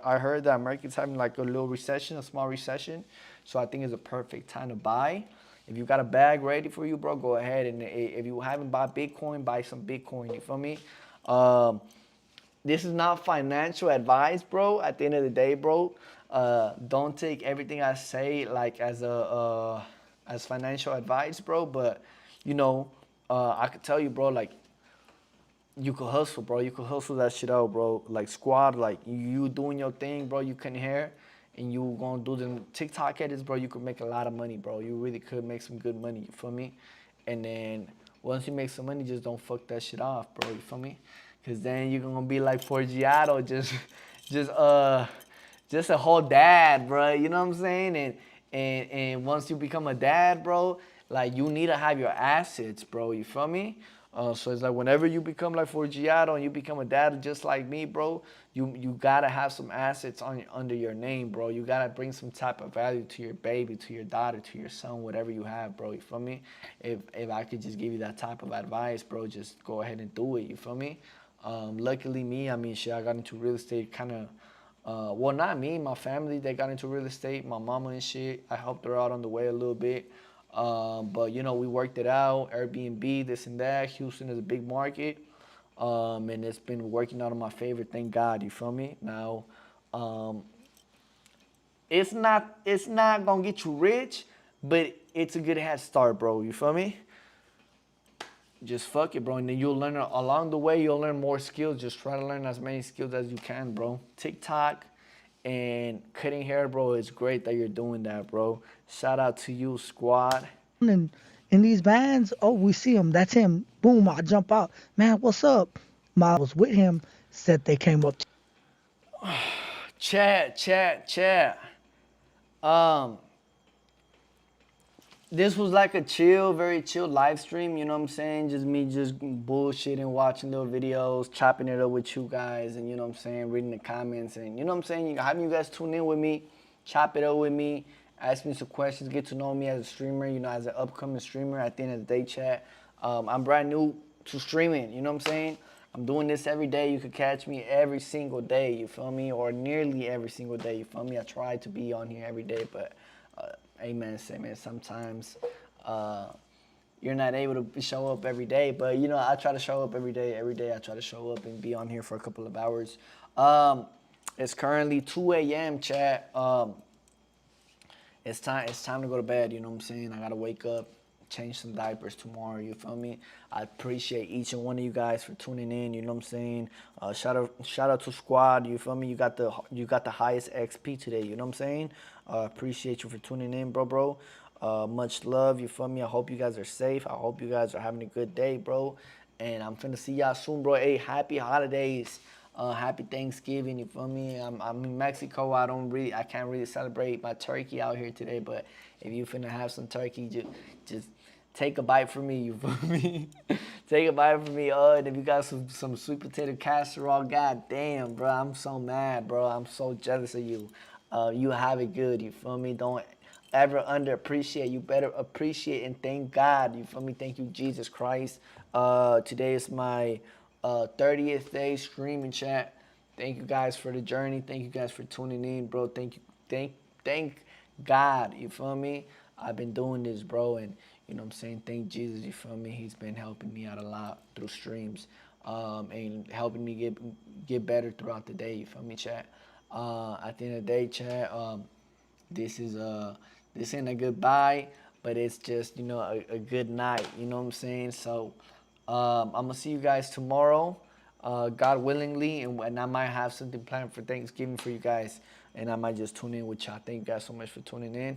I heard that America's having like a little recession, a small recession. So I think it's a perfect time to buy. If you got a bag ready for you, bro, go ahead. And if you haven't bought Bitcoin, buy some Bitcoin. You feel me? This is not financial advice, bro. At the end of the day, bro, don't take everything I say like as financial advice, bro. But you know, I could tell you, bro, like you could hustle, bro. You could hustle that shit out, bro. Like Squad, like you doing your thing, bro. You can hear. And you gonna do the TikTok edits, bro, you could make a lot of money, bro. You really could make some good money, you feel me? And then once you make some money, just don't fuck that shit off, bro, you feel me? Cause then you're gonna be like Forgiato, just a whole dad, bro. You know what I'm saying? And once you become a dad, bro, like you need to have your assets, bro. You feel me? So it's like whenever you become like Forgiato and you become a dad just like me, bro, you gotta have some assets under your name, bro. You gotta bring some type of value to your baby, to your daughter, to your son, whatever you have, bro. You feel me? If I could just give you that type of advice, bro, just go ahead and do it. You feel me? Luckily me, I mean, shit, I got into real estate kind of, well, not me, my family, they got into real estate, my mama and shit. I helped her out on the way a little bit. But, you know, we worked it out, Airbnb, this and that. Houston is a big market, and it's been working out in my favor, thank God, you feel me? Now, it's not going to get you rich, but it's a good head start, bro, you feel me? Just fuck it, bro, and then you'll learn, along the way, you'll learn more skills. Just try to learn as many skills as you can, bro. TikTok and cutting hair, bro, it's great that you're doing that, bro. Shout out to you, Squad. And In these vans, oh, we see him. That's him. Boom, I jump out. Man, what's up? I was with him, said they came up. Chat. This was like a very chill live stream, you know what I'm saying? Just me just bullshitting, watching little videos, chopping it up with you guys, and you know what I'm saying, reading the comments, and you know what I'm saying, having you guys tune in with me, chop it up with me, ask me some questions, get to know me as a streamer, you know, as an upcoming streamer at the end of the day, chat. I'm brand new to streaming, you know what I'm saying? I'm doing this every day. You could catch me every single day, you feel me? Or nearly every single day, you feel me? I try to be on here every day, but amen, sometimes you're not able to show up every day, but you know, I try to show up every day I try to show up and be on here for a couple of hours. It's currently 2 a.m. chat. It's time to go to bed, you know what I'm saying? I gotta wake up, change some diapers tomorrow, you feel me? I appreciate each and one of you guys for tuning in, you know what I'm saying? Shout out to Squad, you feel me? You got the highest XP today, you know what I'm saying? Appreciate you for tuning in, bro. Much love, you feel me? I hope you guys are safe. I hope you guys are having a good day, bro. And I'm finna see y'all soon, bro. Hey, happy holidays. Happy Thanksgiving, you feel me? I'm in Mexico. I can't really celebrate my turkey out here today, but if you finna have some turkey, just take a bite from me, you feel me? Take a bite from me. And if you got some sweet potato casserole, god damn, bro, I'm so mad, bro. I'm so jealous of you. You have it good, you feel me? Don't ever underappreciate. You better appreciate and thank God, you feel me? Thank you, Jesus Christ. Today is my 30th day streaming, chat. Thank you guys for the journey. Thank you guys for tuning in, bro. Thank God, you feel me? I've been doing this, bro, and you know what I'm saying? Thank Jesus, you feel me? He's been helping me out a lot through streams, and helping me get better throughout the day, you feel me, chat? At the end of the day, chat, this ain't a goodbye, but it's just, you know, a good night, you know what I'm saying? So I'm gonna see you guys tomorrow, God willingly, and I might have something planned for Thanksgiving for you guys, and I might just tune in with y'all. Thank you guys so much for tuning in.